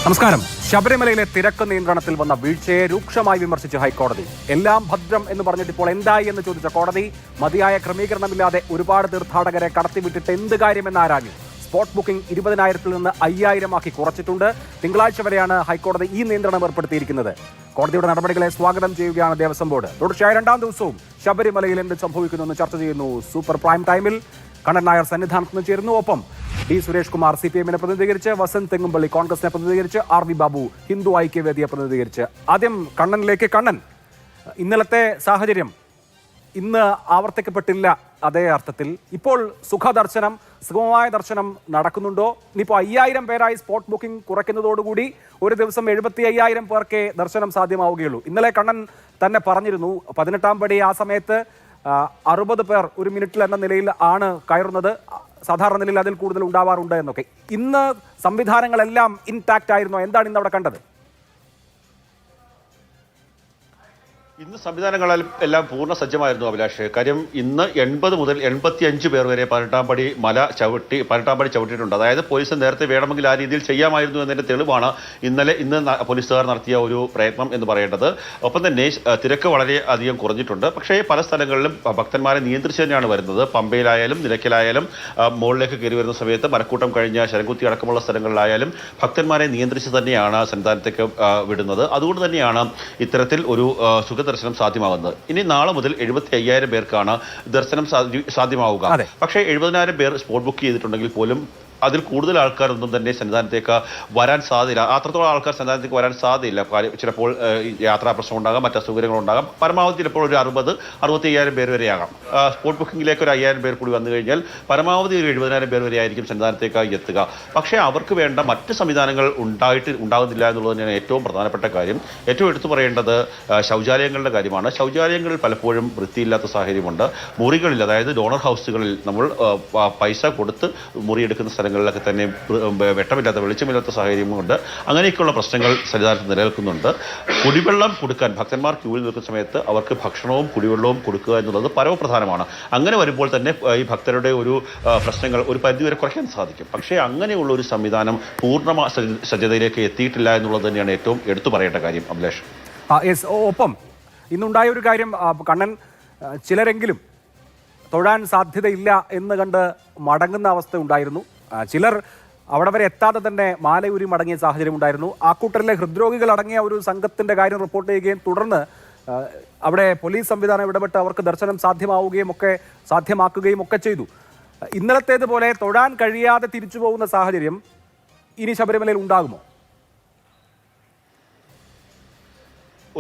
നമസ്കാരം. ശബരിമലയിലെ തിരക്ക് നിയന്ത്രണത്തിൽ വന്ന വീഴ്ചയെ രൂക്ഷമായി വിമർശിച്ച് ഹൈക്കോടതി. എല്ലാം ഭദ്രം എന്ന് പറഞ്ഞിട്ട് ഇപ്പോൾ എന്തായി എന്ന് ചോദിച്ച കോടതി മതിയായ ക്രമീകരണമില്ലാതെ ഒരുപാട് തീർത്ഥാടകരെ കടത്തിവിട്ടിട്ട് എന്ത് കാര്യമെന്ന് ആരാഞ്ഞു. സ്പോട്ട് ബുക്കിംഗ് 20,000-ൽ നിന്ന് 5,000 ആക്കി കുറച്ചിട്ടുണ്ട്. തിങ്കളാഴ്ച വരെയാണ് ഹൈക്കോടതി ഈ നിയന്ത്രണം ഏർപ്പെടുത്തിയിരിക്കുന്നത്. കോടതിയുടെ നടപടികളെ സ്വാഗതം ചെയ്യുകയാണ് ദേവസ്വം ബോർഡ്. തുടർച്ചയായ 2ാം ദിവസവും ശബരിമലയിൽ എന്ത് സംഭവിക്കുന്നുവെന്ന് ചർച്ച ചെയ്യുന്നു സൂപ്പർ പ്രൈം ടൈമിൽ. കണ്ണൻ നായർ സന്നിധാനത്ത് നിന്ന് ചേരുന്നു. ഒപ്പം ഡി സുരേഷ് കുമാർ CPM-നെ പ്രതിനിധീകരിച്ച്, വസന്ത് തെങ്ങുംപള്ളി കോൺഗ്രസിനെ പ്രതിനിധീകരിച്ച്, RV ബാബു ഹിന്ദു ഐക്യവേദിയെ പ്രതിനിധീകരിച്ച്. ആദ്യം കണ്ണനിലേക്ക്. കണ്ണൻ, ഇന്നലത്തെ സാഹചര്യം ഇന്ന് ആവർത്തിക്കപ്പെട്ടില്ല അതേ അർത്ഥത്തിൽ. ഇപ്പോൾ സുഖമായ ദർശനം നടക്കുന്നുണ്ടോ? ഇനിയിപ്പോൾ 5,000 പേരായി സ്പോട്ട് ബുക്കിംഗ് കുറയ്ക്കുന്നതോടുകൂടി ഒരു ദിവസം 75,000 പേർക്കേ ദർശനം സാധ്യമാവുകയുള്ളൂ. ഇന്നലെ കണ്ണൻ തന്നെ പറഞ്ഞിരുന്നു 18-ാം പടി ആ സമയത്ത് 60 പേർ ഒരു മിനിറ്റിൽ എന്ന നിലയിൽ ആണ് കയറുന്നത്. സാധാരണ നിലയിൽ അതിൽ കൂടുതൽ ഉണ്ടാവാറുണ്ട് എന്നൊക്കെ. ഇന്ന് സംവിധാനങ്ങളെല്ലാം ഇൻടാക്റ്റ് ആയിരുന്നോ? എന്താണ് ഇന്ന് അവിടെ കണ്ടത്? ഇന്ന് സംവിധാനങ്ങളെല്ലാം പൂർണ്ണ സജ്ജമായിരുന്നു അഭിലാഷ്. കാര്യം ഇന്ന് 80 മുതൽ 85 പേർ വരെ 18-ാം പടി ചവിട്ടിയിട്ടുണ്ട്. അതായത് പോലീസ് നേരത്തെ വേണമെങ്കിൽ ആ രീതിയിൽ ചെയ്യാമായിരുന്നു എന്നതിന്റെ തെളിവാണ് ഇന്ന് പോലീസുകാർ നടത്തിയ ഒരു പ്രയത്നം എന്ന് പറയേണ്ടത്. ഒപ്പം തന്നെ തിരക്ക് വളരെ അധികം കുറഞ്ഞിട്ടുണ്ട്. പക്ഷേ പല സ്ഥലങ്ങളിലും ഭക്തന്മാരെ നിയന്ത്രിച്ച് തന്നെയാണ് വരുന്നത്. പമ്പയിലായാലും നിലയ്ക്കലായാലും മുകളിലേക്ക് കയറി വരുന്ന സമയത്ത് മരക്കൂട്ടം കഴിഞ്ഞ ശരംകുത്തി അടക്കമുള്ള സ്ഥലങ്ങളിലായാലും ഭക്തന്മാരെ നിയന്ത്രിച്ച് തന്നെയാണ് സന്നിധാനത്തേക്ക് വിടുന്നത്. അതുകൊണ്ട് തന്നെയാണ് ഇത്തരത്തിൽ ഒരു ദർശനം സാധ്യമാകുന്നത്. ഇനി നാളെ മുതൽ 75,000 പേർക്കാണ് ദർശനം സാധ്യമാവുക. പക്ഷേ 70,000 പേർ സ്പോട്ട് ബുക്ക് ചെയ്തിട്ടുണ്ടെങ്കിൽ പോലും അതിൽ കൂടുതൽ ആൾക്കാരൊന്നും തന്നെ സന്നിധാനത്തേക്ക് വരാൻ സാധ്യതയില്ല. അത്രത്തോളം ആൾക്കാർ സന്നിധാനത്തേക്ക് വരാൻ സാധ്യതയില്ല. ചിലപ്പോൾ യാത്രാ പ്രശ്നം ഉണ്ടാകാം, മറ്റു അസൗകര്യങ്ങളുണ്ടാകാം. പരമാവധി ചിലപ്പോൾ ഒരു 60-65,000 പേർ വരെയാകാം. സ്പോട്ട് ബുക്കിങ്ങിലേക്ക് ഒരു 5,000 പേർ കൂടി വന്നു കഴിഞ്ഞാൽ പരമാവധി ഒരു 70,000 പേർ വരെ ആയിരിക്കും സന്നിധാനത്തേക്ക് എത്തുക. പക്ഷേ അവർക്ക് വേണ്ട മറ്റ് സംവിധാനങ്ങൾ ഉണ്ടാകുന്നില്ല എന്നുള്ളത് തന്നെയാണ് ഏറ്റവും പ്രധാനപ്പെട്ട കാര്യം. ഏറ്റവും എടുത്തു പറയേണ്ടത് ശൗചാലയങ്ങളുടെ കാര്യമാണ്. ശൗചാലയങ്ങളിൽ പലപ്പോഴും വൃത്തിയില്ലാത്ത സാഹചര്യമുണ്ട്. മുറികളിൽ, അതായത് ഡോണർ ഹൗസുകളിൽ നമ്മൾ പൈസ കൊടുത്ത് മുറിയെടുക്കുന്ന സ്ഥലങ്ങളിലൊക്കെ തന്നെ വെട്ടമില്ലാത്ത വെളിച്ചമില്ലാത്ത സാഹചര്യമുണ്ട്. അങ്ങനെയൊക്കെയുള്ള പ്രശ്നങ്ങൾ സന്നിധാനത്ത് നിലനിൽക്കുന്നുണ്ട്. കുടിവെള്ളം കൊടുക്കാൻ ഭക്തന്മാർ ക്യൂവിൽ നിൽക്കുന്ന സമയത്ത് അവർക്ക് ഭക്ഷണവും കുടിവെള്ളവും കൊടുക്കുക എന്നുള്ളത് പരമപ്രധാനമാണ്. അങ്ങനെ വരുമ്പോൾ തന്നെ ഈ ഭക്തരുടെ ഒരു പ്രശ്നങ്ങൾ ഒരു പരിധിവരെ കുറയ്ക്കാൻ സാധിക്കും. പക്ഷേ അങ്ങനെയുള്ള ഒരു സംവിധാനം പൂർണ്ണ സജ്ജതയിലേക്ക് എത്തിയിട്ടില്ല എന്നുള്ളത് തന്നെയാണ് ഏറ്റവും എടുത്തു പറയേണ്ട കാര്യം അഭിലാഷ്. ഒപ്പം ഇന്നുണ്ടായ ഒരു കാര്യം, കണ്ണൻ, ചിലരെങ്കിലും തൊഴാൻ സാധ്യതയില്ല എന്ന് കണ്ട് മടങ്ങുന്ന അവസ്ഥ ഉണ്ടായിരുന്നു. ചിലർ അവിടെ വരെ എത്താതെ തന്നെ മാലയൂരി മടങ്ങിയ സാഹചര്യം ഉണ്ടായിരുന്നു. ആക്കൂട്ടറിലെ ഹൃദ്രോഗികൾ അടങ്ങിയ ഒരു സംഘത്തിന്റെ കാര്യം റിപ്പോർട്ട് ചെയ്യുകയും തുടർന്ന് അവിടെ പോലീസ് സംവിധാനം ഇടപെട്ട് അവർക്ക് ദർശനം സാധ്യമാക്കുകയും ഒക്കെ ചെയ്തു. ഇന്നലത്തേതുപോലെ തൊഴാൻ കഴിയാതെ തിരിച്ചു പോകുന്ന സാഹചര്യം ഇനി ശബരിമലയിൽ ഉണ്ടാകുമോ?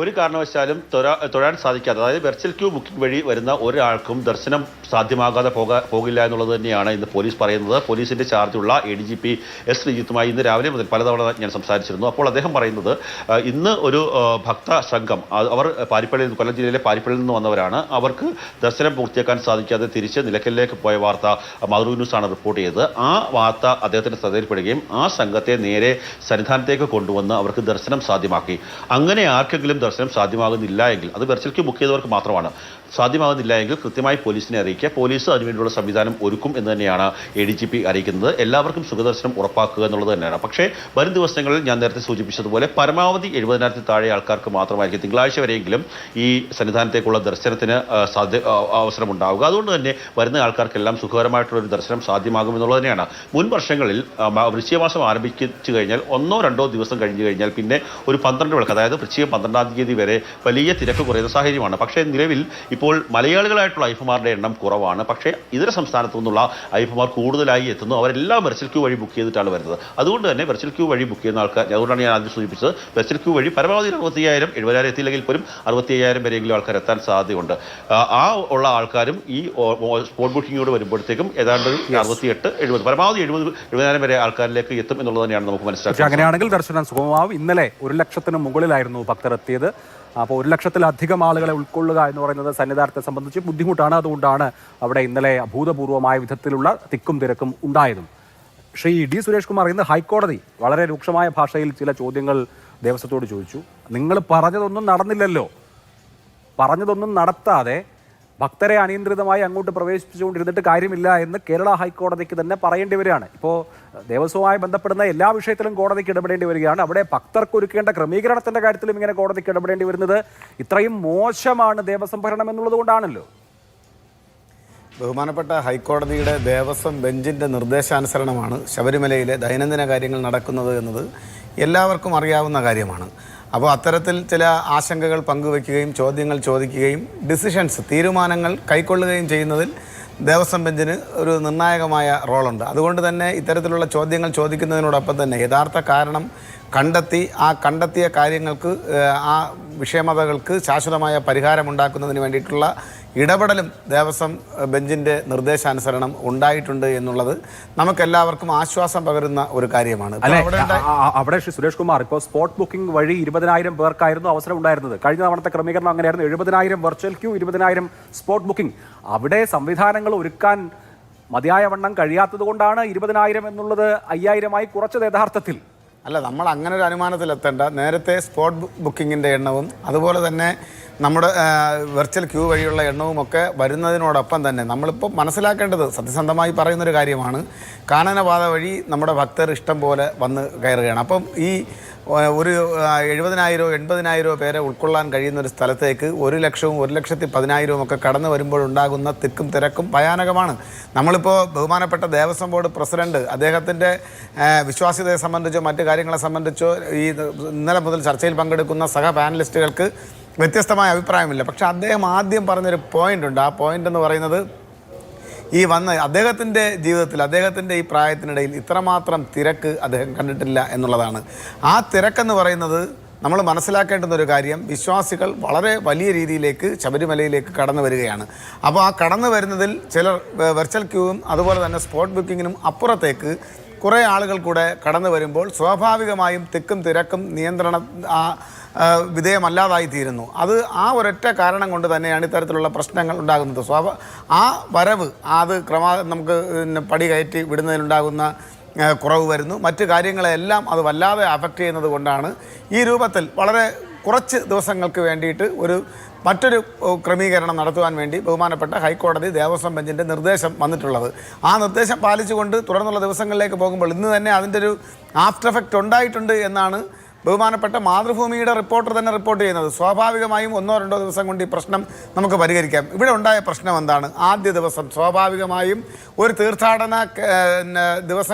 ഒരു കാരണവശാലും തൊഴാൻ സാധിക്കാതെ, അതായത് വെർച്വൽ ക്യൂ ബുക്കിംഗ് വഴി വരുന്ന ഒരാൾക്കും ദർശനം സാധ്യമാകാതെ പോകില്ല എന്നുള്ളത് തന്നെയാണ് ഇന്ന് പോലീസ് പറയുന്നത്. പോലീസിന്റെ ചാർജുള്ള ADGP S ശ്രീജിത്തുമായി ഇന്ന് രാവിലെ മുതൽ പലതവണ ഞാൻ സംസാരിച്ചിരുന്നു. അപ്പോൾ അദ്ദേഹം പറയുന്നത് ഇന്ന് ഒരു ഭക്ത സംഘം, അവർ കൊല്ലം ജില്ലയിലെ പാരിപ്പള്ളിയിൽ നിന്ന് വന്നവരാണ്. അവർക്ക് ദർശനം പൂർത്തിയാക്കാൻ സാധിക്കാതെ തിരിച്ച് നിലയ്ക്കലിലേക്ക് പോയ വാർത്ത മാതൃഭൂമി ന്യൂസാണ് റിപ്പോർട്ട് ചെയ്തത്. ആ വാർത്ത അദ്ദേഹത്തിന്റെ ശ്രദ്ധയിൽപ്പെടുകയും ആ സംഘത്തെ നേരെ സന്നിധാനത്തേക്ക് കൊണ്ടുവന്ന് അവർക്ക് ദർശനം സാധ്യമാക്കി. അങ്ങനെ ആർക്കെങ്കിലും ദർശനം സാധ്യമാകുന്നില്ല എങ്കിൽ, അത് വെർച്വൽ ക്യൂ ബുക്ക് ചെയ്തവർക്ക് മാത്രമാണ്, സാധ്യമാകുന്നില്ല എങ്കിൽ കൃത്യമായി പോലീസിനെ അറിയിക്കുക. പോലീസ് അതിനുവേണ്ടിയുള്ള സംവിധാനം ഒരുക്കും എന്ന് തന്നെയാണ് ADGP അറിയിക്കുന്നത്. എല്ലാവർക്കും സുഖദർശനം ഉറപ്പാക്കുക എന്നുള്ളത് തന്നെയാണ്. പക്ഷേ വരും ദിവസങ്ങളിൽ ഞാൻ നേരത്തെ സൂചിപ്പിച്ചതുപോലെ പരമാവധി 70,000 താഴെ ആൾക്കാർക്ക് മാത്രമായിരിക്കും തിങ്കളാഴ്ച വരെയെങ്കിലും ഈ സന്നിധാനത്തേക്കുള്ള ദർശനത്തിന് അവസരമുണ്ടാവുക. അതുകൊണ്ട് തന്നെ വരുന്ന ആൾക്കാർക്കെല്ലാം സുഖകരമായിട്ടുള്ളൊരു ദർശനം സാധ്യമാകുമെന്നുള്ളത് തന്നെയാണ്. മുൻ വർഷങ്ങളിൽ വൃശ്ചികമാസം ആരംഭിച്ചു കഴിഞ്ഞാൽ 1-2 ദിവസം കഴിഞ്ഞു കഴിഞ്ഞാൽ പിന്നെ ഒരു 12 വിളക്ക്, അതായത് വൃശ്ചികം 12-ാം തീയതി വരെ വലിയ തിരക്ക് കുറയുന്ന സാഹചര്യമാണ്. പക്ഷേ നിലവിൽ ഇപ്പോൾ മലയാളികളായിട്ടുള്ള ഐഫമാരുടെ എണ്ണം കുറവാണ്. പക്ഷേ ഇതര സംസ്ഥാനത്തു നിന്നുള്ള ഐഫമാർ കൂടുതലായി എത്തുന്നു. അവരെല്ലാം വെർച്വൽ ക്യൂ വഴി ബുക്ക് ചെയ്തിട്ടാണ് വരുന്നത്. അതുകൊണ്ട് തന്നെ വെർച്വൽ ക്യൂ വഴി ബുക്ക് ചെയ്യുന്ന ആൾക്കാർ, അതുകൊണ്ടാണ് ഞാൻ ആദ്യം സൂചിപ്പിച്ചത്, വെർച്വൽ ക്യൂ വഴി പരമാവധി 65,000, 70,000 എത്തിയില്ലെങ്കിൽ പോലും 65,000 വരെയെങ്കിലും ആൾക്കാർ എത്താൻ സാധ്യതയുണ്ട്. ആ ഉള്ള ആൾക്കാരും ഈ സ്പോട്ട് ബുക്കിങ്ങോട് വരുമ്പോഴത്തേക്കും ഏതാണ്ട് 68-70, പരമാവധി 70,000 വരെ ആൾക്കാരിലേക്ക് എത്തും എന്നുള്ളത് തന്നെയാണ് നമുക്ക് മനസ്സിലാക്കുന്നത്. അങ്ങനെയാണെങ്കിൽ ദർശനം സുഗമമാവും. ഇന്നലെ 1,00,000-ന് മുകളിലായിരുന്നു ഭക്തർ എത്തിയത്. അപ്പോൾ 1,00,000-ലധികം ആളുകളെ ഉൾക്കൊള്ളുക എന്ന് പറയുന്നത് സന്നിധാനത്തെ സംബന്ധിച്ച് ബുദ്ധിമുട്ടാണ്. അതുകൊണ്ടാണ് അവിടെ ഇന്നലെ അഭൂതപൂർവമായ വിധത്തിലുള്ള തിക്കും തിരക്കും ഉണ്ടായതും. ശ്രീ ഡി സുരേഷ് കുമാർ, ഇന്ന് ഹൈക്കോടതി വളരെ രൂക്ഷമായ ഭാഷയിൽ ചില ചോദ്യങ്ങൾ ദേവസ്വത്തോട് ചോദിച്ചു. നിങ്ങൾ പറഞ്ഞതൊന്നും നടന്നില്ലല്ലോ, പറഞ്ഞതൊന്നും നടത്താതെ ഭക്തരെ അനിയന്ത്രിതമായി അങ്ങോട്ട് പ്രവേശിപ്പിച്ചുകൊണ്ടിരുന്നിട്ട് കാര്യമില്ല എന്ന് കേരള ഹൈക്കോടതിക്ക് തന്നെ പറയേണ്ടി വരികയാണ്. ഇപ്പോൾ ദേവസ്വവുമായി ബന്ധപ്പെടുന്ന എല്ലാ വിഷയത്തിലും കോടതിക്ക് ഇടപെടേണ്ടി വരികയാണ്. അവിടെ ഭക്തർക്ക് ഒരുക്കേണ്ട ക്രമീകരണത്തിന്റെ കാര്യത്തിലും ഇങ്ങനെ കോടതിക്ക് ഇടപെടേണ്ടി വരുന്നത് ഇത്രയും മോശമാണ് ദേവസ്വം ഭരണം എന്നുള്ളത് കൊണ്ടാണല്ലോ. ബഹുമാനപ്പെട്ട ഹൈക്കോടതിയുടെ ദേവസ്വം ബെഞ്ചിൻ്റെ നിർദ്ദേശാനുസരണമാണ് ശബരിമലയിലെ ദൈനംദിന കാര്യങ്ങൾ നടക്കുന്നത് എന്നത് എല്ലാവർക്കും അറിയാവുന്ന കാര്യമാണ്. അപ്പോൾ അത്തരത്തിൽ ചില ആശങ്കകൾ പങ്കുവയ്ക്കുകയും ചോദ്യങ്ങൾ ചോദിക്കുകയും തീരുമാനങ്ങൾ കൈക്കൊള്ളുകയും ചെയ്യുന്നതിൽ ദേവസ്വം ബെഞ്ചിന് ഒരു നിർണായകമായ റോളുണ്ട്. അതുകൊണ്ട് തന്നെ ഇത്തരത്തിലുള്ള ചോദ്യങ്ങൾ ചോദിക്കുന്നതിനോടൊപ്പം തന്നെ യഥാർത്ഥ കാരണം കണ്ടെത്തിയ കാര്യങ്ങൾക്ക് ആ വിഷയമതകൾക്ക് ശാശ്വതമായ പരിഹാരമുണ്ടാക്കുന്നതിന് വേണ്ടിയിട്ടുള്ള ഇടപെടലും ദേവസ്വം ബെഞ്ചിൻ്റെ നിർദ്ദേശാനുസരണം ഉണ്ടായിട്ടുണ്ട് എന്നുള്ളത് നമുക്കെല്ലാവർക്കും ആശ്വാസം പകരുന്ന ഒരു കാര്യമാണ്. അവിടെ സുരേഷ് കുമാർ, ഇപ്പോൾ സ്പോട്ട് ബുക്കിംഗ് വഴി 20,000 പേർക്കായിരുന്നു അവസരം ഉണ്ടായിരുന്നത്. കഴിഞ്ഞ തവണത്തെ ക്രമീകരണം അങ്ങനെയായിരുന്നു. 70,000 വെർച്വൽ ക്യൂ, 20,000 സ്പോട്ട് ബുക്കിംഗ്. അവിടെ സംവിധാനങ്ങൾ ഒരുക്കാൻ മതിയായ വണ്ണം കഴിയാത്തത് കൊണ്ടാണ് 20,000 എന്നുള്ളത് 5,000 കുറച്ചത് യഥാർത്ഥത്തിൽ. അല്ല, നമ്മൾ അങ്ങനെ ഒരു അനുമാനത്തിലെത്തേണ്ട. നേരത്തെ സ്പോട്ട് ബുക്കിങ്ങിൻ്റെ എണ്ണവും അതുപോലെ തന്നെ നമ്മുടെ വെർച്വൽ ക്യൂ വഴിയുള്ള എണ്ണവുമൊക്കെ വരുന്നതിനോടൊപ്പം തന്നെ നമ്മളിപ്പോൾ മനസ്സിലാക്കേണ്ടത്, സത്യസന്ധമായി പറയുന്നൊരു കാര്യമാണ്, കാനനപാത വഴി നമ്മുടെ ഭക്തർ ഇഷ്ടം പോലെ വന്ന് കയറുകയാണ്. അപ്പം ഈ ഒരു 70,000 80,000 പേരെ ഉൾക്കൊള്ളാൻ കഴിയുന്ന ഒരു സ്ഥലത്തേക്ക് 1,00,000 1,10,000 ഒക്കെ കടന്നു വരുമ്പോഴുണ്ടാകുന്ന തിക്കും തിരക്കും ഭയാനകമാണ്. നമ്മളിപ്പോൾ ബഹുമാനപ്പെട്ട ദേവസ്വം ബോർഡ് പ്രസിഡന്റ് അദ്ദേഹത്തിൻ്റെ വിശ്വാസ്യതയെ സംബന്ധിച്ചോ മറ്റു കാര്യങ്ങളെ സംബന്ധിച്ചോ ഈ ഇന്നലെ മുതൽ ചർച്ചയിൽ പങ്കെടുക്കുന്ന സഹ പാനലിസ്റ്റുകൾക്ക് വ്യത്യസ്തമായ അഭിപ്രായമില്ല. പക്ഷേ അദ്ദേഹം ആദ്യം പറഞ്ഞൊരു പോയിന്റ് ഉണ്ട്. ആ പോയിന്റ് എന്ന് പറയുന്നത്, അദ്ദേഹത്തിൻ്റെ ജീവിതത്തിൽ അദ്ദേഹത്തിൻ്റെ ഈ പ്രായത്തിനിടയിൽ ഇത്രമാത്രം തിരക്ക് അദ്ദേഹം കണ്ടിട്ടില്ല എന്നുള്ളതാണ്. ആ തിരക്കെന്ന് പറയുന്നത് നമ്മൾ മനസ്സിലാക്കേണ്ടുന്ന ഒരു കാര്യം, വിശ്വാസികൾ വളരെ വലിയ രീതിയിലേക്ക് ശബരിമലയിലേക്ക് കടന്നു വരികയാണ്. അപ്പോൾ ആ കടന്നു വരുന്നതിൽ ചിലർ വെർച്വൽ ക്യൂവും അതുപോലെ തന്നെ സ്പോട്ട് ബുക്കിങ്ങിനും അപ്പുറത്തേക്ക് കുറേ ആളുകൾ കൂടെ കടന്നു വരുമ്പോൾ സ്വാഭാവികമായും തിക്കും തിരക്കും വിധേയമല്ലാതായി തീരുന്നു. അത് ആ ഒരൊറ്റ കാരണം കൊണ്ട് തന്നെയാണ് ഇത്തരത്തിലുള്ള പ്രശ്നങ്ങൾ ഉണ്ടാകുന്നത്. ആ വരവ് അത് നമുക്ക് പടി കയറ്റി വിടുന്നതിലുണ്ടാകുന്ന കുറവ് വരുന്നു. മറ്റു കാര്യങ്ങളെല്ലാം അത് വല്ലാതെ അഫക്റ്റ് ചെയ്യുന്നത് കൊണ്ടാണ് ഈ രൂപത്തിൽ വളരെ കുറച്ച് ദിവസങ്ങൾക്ക് വേണ്ടിയിട്ട് മറ്റൊരു ക്രമീകരണം നടത്തുവാൻ വേണ്ടി ബഹുമാനപ്പെട്ട ഹൈക്കോടതി ദേവസ്വം ബെഞ്ചിൻ്റെ നിർദ്ദേശം വന്നിട്ടുള്ളത്. ആ നിർദ്ദേശം പാലിച്ചുകൊണ്ട് തുടർന്നുള്ള ദിവസങ്ങളിലേക്ക് പോകുമ്പോൾ ഇന്ന് തന്നെ അതിൻ്റെ ഒരു ആഫ്റ്റർ എഫക്റ്റ് ഉണ്ടായിട്ടുണ്ട് എന്നാണ് ബഹുമാനപ്പെട്ട മാതൃഭൂമിയുടെ റിപ്പോർട്ടർ തന്നെ റിപ്പോർട്ട് ചെയ്യുന്നത്. സ്വാഭാവികമായും 1-2 ദിവസം കൊണ്ട് ഈ പ്രശ്നം നമുക്ക് പരിഹരിക്കാം. ഇവിടെ ഉണ്ടായ പ്രശ്നം എന്താണ്? ആദ്യ ദിവസം സ്വാഭാവികമായും ഒരു തീർത്ഥാടന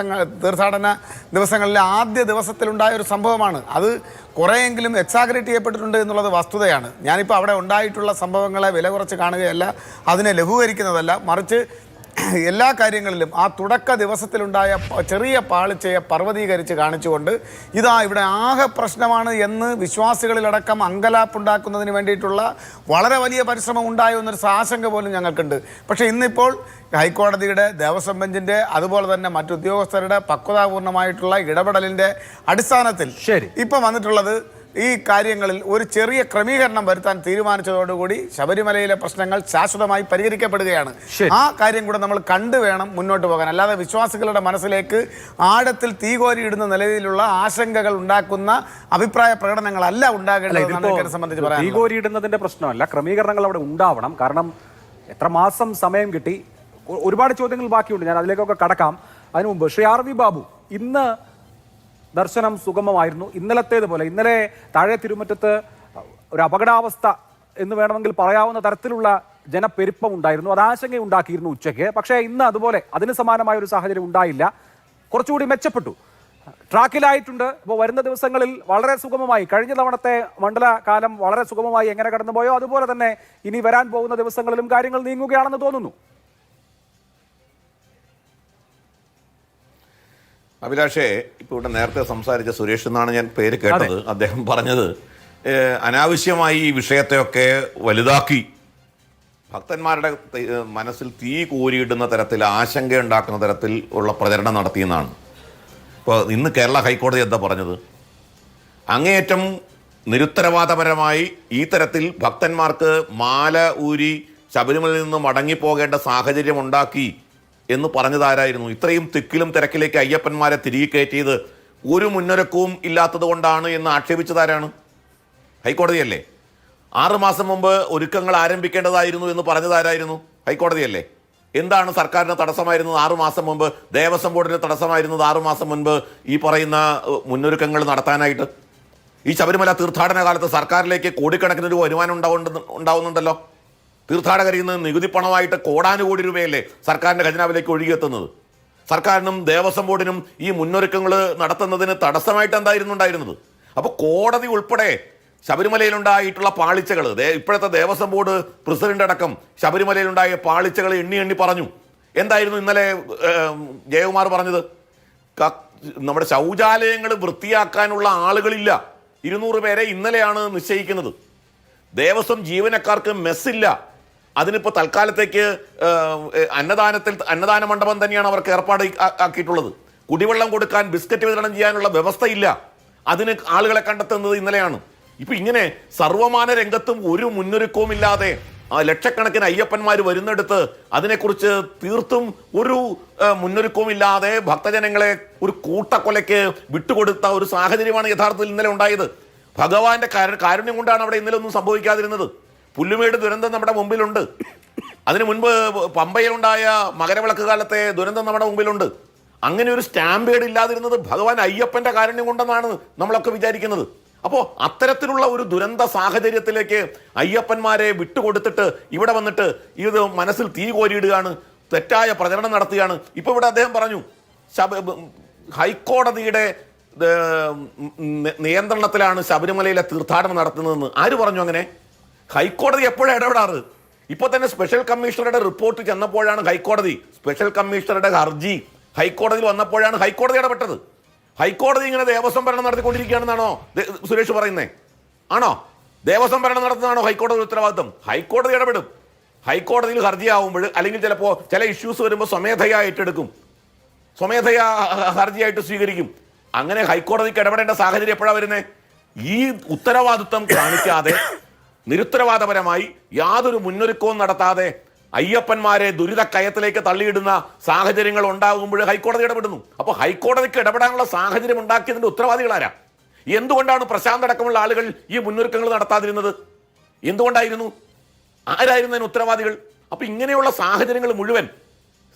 ദിവസങ്ങളിലെ ആദ്യ ദിവസത്തിലുണ്ടായ ഒരു സംഭവമാണ്. അത് കുറേയെങ്കിലും എക്സാഗ്രേറ്റ് ചെയ്യപ്പെട്ടിട്ടുണ്ട് എന്നുള്ളത് വസ്തുതയാണ്. ഞാനിപ്പോൾ അവിടെ ഉണ്ടായിട്ടുള്ള സംഭവങ്ങളെ വില കുറച്ച് കാണുകയല്ല, അതിനെ ലഘൂകരിക്കുന്നതല്ല, മറിച്ച് എല്ലാ കാര്യങ്ങളിലും ആ തുടക്ക ദിവസത്തിലുണ്ടായ ചെറിയ പാളിച്ചയെ പർവ്വതീകരിച്ച് കാണിച്ചുകൊണ്ട് ഇവിടെ ആകെ പ്രശ്നമാണ് എന്ന് വിശ്വാസികളിലടക്കം അങ്കലാപ്പുണ്ടാക്കുന്നതിന് വേണ്ടിയിട്ടുള്ള വളരെ വലിയ പരിശ്രമം ഉണ്ടായോ എന്നൊരു ആശങ്ക പോലും ഞങ്ങൾക്കുണ്ട്. പക്ഷേ ഇന്നിപ്പോൾ ഹൈക്കോടതിയുടെ ദേവസ്വം ബെഞ്ചിൻ്റെ അതുപോലെ തന്നെ മറ്റു ഉദ്യോഗസ്ഥരുടെ പക്വതാപൂർണമായിട്ടുള്ള ഇടപെടലിൻ്റെ അടിസ്ഥാനത്തിൽ ഇപ്പം വന്നിട്ടുള്ളത് ഈ കാര്യങ്ങളിൽ ഒരു ചെറിയ ക്രമീകരണം വരുത്താൻ തീരുമാനിച്ചതോടുകൂടി ശബരിമലയിലെ പ്രശ്നങ്ങൾ ശാശ്വതമായി പരിഹരിക്കപ്പെടുകയാണ്. ആ കാര്യം കൂടെ നമ്മൾ കണ്ടുവേണം മുന്നോട്ട് പോകാൻ. അല്ലാതെ വിശ്വാസികളുടെ മനസ്സിലേക്ക് ആഴത്തിൽ തീകോരിയിടുന്ന നിലയിലുള്ള ആശങ്കകൾ ഉണ്ടാക്കുന്ന അഭിപ്രായ പ്രകടനങ്ങളല്ല ഉണ്ടാകേണ്ടത്. സംബന്ധിച്ച് പറയാം, തീകോരിയിടുന്നതിന്റെ പ്രശ്നമല്ല, ക്രമീകരണങ്ങൾ അവിടെ ഉണ്ടാവണം. കാരണം എത്ര മാസം സമയം കിട്ടി? ഒരുപാട് ചോദ്യങ്ങൾ ബാക്കിയുണ്ട്, ഞാൻ അതിലേക്കൊക്കെ കടക്കാം. അതിനു മുമ്പ് ശ്രീ ആർ വി ബാബു, ഇന്ന് ദർശനം സുഗമമായിരുന്നു. ഇന്നലത്തേതുപോലെ ഇന്നലെ താഴെ തിരുമുറ്റത്ത് ഒരു അപകടാവസ്ഥ എന്ന് വേണമെങ്കിൽ പറയാവുന്ന തരത്തിലുള്ള ജനപ്പെരുപ്പം ഉണ്ടായിരുന്നു. അത് ആശങ്കയുണ്ടാക്കിയിരുന്നു ഉച്ചയ്ക്ക്. പക്ഷേ ഇന്ന് അതുപോലെ അതിന് സമാനമായ ഒരു സാഹചര്യം ഉണ്ടായില്ല, കുറച്ചുകൂടി മെച്ചപ്പെട്ടു, ട്രാക്കിലായിട്ടുണ്ട്. ഇപ്പോൾ വരുന്ന ദിവസങ്ങളിൽ വളരെ സുഗമമായി, കഴിഞ്ഞ തവണത്തെ മണ്ഡലകാലം വളരെ സുഗമമായി എങ്ങനെ കടന്നുപോയോ അതുപോലെ തന്നെ ഇനി വരാൻ പോകുന്ന ദിവസങ്ങളിലും കാര്യങ്ങൾ നീങ്ങുകയാണെന്ന് തോന്നുന്നു. അഭിലാഷേ, ഇപ്പോൾ ഇവിടെ നേരത്തെ സംസാരിച്ച സുരേഷ് എന്നാണ് ഞാൻ പേര് കേട്ടത്. അദ്ദേഹം പറഞ്ഞത് അനാവശ്യമായി ഈ വിഷയത്തെയൊക്കെ വലുതാക്കി ഭക്തന്മാരുടെ മനസ്സിൽ തീ കോരിയിടുന്ന തരത്തിൽ, ആശങ്കയുണ്ടാക്കുന്ന തരത്തിൽ ഉള്ള പ്രചരണം നടത്തിയെന്നാണ്. ഇപ്പോൾ ഇന്ന് കേരള ഹൈക്കോടതി എന്താ പറഞ്ഞത്? അങ്ങേയറ്റം നിരുത്തരവാദപരമായി ഈ തരത്തിൽ ഭക്തന്മാർക്ക് മാല ഊരി ശബരിമലയിൽ നിന്ന് മടങ്ങിപ്പോകേണ്ട സാഹചര്യം ഉണ്ടാക്കി എന്ന് പറഞ്ഞതാരായിരുന്നു? ഇത്രയും തിക്കിലും തിരക്കിലേക്ക് അയ്യപ്പന്മാരെ തിരികെ കയറ്റിയത് ഒരു മുന്നൊരുക്കവും ഇല്ലാത്തത് കൊണ്ടാണ് എന്ന് ആക്ഷേപിച്ചതാരാണ്? ഹൈക്കോടതിയല്ലേ? 6 മാസം മുമ്പ് ഒരുക്കങ്ങൾ ആരംഭിക്കേണ്ടതായിരുന്നു എന്ന് പറഞ്ഞതാരായിരുന്നു? ഹൈക്കോടതിയല്ലേ. എന്താണ് സർക്കാരിന് തടസ്സമായിരുന്നത് 6 മാസം മുമ്പ്? ദേവസ്വം ബോർഡിന് തടസ്സമായിരുന്നത് 6 മാസം മുൻപ് ഈ പറയുന്ന മുന്നൊരുക്കങ്ങൾ നടത്താനായിട്ട്? ഈ ശബരിമല തീർത്ഥാടന കാലത്ത് സർക്കാരിലേക്ക് കോടിക്കണക്കിന് രൂപ വരുമാനം ഉണ്ടാവുന്നുണ്ടല്ലോ. തീർത്ഥാടകരിൽ നിന്ന് നികുതി പണമായിട്ട് കോടാനുകോടി രൂപയല്ലേ സർക്കാരിൻ്റെ ഖജനാവിലേക്ക് ഒഴുകിയെത്തുന്നത്. സർക്കാരിനും ദേവസ്വം ബോർഡിനും ഈ മുന്നൊരുക്കങ്ങൾ നടത്തുന്നതിന് തടസ്സമായിട്ട് എന്തായിരുന്നു ഉണ്ടായിരുന്നത്? അപ്പോൾ കോടതി ഉൾപ്പെടെ ശബരിമലയിലുണ്ടായിട്ടുള്ള പാളിച്ചകൾ, ഇപ്പോഴത്തെ ദേവസ്വം ബോർഡ് പ്രസിഡന്റ് അടക്കം ശബരിമലയിലുണ്ടായ പാളിച്ചകൾ എണ്ണി പറഞ്ഞു. എന്തായിരുന്നു ഇന്നലെ ജയകുമാർ പറഞ്ഞത്? നമ്മുടെ ശൗചാലയങ്ങൾ വൃത്തിയാക്കാനുള്ള ആളുകളില്ല. 200 പേരെ ഇന്നലെയാണ് നിശ്ചയിക്കുന്നത്. ദേവസ്വം ജീവനക്കാർക്ക് മെസ്സില്ല. അതിനിപ്പോൾ തൽക്കാലത്തേക്ക് അന്നദാന മണ്ഡപം തന്നെയാണ് അവർക്ക് ഏർപ്പാട് ആക്കിയിട്ടുള്ളത്. കുടിവെള്ളം കൊടുക്കാൻ, ബിസ്ക്കറ്റ് വിതരണം ചെയ്യാനുള്ള വ്യവസ്ഥയില്ല. അതിന് ആളുകളെ കണ്ടെത്തുന്നത് ഇന്നലെയാണ്. ഇപ്പൊ ഇങ്ങനെ സർവമാന രംഗത്തും ഒരു മുന്നൊരുക്കവും ഇല്ലാതെ ലക്ഷക്കണക്കിന് അയ്യപ്പന്മാർ വരുന്നിടത്ത് അതിനെക്കുറിച്ച് തീർത്തും ഒരു മുന്നൊരുക്കവും ഇല്ലാതെ ഭക്തജനങ്ങളെ ഒരു കൂട്ടക്കൊലയ്ക്ക് വിട്ടുകൊടുത്ത ഒരു സാഹചര്യമാണ് യഥാർത്ഥത്തിൽ ഇന്നലെ ഉണ്ടായത്. ഭഗവാന്റെ കാരുണ്യം കൊണ്ടാണ് അവിടെ ഇന്നലെ ഒന്നും സംഭവിക്കാതിരുന്നത്. പുല്ലുമേട് ദുരന്തം നമ്മുടെ മുമ്പിലുണ്ട്. അതിനു മുൻപ് പമ്പയിലുണ്ടായ മകരവിളക്ക് കാലത്തെ ദുരന്തം നമ്മുടെ മുമ്പിലുണ്ട്. അങ്ങനെ ഒരു സ്റ്റാമ്പേഡ് ഇല്ലാതിരുന്നത് ഭഗവാൻ അയ്യപ്പന്റെ കാരുണ്യം കൊണ്ടെന്നാണ് നമ്മളൊക്കെ വിചാരിക്കുന്നത്. അപ്പോൾ അത്തരത്തിലുള്ള ഒരു ദുരന്ത സാഹചര്യത്തിലേക്ക് അയ്യപ്പന്മാരെ വിട്ടുകൊടുത്തിട്ട് ഇവിടെ വന്നിട്ട് ഇത് മനസ്സിൽ തീ കോരിയിടുകയാണ്, തെറ്റായ പ്രചരണം നടത്തുകയാണ്. ഇപ്പൊ ഇവിടെ അദ്ദേഹം പറഞ്ഞു ഹൈക്കോടതിയുടെ നിയന്ത്രണത്തിലാണ് ശബരിമലയിലെ തീർത്ഥാടനം നടത്തുന്നതെന്ന്. ആര് പറഞ്ഞു അങ്ങനെ? ഹൈക്കോടതി എപ്പോഴാണ് ഇടപെടാറ്? ഇപ്പൊ തന്നെ സ്പെഷ്യൽ കമ്മീഷണറുടെ റിപ്പോർട്ട് ചെന്നപ്പോഴാണ് ഹൈക്കോടതി, സ്പെഷ്യൽ കമ്മീഷണറുടെ ഹർജി ഹൈക്കോടതിയിൽ വന്നപ്പോഴാണ് ഹൈക്കോടതി ഇടപെട്ടത്. ഹൈക്കോടതി ഇങ്ങനെ ദേവസ്വം ഭരണം നടത്തിക്കൊണ്ടിരിക്കുകയാണെന്നാണോ സുരേഷ് പറയുന്നേ? ആണോ? ദേവസ്വം ഭരണം നടത്തുന്നതാണോ ഹൈക്കോടതി ഉത്തരവാദിത്വം? ഹൈക്കോടതി ഇടപെടും. ഹൈക്കോടതിയിൽ ഹർജി ആവുമ്പോൾ അല്ലെങ്കിൽ ചിലപ്പോൾ ചില ഇഷ്യൂസ് വരുമ്പോൾ സ്വമേധയാ ഏറ്റെടുക്കും, സ്വമേധയാ ഹർജിയായിട്ട് സ്വീകരിക്കും. അങ്ങനെ ഹൈക്കോടതിക്ക് ഇടപെടേണ്ട സാഹചര്യം എപ്പോഴാണ് വരുന്നത്? ഈ ഉത്തരവാദിത്വം കാണിക്കാതെ നിരുത്തരവാദപരമായി യാതൊരു മുന്നൊരുക്കവും നടത്താതെ അയ്യപ്പന്മാരെ ദുരിതക്കയത്തിലേക്ക് തള്ളിയിടുന്ന സാഹചര്യങ്ങൾ ഉണ്ടാകുമ്പോൾ ഹൈക്കോടതി ഇടപെടുന്നു. അപ്പോൾ ഹൈക്കോടതിക്ക് ഇടപെടാനുള്ള സാഹചര്യം ഉണ്ടാക്കിയതിന്റെ ഉത്തരവാദികളാരാ? എന്തുകൊണ്ടാണ് പ്രശാന്ത് അടക്കമുള്ള ആളുകൾ ഈ മുന്നൊരുക്കങ്ങൾ നടത്താതിരുന്നത്? എന്തുകൊണ്ടായിരുന്നു? ആരായിരുന്നു അതിന് ഉത്തരവാദികൾ? അപ്പൊ ഇങ്ങനെയുള്ള സാഹചര്യങ്ങൾ മുഴുവൻ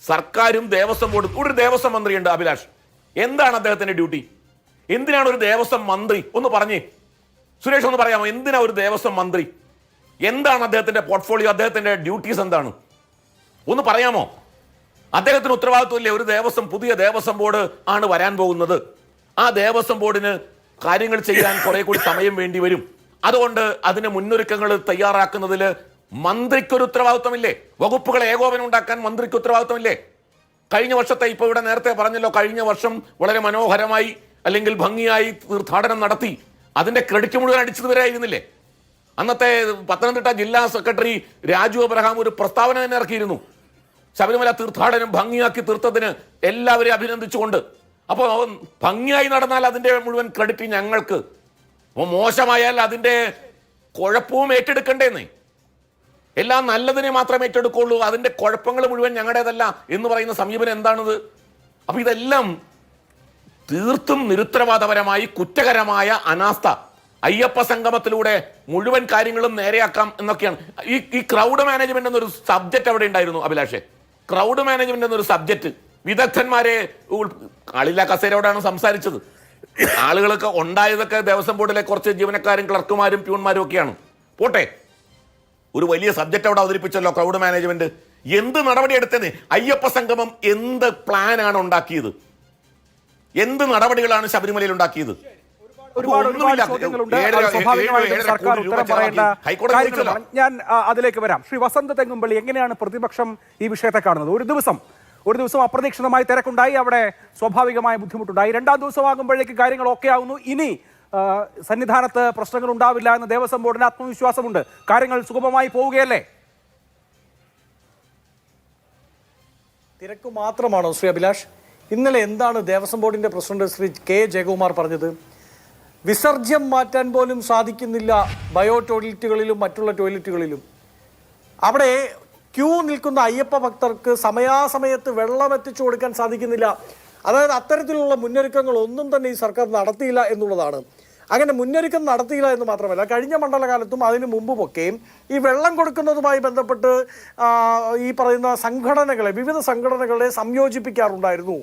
സർക്കാരും ദേവസ്വം ബോർഡും. ഒരു ദേവസ്വം മന്ത്രിയുണ്ട് അഭിലാഷ്. എന്താണ് അദ്ദേഹത്തിന്റെ ഡ്യൂട്ടി? എന്തിനാണ് ഒരു ദേവസ്വം മന്ത്രി? ഒന്ന് പറഞ്ഞേ സുരേഷ്, ഒന്ന് പറയാമോ? എന്തിനാ ഒരു ദേവസ്വം മന്ത്രി? എന്താണ് അദ്ദേഹത്തിന്റെ പോർട്ട്ഫോളിയോ? അദ്ദേഹത്തിന്റെ ഡ്യൂട്ടീസ് എന്താണ്? ഒന്ന് പറയാമോ? അദ്ദേഹത്തിന് ഉത്തരവാദിത്വമില്ലേ? ഒരു പുതിയ ദേവസ്വം ബോർഡ് ആണ് വരാൻ പോകുന്നത്. ആ ദേവസ്വം ബോർഡിന് കാര്യങ്ങൾ ചെയ്യാൻ കുറെ കൂടി സമയം വേണ്ടി വരും. അതുകൊണ്ട് അതിന് മുന്നൊരുക്കങ്ങൾ തയ്യാറാക്കുന്നതിൽ മന്ത്രിക്കൊരു ഉത്തരവാദിത്വമില്ലേ? വകുപ്പുകളെ ഏകോപനം ഉണ്ടാക്കാൻ മന്ത്രിക്ക് ഉത്തരവാദിത്വമില്ലേ? കഴിഞ്ഞ വർഷത്തെ, ഇപ്പൊ ഇവിടെ നേരത്തെ പറഞ്ഞല്ലോ, കഴിഞ്ഞ വർഷം വളരെ മനോഹരമായി അല്ലെങ്കിൽ ഭംഗിയായി തീർത്ഥാടനം നടത്തി. അതിന്റെ ക്രെഡിറ്റ് മുഴുവൻ അടിച്ചതുവരായിരുന്നില്ലേ? അന്നത്തെ പത്തനംതിട്ട ജില്ലാ സെക്രട്ടറി രാജു അബ്രഹാം ഒരു പ്രസ്താവന തന്നെ ഇറക്കിയിരുന്നു, ശബരിമല തീർത്ഥാടനം ഭംഗിയാക്കി തീർത്തതിന് എല്ലാവരെയും അഭിനന്ദിച്ചുകൊണ്ട്. അപ്പോൾ ഭംഗിയായി നടന്നാൽ അതിന്റെ മുഴുവൻ ക്രെഡിറ്റ് ഞങ്ങൾക്ക്, മോശമായാൽ അതിന്റെ കുഴപ്പവും ഏറ്റെടുക്കണ്ടേന്നേ. എല്ലാം നല്ലതിനെ മാത്രമേ ഏറ്റെടുക്കുള്ളൂ, അതിന്റെ കുഴപ്പങ്ങൾ മുഴുവൻ ഞങ്ങളുടേതല്ല എന്ന് പറയുന്ന സമീപനം എന്താണിത്? അപ്പൊ ഇതെല്ലാം തീർത്തും നിരുത്തരവാദപരമായി കുറ്റകരമായ അനാസ്ഥ. അയ്യപ്പ സംഗമത്തിലൂടെ മുഴുവൻ കാര്യങ്ങളും നേരെയാക്കാം എന്നൊക്കെയാണ്. ഈ ക്രൗഡ് മാനേജ്മെന്റ് എന്നൊരു സബ്ജക്റ്റ് അവിടെ ഉണ്ടായിരുന്നു അഭിലാഷേ. ക്രൗഡ് മാനേജ്മെന്റ് എന്നൊരു സബ്ജക്റ്റ് വിദഗ്ധന്മാരെ ആളില്ല കസേരയോടാണ് സംസാരിച്ചത്. ആളുകളൊക്കെ ഉണ്ടായതൊക്കെ ദേവസ്വം ബോർഡിലെ കുറച്ച് ജീവനക്കാരും ക്ലർക്കുമാരും പ്യൂൺമാരും ഒക്കെയാണ്. പോട്ടെ, ഒരു വലിയ സബ്ജക്റ്റ് അവിടെ അവതരിപ്പിച്ചല്ലോ, ക്രൗഡ് മാനേജ്മെന്റ്. എന്ത് നടപടി എടുത്തത്? അയ്യപ്പ സംഗമം എന്ത് പ്ലാനാണ് ഉണ്ടാക്കിയത്? എന്ത് നടപടികളാണ് ശബരിമലയിൽ ഉണ്ടാക്കിയത്? ഞാൻ അതിലേക്ക് വരാം. ശ്രീ വസന്ത തെങ്ങുംപള്ളി, എങ്ങനെയാണ് പ്രതിപക്ഷം ഈ വിഷയത്തെ കാണുന്നത്? ഒരു ദിവസം അപ്രതീക്ഷിതമായി തിരക്കുണ്ടായി, അവിടെ സ്വാഭാവികമായ ബുദ്ധിമുട്ടുണ്ടായി. 2ാം ദിവസമാകുമ്പോഴേക്ക് കാര്യങ്ങൾ ഓക്കെ ആവുന്നു. ഇനി സന്നിധാനത്ത് പ്രശ്നങ്ങൾ ഉണ്ടാവില്ല എന്ന് ദേവസ്വം ബോർഡിന് ആത്മവിശ്വാസമുണ്ട്. കാര്യങ്ങൾ സുഗമമായി പോവുകയല്ലേ? തിരക്ക് മാത്രമാണോ ശ്രീ അഭിലാഷ്? ഇന്നലെ എന്താണ് ദേവസ്വം ബോർഡിന്റെ പ്രസിഡന്റ് ശ്രീ കെ ജയകുമാർ പറഞ്ഞത്? വിസർജ്യം മാറ്റാൻ പോലും സാധിക്കുന്നില്ല ബയോ ടോയ്ലറ്റുകളിലും മറ്റുള്ള ടോയ്ലറ്റുകളിലും. അവിടെ ക്യൂ നിൽക്കുന്ന അയ്യപ്പ ഭക്തർക്ക് സമയാസമയത്ത് വെള്ളം എത്തിച്ചു കൊടുക്കാൻ സാധിക്കുന്നില്ല. അതായത് അത്തരത്തിലുള്ള മുന്നൊരുക്കങ്ങൾ ഒന്നും തന്നെ ഈ സർക്കാർ നടത്തിയില്ല എന്നുള്ളതാണ്. അങ്ങനെ മുന്നൊരുക്കം നടത്തിയില്ല എന്ന് മാത്രമല്ല, കഴിഞ്ഞ മണ്ഡലകാലത്തും അതിനു മുമ്പുമൊക്കെയും ഈ വെള്ളം കൊടുക്കുന്നതുമായി ബന്ധപ്പെട്ട് ഈ പറയുന്ന സംഘടനകളെ, വിവിധ സംഘടനകളെ സംയോജിപ്പിക്കാറുണ്ടായിരുന്നു.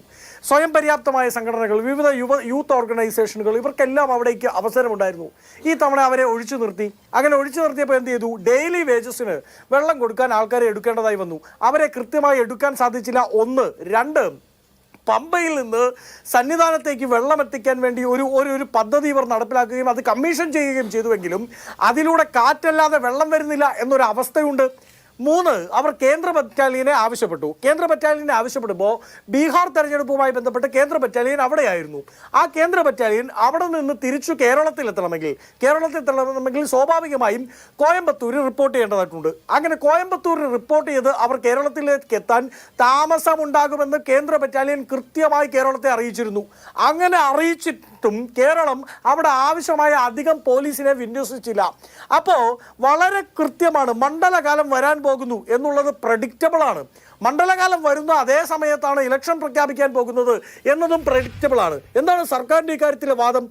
സ്വയം പര്യാപ്തമായ സംഘടനകൾ, വിവിധ യൂത്ത് ഓർഗനൈസേഷനുകൾ, ഇവർക്കെല്ലാം അവിടേക്ക് അവസരമുണ്ടായിരുന്നു. ഈ തവണ അവരെ ഒഴിച്ചു നിർത്തി. അങ്ങനെ ഒഴിച്ചു നിർത്തിയപ്പോൾ എന്ത് ചെയ്തു? ഡെയിലി വേജസിന് വെള്ളം കൊടുക്കാൻ ആൾക്കാരെ എടുക്കേണ്ടതായി വന്നു. അവരെ കൃത്യമായി എടുക്കാൻ സാധിച്ചില്ല. 1, 2, പമ്പയിൽ നിന്ന് സന്നിധാനത്തേക്ക് വെള്ളം എത്തിക്കാൻ വേണ്ടി ഒരു പദ്ധതി ഇവർ നടപ്പിലാക്കുകയും അത് കമ്മീഷൻ ചെയ്യുകയും ചെയ്തുവെങ്കിലും അതിലൂടെ കാറ്റല്ലാതെ വെള്ളം വരുന്നില്ല എന്നൊരു അവസ്ഥയുണ്ട്. 3, അവർ കേന്ദ്ര ബറ്റാലിയനെ ആവശ്യപ്പെട്ടു. കേന്ദ്ര ബറ്റാലിയനെ ആവശ്യപ്പെടുമ്പോൾ ബീഹാർ തെരഞ്ഞെടുപ്പുമായി ബന്ധപ്പെട്ട് കേന്ദ്ര ബറ്റാലിയൻ അവിടെയായിരുന്നു. ആ കേന്ദ്ര ബറ്റാലിയൻ അവിടെ നിന്ന് തിരിച്ചു കേരളത്തിലെത്തണമെങ്കിൽ സ്വാഭാവികമായും കോയമ്പത്തൂർ റിപ്പോർട്ട് ചെയ്യേണ്ടതായിട്ടുണ്ട്. അങ്ങനെ കോയമ്പത്തൂരിൽ റിപ്പോർട്ട് ചെയ്ത് അവർ കേരളത്തിലേക്ക് എത്താൻ താമസമുണ്ടാകുമെന്ന് കേന്ദ്ര ബറ്റാലിയൻ കൃത്യമായി കേരളത്തെ അറിയിച്ചിരുന്നു. അങ്ങനെ അറിയിച്ചിട്ടും കേരളം അവിടെ ആവശ്യമായ അധികം പോലീസിനെ വിന്യസിച്ചില്ല. അപ്പോൾ വളരെ കൃത്യമാണ്, മണ്ഡലകാലം വരാൻ പോകുന്നു എന്നുള്ളത് പ്രഡിക്റ്റബിൾ ആണ്. മണ്ഡലകാലം വരുന്ന അതേ സമയത്താണ് ഇലക്ഷൻ പ്രഖ്യാപിക്കാൻ പോകുന്നത് എന്നതും പ്രഡിക്റ്റബിൾ ആണ്. എന്താണ് സർക്കാരിന്റെ ഇക്കാര്യത്തിലെ വാദം?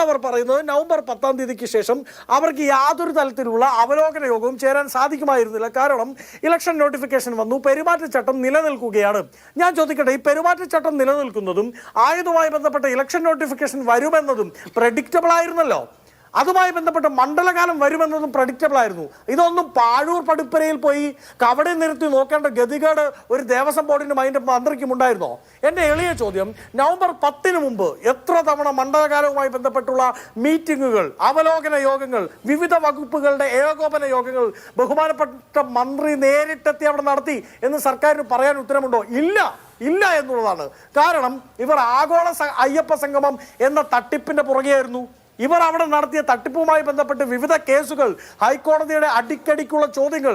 അവർ പറയുന്നത് നവംബർ 10-ാം തീയതിക്ക് ശേഷം അവർക്ക് യാതൊരു തരത്തിലുള്ള അവലോകന യോഗവും ചേരാൻ സാധിക്കുമായിരുന്നില്ല. കാരണം ഇലക്ഷൻ നോട്ടിഫിക്കേഷൻ വന്നു, പെരുമാറ്റച്ചട്ടം നിലനിൽക്കുകയാണ്. ഞാൻ ചോദിക്കട്ടെ, ഈ പെരുമാറ്റച്ചട്ടം നിലനിൽക്കുന്നതും ആയതുമായി ബന്ധപ്പെട്ട ഇലക്ഷൻ നോട്ടിഫിക്കേഷൻ വരുമെന്നതും പ്രഡിക്റ്റബിൾ ആയിരുന്നല്ലോ. അതുമായി ബന്ധപ്പെട്ട് മണ്ഡലകാലം വരുമെന്നതും പ്രഡിക്റ്റബിൾ ആയിരുന്നു. ഇതൊന്നും പാഴൂർ പടിപ്പരയിൽ പോയി കവടി നിർത്തി നോക്കേണ്ട ഗതികേട് ഒരു ദേവസ്വം ബോർഡിന്റെ മന്ത്രിക്കും ഉണ്ടായിരുന്നോ? എൻ്റെ എളിയ ചോദ്യം, നവംബർ 10-ന് മുമ്പ് എത്ര തവണ മണ്ഡലകാലവുമായി ബന്ധപ്പെട്ടുള്ള മീറ്റിങ്ങുകൾ, അവലോകന യോഗങ്ങൾ, വിവിധ വകുപ്പുകളുടെ ഏകോപന യോഗങ്ങൾ ബഹുമാനപ്പെട്ട മന്ത്രി നേരിട്ടെത്തി അവിടെ നടത്തി എന്ന് സർക്കാരിന് പറയാൻ ഉത്തരമുണ്ടോ? ഇല്ല എന്നുള്ളതാണ്. കാരണം ഇവർ ആഗോള അയ്യപ്പ സംഗമം എന്ന തട്ടിപ്പിന്റെ പുറകെയായിരുന്നു. ഇവർ അവിടെ നടത്തിയ തട്ടിപ്പുമായി ബന്ധപ്പെട്ട് വിവിധ കേസുകൾ, ഹൈക്കോടതിയുടെ അടിക്കടിക്കുള്ള ചോദ്യങ്ങൾ,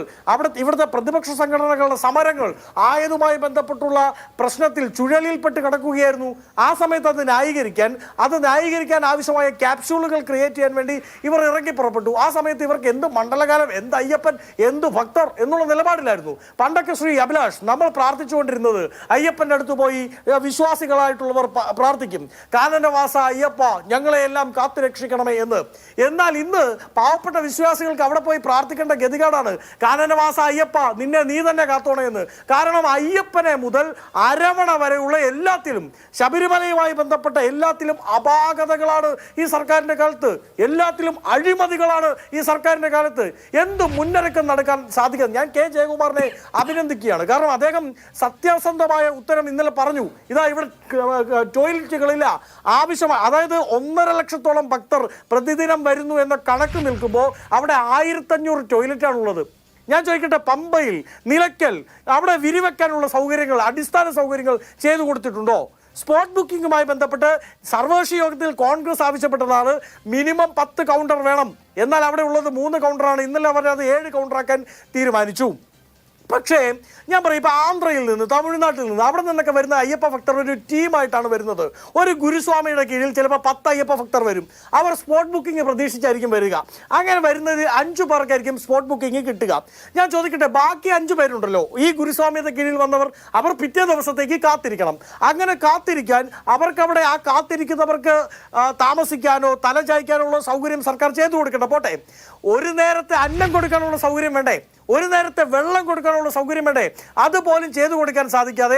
ഇവിടുത്തെ പ്രതിപക്ഷ സംഘടനകളുടെ സമരങ്ങൾ ആയതുമായി ബന്ധപ്പെട്ടുള്ള പ്രശ്നത്തിൽ ചുഴലിൽപ്പെട്ട് കിടക്കുകയായിരുന്നു. ആ സമയത്ത് അത് ന്യായീകരിക്കാൻ ആവശ്യമായ ക്യാപ്സ്യൂളുകൾ ക്രിയേറ്റ് ചെയ്യാൻ വേണ്ടി ഇവർ ഇറങ്ങി പുറപ്പെട്ടു. ആ സമയത്ത് ഇവർക്ക് എന്ത് മണ്ഡലകാലം, എന്ത് അയ്യപ്പൻ, എന്ത് ഭക്തർ എന്നുള്ള നിലപാടിലായിരുന്നു. പണ്ടൊക്കെ ശ്രീ അഭിലാഷ്, നമ്മൾ പ്രാർത്ഥിച്ചുകൊണ്ടിരുന്നത് അയ്യപ്പൻ്റെ അടുത്ത് പോയി വിശ്വാസികളായിട്ടുള്ളവർ പ്രാർത്ഥിക്കും, കാനനവാസ അയ്യപ്പ ഞങ്ങളെ എല്ലാം കാത്തു രക്ഷിക്കണമേ എന്ന്. എന്നാൽ ഇന്ന് പാവപ്പെട്ട വിശ്വാസികൾക്ക് അവിടെ പോയി പ്രാർത്ഥിക്കേണ്ട ഗതികേടാണ്. കാനനവാസ അയ്യപ്പ നിന്നെ നീ തന്നെ കാത്തോണേ എന്ന്. കാരണം അയ്യപ്പനെ മുതൽ അരവണ വരെയുള്ള എല്ലാത്തിലും, ശബരിമലയുമായി ബന്ധപ്പെട്ട എല്ലാത്തിലും അപാകതകളാണ് ഈ സർക്കാരിന്റെ കാലത്ത്, എല്ലാത്തിലും അഴിമതികളാണ് ഈ സർക്കാരിന്റെ കാലത്ത്. എന്ത് മുന്നൊരുക്കം നടക്കാൻ സാധിക്കും? ഞാൻ കെ ജയകുമാറിനെ അഭിനന്ദിക്കുകയാണ്. കാരണം അദ്ദേഹം സത്യസന്ധമായ ഉത്തരം ഇന്നലെ പറഞ്ഞു. ഇതാ ഇവിടെ ടോയ്ലറ്റുകളില്ല, ആവശ്യമായ, അതായത് 1.5 ലക്ഷത്തോളം ഭക്തർ പ്രതിദിനം വരുന്നു എന്ന കണക്ക് നിൽക്കുമ്പോൾ അവിടെ 1500 ടോയ്ലറ്റാണുള്ളത്. ഞാൻ ചോദിക്കട്ടെ, പമ്പയിൽ, നിലയ്ക്കൽ അവിടെ വിരിവെക്കാനുള്ള സൗകര്യങ്ങൾ, അടിസ്ഥാന സൗകര്യങ്ങൾ ചെയ്തു കൊടുത്തിട്ടുണ്ടോ? സ്പോട്ട് ബുക്കിംഗുമായി ബന്ധപ്പെട്ട് സർവകക്ഷി യോഗത്തിൽ കോൺഗ്രസ് ആവശ്യപ്പെട്ടതാണ് മിനിമം 10 കൗണ്ടർ വേണം. എന്നാൽ അവിടെ ഉള്ളത് 3 കൗണ്ടറാണ്. ഇന്നലെ അവർ അത് 7 കൗണ്ടറാക്കാൻ തീരുമാനിച്ചു. പക്ഷേ ഞാൻ പറയും, ഇപ്പോൾ ആന്ധ്രയിൽ നിന്ന്, തമിഴ്നാട്ടിൽ നിന്ന്, അവിടെ നിന്നൊക്കെ വരുന്ന അയ്യപ്പ ഭക്തർ ഒരു ടീമായിട്ടാണ് വരുന്നത്. ഒരു ഗുരുസ്വാമിയുടെ കീഴിൽ ചിലപ്പോൾ 10 അയ്യപ്പ ഭക്തർ വരും. അവർ സ്പോട്ട് ബുക്കിംഗ് പ്രതീക്ഷിച്ചായിരിക്കും വരിക. അങ്ങനെ വരുന്നത് 5 പേർക്കായിരിക്കും സ്പോട്ട് ബുക്കിംഗ് കിട്ടുക. ഞാൻ ചോദിക്കട്ടെ, ബാക്കി 5 പേരുണ്ടല്ലോ ഈ ഗുരുസ്വാമിയുടെ കീഴിൽ വന്നവർ, അവർ പിറ്റേ ദിവസത്തേക്ക് കാത്തിരിക്കണം. അങ്ങനെ കാത്തിരിക്കാൻ അവർക്കവിടെ ആ കാത്തിരിക്കുന്നവർക്ക് താമസിക്കാനോ തലചായ്ക്കാനോ ഉള്ള സൗകര്യം സർക്കാർ ചെയ്തു കൊടുക്കട്ടെ. പോട്ടെ, ഒരു നേരത്തെ അന്നം കൊടുക്കാനുള്ള സൗകര്യം വേണ്ടേ? ഒരു നേരത്തെ വെള്ളം കൊടുക്കാനുള്ള സൗകര്യം വേണ്ടേ? അതുപോലും ചെയ്തു കൊടുക്കാൻ സാധിക്കാതെ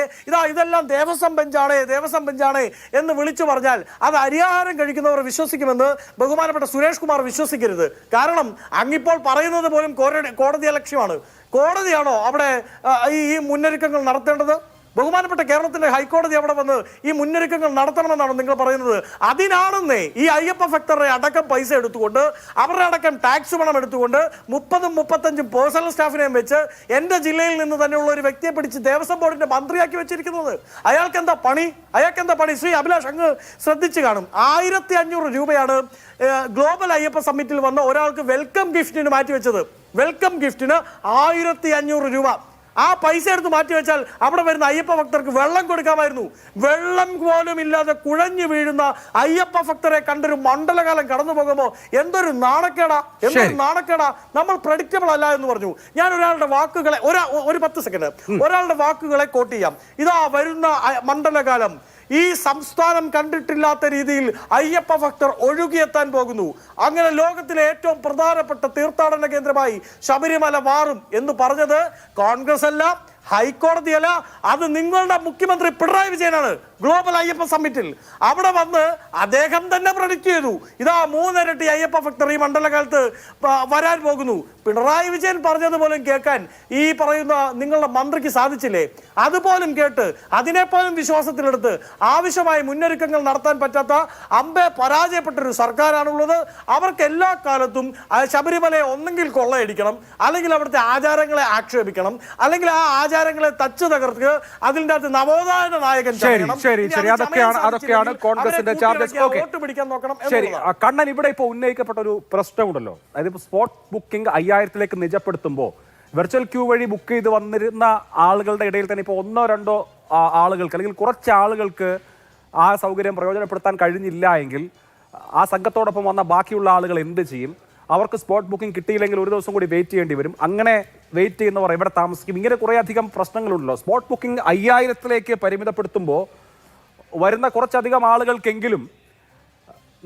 ഇതെല്ലാം ദേവസ്വം ബെഞ്ചാണ് എന്ന് വിളിച്ചു പറഞ്ഞാൽ അത് അരിയാഹാരം കഴിക്കുന്നവർ വിശ്വസിക്കുമെന്ന് ബഹുമാനപ്പെട്ട സുരേഷ് കുമാർ വിശ്വസിക്കരുത്. കാരണം അങ്ങിപ്പോൾ പറയുന്നത് പോലും കോടതി ലക്ഷ്യമാണ്. കോടതിയാണോ അവിടെ ഈ മുന്നൊരുക്കങ്ങൾ നടത്തേണ്ടത്? ബഹുമാനപ്പെട്ട കേരളത്തിന്റെ ഹൈക്കോടതി അവിടെ വന്ന് ഈ മുന്നൊരുക്കങ്ങൾ നടത്തണമെന്നാണ് നിങ്ങൾ പറയുന്നത്? അതിനാണെന്നേ ഈ അയ്യപ്പ ഭക്തരുടെ അടക്കം പൈസ എടുത്തുകൊണ്ട്, അവരുടെ അടക്കം ടാക്സ് പണം എടുത്തുകൊണ്ട് 30-35 പേഴ്സണൽ സ്റ്റാഫിനെയും വെച്ച് എൻ്റെ ജില്ലയിൽ നിന്ന് തന്നെയുള്ള ഒരു വ്യക്തിയെ പിടിച്ച് ദേവസ്വം ബോർഡിന്റെ മന്ത്രിയാക്കി വെച്ചിരിക്കുന്നത്. അയാൾക്ക് എന്താ പണി? ശ്രീ അഭിലാഷ് അങ്ങ് ശ്രദ്ധിച്ചു കാണും. 1500 രൂപയാണ് ഗ്ലോബൽ അയ്യപ്പ സമ്മിറ്റിൽ വന്ന ഒരാൾക്ക് വെൽക്കം ഗിഫ്റ്റിന് മാറ്റിവെച്ചത്. വെൽക്കം ഗിഫ്റ്റിന് 1500 രൂപ. ആ പൈസ എടുത്ത് മാറ്റി വെച്ചാൽ അവിടെ വരുന്ന അയ്യപ്പ ഭക്തർക്ക് വെള്ളം കൊടുക്കാമായിരുന്നു. വെള്ളം പോലും ഇല്ലാതെ കുഴഞ്ഞു വീഴുന്ന അയ്യപ്പ ഭക്തരെ കണ്ടൊരു മണ്ഡലകാലം കടന്നു പോകുമ്പോൾ എന്തൊരു നാണക്കേടാ. നമ്മൾ പ്രഡിക്റ്റബിൾ അല്ല എന്ന് പറഞ്ഞു. ഞാൻ ഒരാളുടെ വാക്കുകളെ ഒരു 10 സെക്കൻഡ് ഒരാളുടെ വാക്കുകളെ കോട്ട് ചെയ്യാം. ഇതാ വരുന്ന മണ്ഡലകാലം ഈ സംസ്ഥാനം കണ്ടിട്ടില്ലാത്ത രീതിയിൽ അയ്യപ്പ ഭക്തർ ഒഴുകിയെത്താൻ പോകുന്നു. അങ്ങനെ ലോകത്തിലെ ഏറ്റവും പ്രധാനപ്പെട്ട തീർത്ഥാടന കേന്ദ്രമായി ശബരിമല മാറും എന്ന് പറഞ്ഞത് കോൺഗ്രസ് അല്ല, ഹൈക്കോടതിയല്ല, അത് നിങ്ങളുടെ മുഖ്യമന്ത്രി പിണറായി വിജയനാണ്. ഗ്ലോബൽ അയ്യപ്പ സമ്മിറ്റിൽ അവിടെ വന്ന് അദ്ദേഹം തന്നെ പ്രൊഡിക്റ്റ് ചെയ്തു, ഇതാ 3 ഇരട്ടി അയ്യപ്പ ഭക്തർ ഈ മണ്ഡലകാലത്ത് വരാൻ പോകുന്നു. പിണറായി വിജയൻ പറഞ്ഞതുപോലും കേൾക്കാൻ ഈ പറയുന്ന നിങ്ങളുടെ മന്ത്രിക്ക് സാധിച്ചില്ലേ? അതുപോലും കേട്ട് അതിനെപ്പോലും വിശ്വാസത്തിലെടുത്ത് ആവശ്യമായ മുന്നൊരുക്കങ്ങൾ നടത്താൻ പറ്റാത്ത അമ്പെ പരാജയപ്പെട്ടൊരു സർക്കാരാണുള്ളത്. അവർക്ക് എല്ലാ കാലത്തും ശബരിമലയെ ഒന്നെങ്കിൽ കൊള്ളയടിക്കണം, അല്ലെങ്കിൽ അവിടുത്തെ ആചാരങ്ങളെ ആക്ഷേപിക്കണം, അല്ലെങ്കിൽ ആ ആചാരങ്ങളെ തച്ചു തകർത്ത് അതിൻ്റെ അകത്ത് നവോത്ഥാന നായകൻ അതൊക്കെയാണ് കോൺഗ്രസിന്റെ ചാർജസ്. വോട്ട് പിടിക്കാൻ നോക്കണം. ശരി, കണ്ണൻ, ഇവിടെ ഇപ്പോൾ ഉന്നയിക്കപ്പെട്ട ഒരു പ്രശ്നമുണ്ടല്ലോ, അതായത് സ്പോട്ട് ബുക്കിംഗ് 5000-ലേക്ക് നിജപ്പെടുത്തുമ്പോൾ വെർച്വൽ ക്യൂ വഴി ബുക്ക് ചെയ്ത് വന്നിരുന്ന ആളുകളുടെ ഇടയിൽ തന്നെ ഇപ്പോൾ 1-2 ആളുകൾക്ക് അല്ലെങ്കിൽ കുറച്ച് ആളുകൾക്ക് ആ സൗകര്യം പ്രയോജനപ്പെടുത്താൻ കഴിഞ്ഞില്ല എങ്കിൽ ആ സംഘത്തോടൊപ്പം വന്ന ബാക്കിയുള്ള ആളുകൾ എന്ത് ചെയ്യും? അവർക്ക് സ്പോട്ട് ബുക്കിംഗ് കിട്ടിയില്ലെങ്കിൽ ഒരു ദിവസം കൂടി വെയിറ്റ് ചെയ്യേണ്ടി വരും. അങ്ങനെ വെയിറ്റ് ചെയ്യുന്നവർ എവിടെ താമസിക്കും? ഇങ്ങനെ കുറേ അധികം പ്രശ്നങ്ങളുണ്ടല്ലോ. സ്പോട്ട് ബുക്കിംഗ് 5000-ലേക്ക് പരിമിതപ്പെടുത്തുമ്പോൾ വരുന്ന കുറച്ചധികം ആളുകൾക്കെങ്കിലും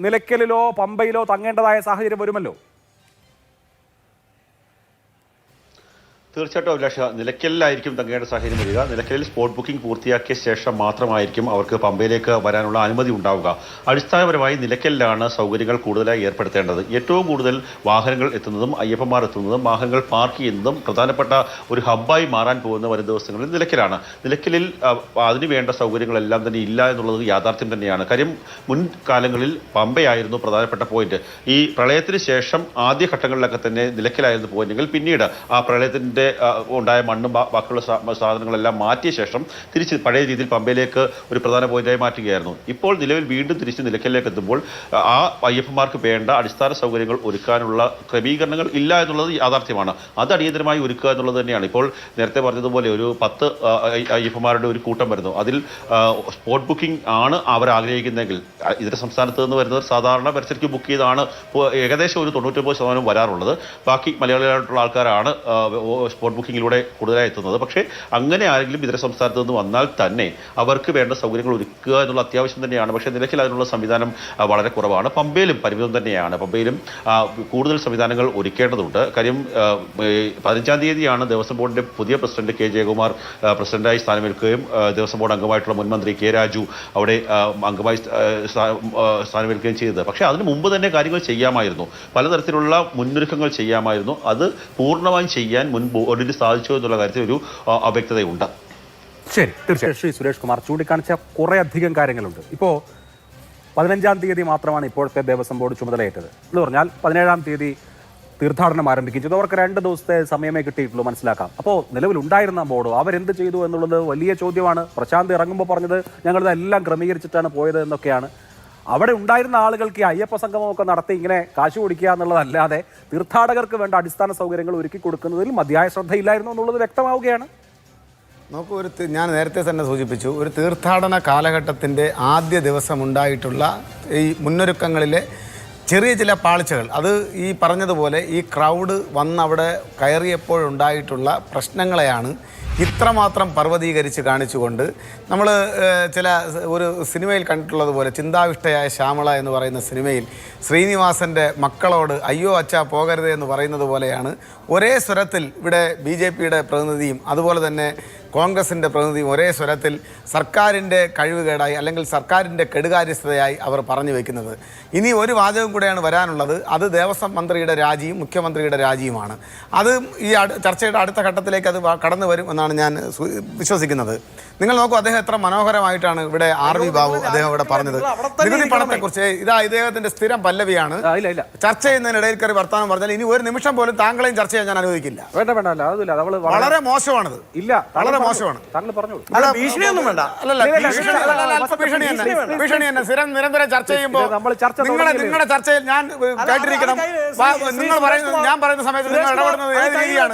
നിലയ്ക്കലിലോ പമ്പയിലോ തങ്ങേണ്ടതായ സാഹചര്യം വരുമല്ലോ. തീർച്ചയായിട്ടും അഭിലാഷ, നിലയ്ക്കലിലായിരിക്കും തങ്ങേണ്ട സാഹചര്യം വരിക. നിലയ്ക്കലിൽ സ്പോട്ട് ബുക്കിംഗ് പൂർത്തിയാക്കിയ ശേഷം മാത്രമായിരിക്കും അവർക്ക് പമ്പയിലേക്ക് വരാനുള്ള അനുമതി ഉണ്ടാവുക. അടിസ്ഥാനപരമായി നിലയ്ക്കലിലാണ് സൗകര്യങ്ങൾ കൂടുതലായി ഏർപ്പെടുത്തേണ്ടത്. ഏറ്റവും കൂടുതൽ വാഹനങ്ങൾ എത്തുന്നതും അയ്യപ്പന്മാർ എത്തുന്നതും വാഹനങ്ങൾ പാർക്ക് ചെയ്യുന്നതും പ്രധാനപ്പെട്ട ഒരു ഹബ്ബായി മാറാൻ പോകുന്ന വരും ദിവസങ്ങളിൽ നിലയ്ക്കലാണ്. നിലയ്ക്കലിൽ അതിനു വേണ്ട സൗകര്യങ്ങളെല്ലാം തന്നെ ഇല്ല എന്നുള്ളത് യാഥാർത്ഥ്യം തന്നെയാണ്. കാര്യം മുൻകാലങ്ങളിൽ പമ്പയായിരുന്നു പ്രധാനപ്പെട്ട പോയിന്റ്. ഈ പ്രളയത്തിന് ശേഷം ആദ്യഘട്ടങ്ങളിലൊക്കെ തന്നെ നിലയ്ക്കലായിരുന്നു പോയിന്റെങ്കിൽ പിന്നീട് ആ പ്രളയത്തിൻ്റെ ഉണ്ടായ മണ്ണും ബാക്കിയുള്ള സാധനങ്ങളെല്ലാം മാറ്റിയ ശേഷം തിരിച്ച് പഴയ രീതിയിൽ പമ്പയിലേക്ക് ഒരു പ്രധാന പോയിന്റായി മാറ്റുകയായിരുന്നു. ഇപ്പോൾ നിലവിൽ വീണ്ടും തിരിച്ച് നിലയ്ക്കലിലേക്ക് എത്തുമ്പോൾ ആ അയ്യപ്പന്മാർക്ക് വേണ്ട അടിസ്ഥാന സൗകര്യങ്ങൾ ഒരുക്കാനുള്ള ക്രമീകരണങ്ങൾ ഇല്ല എന്നുള്ളത് യാഥാർത്ഥ്യമാണ്. അത് അടിയന്തരമായി ഒരുക്കുക എന്നുള്ളത് തന്നെയാണ്. ഇപ്പോൾ നേരത്തെ പറഞ്ഞതുപോലെ ഒരു 10 അയ്യപ്പന്മാരുടെ ഒരു കൂട്ടം വരുന്നു. അതിൽ സ്പോട്ട് ബുക്കിംഗ് ആണ് അവർ ആഗ്രഹിക്കുന്നതെങ്കിൽ ഇതര സംസ്ഥാനത്ത് നിന്ന് വരുന്നവർ സാധാരണ വെർച്വൽ ബുക്ക് ചെയ്താണ് ഏകദേശം ഒരു 99% വരാറുള്ളത്. ബാക്കി മലയാളികളായിട്ടുള്ള ആൾക്കാരാണ് സ്പോട്ട് ബുക്കിങ്ങിലൂടെ കൂടുതലായി എത്തുന്നത്. പക്ഷേ അങ്ങനെ ആരെങ്കിലും ഇതര സംസ്ഥാനത്ത് നിന്ന് വന്നാൽ തന്നെ അവർക്ക് വേണ്ട സൗകര്യങ്ങൾ ഒരുക്കുക എന്നുള്ള അത്യാവശ്യം തന്നെയാണ്. പക്ഷേ നിലയ്ക്കൽ അതിനുള്ള സംവിധാനം വളരെ കുറവാണ്. പമ്പയിലും പരിമിതം തന്നെയാണ്. പമ്പയിലും കൂടുതൽ സംവിധാനങ്ങൾ ഒരുക്കേണ്ടതുണ്ട്. കാര്യം 15-ാം തീയതിയാണ് ദേവസ്വം ബോർഡിന്റെ പുതിയ പ്രസിഡന്റ് കെ ജയകുമാർ പ്രസിഡന്റായി സ്ഥാനമേൽക്കുകയും ദേവസ്വം ബോർഡ് അംഗമായിട്ടുള്ള മുൻ മന്ത്രി കെ രാജു അവിടെ അംഗമായി സ്ഥാനമേൽക്കുകയും ചെയ്തത്. പക്ഷേ അതിന് മുമ്പ് തന്നെ കാര്യങ്ങൾ ചെയ്യാമായിരുന്നു, പലതരത്തിലുള്ള മുന്നൊരുക്കങ്ങൾ ചെയ്യാമായിരുന്നു. അത് പൂർണ്ണമായും ചെയ്യാൻ മുൻ ബോർഡിന് സാധിച്ചു എന്നുള്ള കാര്യത്തിൽ ഒരു അവ്യക്തതയുണ്ട്. ശരി, തീർച്ചയായും ശ്രീ സുരേഷ് കുമാർ ചൂണ്ടിക്കാണിച്ച കുറേ അധികം കാര്യങ്ങളുണ്ട്. ഇപ്പോൾ 15-ാം തീയതി മാത്രമാണ് ഇപ്പോഴത്തെ ദേവസ്വം ബോർഡ് ചുമതലയേറ്റത് എന്ന് പറഞ്ഞാൽ 17-ാം തീയതി തീർത്ഥാടനം ആരംഭിക്കും ചെയ്തു. അവർക്ക് 2 ദിവസത്തെ സമയമേ കിട്ടിയിട്ടുള്ളൂ, മനസ്സിലാക്കാം. അപ്പോൾ നിലവിലുണ്ടായിരുന്ന ബോർഡ് അവരെന്ത് ചെയ്തു എന്നുള്ളത് വലിയ ചോദ്യമാണ്. പ്രശാന്ത് ഇറങ്ങുമ്പോൾ പറഞ്ഞത് ഞങ്ങളിതെല്ലാം ക്രമീകരിച്ചിട്ടാണ് പോയത് എന്നൊക്കെയാണ്. അവിടെ ഉണ്ടായിരുന്ന ആളുകൾക്ക് ഈ അയ്യപ്പ സംഗമമൊക്കെ നടത്തി ഇങ്ങനെ കാശ് കൊടുക്കുക എന്നുള്ളതല്ലാതെ തീർത്ഥാടകർക്ക് വേണ്ട അടിസ്ഥാന സൗകര്യങ്ങൾ ഒരുക്കി കൊടുക്കുന്നതിൽ മതിയായ ശ്രദ്ധയില്ലായിരുന്നു എന്നുള്ളത് വ്യക്തമാവുകയാണ്. നോക്കൂ, ഞാൻ നേരത്തെ തന്നെ സൂചിപ്പിച്ചു, ഒരു തീർത്ഥാടന കാലഘട്ടത്തിൻ്റെ ആദ്യ ദിവസം ഉണ്ടായിട്ടുള്ള ഈ മുന്നൊരുക്കങ്ങളിലെ ചെറിയ ചില പാളിച്ചകൾ, അത് ഈ പറഞ്ഞതുപോലെ ഈ ക്രൗഡ് വന്നവിടെ കയറിയപ്പോഴുണ്ടായിട്ടുള്ള പ്രശ്നങ്ങളെയാണ് ഇത്രമാത്രം പർവ്വതീകരിച്ച് കാണിച്ചുകൊണ്ട് നമ്മൾ ഒരു സിനിമയിൽ കണ്ടിട്ടുള്ളതുപോലെ ചിന്താവിഷ്ടയായ ശ്യാമള എന്ന് പറയുന്ന സിനിമയിൽ ശ്രീനിവാസൻ്റെ മക്കളോട് അയ്യോ അച്ഛാ പോകരുത് എന്ന് പറയുന്നത് പോലെയാണ് ഒരേ സ്വരത്തിൽ ഇവിടെ BJPയുടെ പ്രതിനിധിയും അതുപോലെ തന്നെ കോൺഗ്രസിൻ്റെ പ്രതിനിധിയും ഒരേ സ്വരത്തിൽ സർക്കാരിൻ്റെ കഴിവുകേടായി അല്ലെങ്കിൽ സർക്കാരിൻ്റെ കെടുകാര്യസ്ഥതയായി അവർ പറഞ്ഞു വയ്ക്കുന്നത്. ഇനി ഒരു വാചകം കൂടെയാണ് വരാനുള്ളത്. അത് ദേവസ്വം മന്ത്രിയുടെ രാജിയും മുഖ്യമന്ത്രിയുടെ രാജിയുമാണ്. അത് ഈ ചർച്ചയുടെ അടുത്ത ഘട്ടത്തിലേക്ക് അത് കടന്നു വരും എന്നാണ് ഞാൻ വിശ്വസിക്കുന്നത്. നിങ്ങൾ നോക്കൂ, അദ്ദേഹം എത്ര മനോഹരമായിട്ടാണ് ഇവിടെ RV ബാബു അദ്ദേഹം ഇവിടെ പറഞ്ഞത്. നികുതി പണത്തെക്കുറിച്ച് ഇദ്ദേഹത്തിന്റെ സ്ഥിരം പല്ലവിയാണ്. ചർച്ച ചെയ്യുന്നതിനിടയിൽ കയറി വർത്തമാനം പറഞ്ഞാൽ ഇനി ഒരു നിമിഷം പോലും താങ്കളെയും ചർച്ച ചെയ്യാൻ ഞാൻ അനുവദിക്കില്ല. വളരെ മോശമാണത്. ഇല്ല, വളരെ മോശമാണ്. ഭീഷണിയൊന്നും വേണ്ട. ഭീഷണി തന്നെ നിരന്തരം ചർച്ച ചെയ്യുമ്പോൾ നിങ്ങളുടെ ചർച്ചയിൽ ഞാൻ കേട്ടിരിക്കണം. നിങ്ങൾ പറയുന്നത് ഞാൻ പറയുന്ന സമയത്ത് നിങ്ങൾ ഇടപെടുന്നത് ഏത് രീതിയാണ്?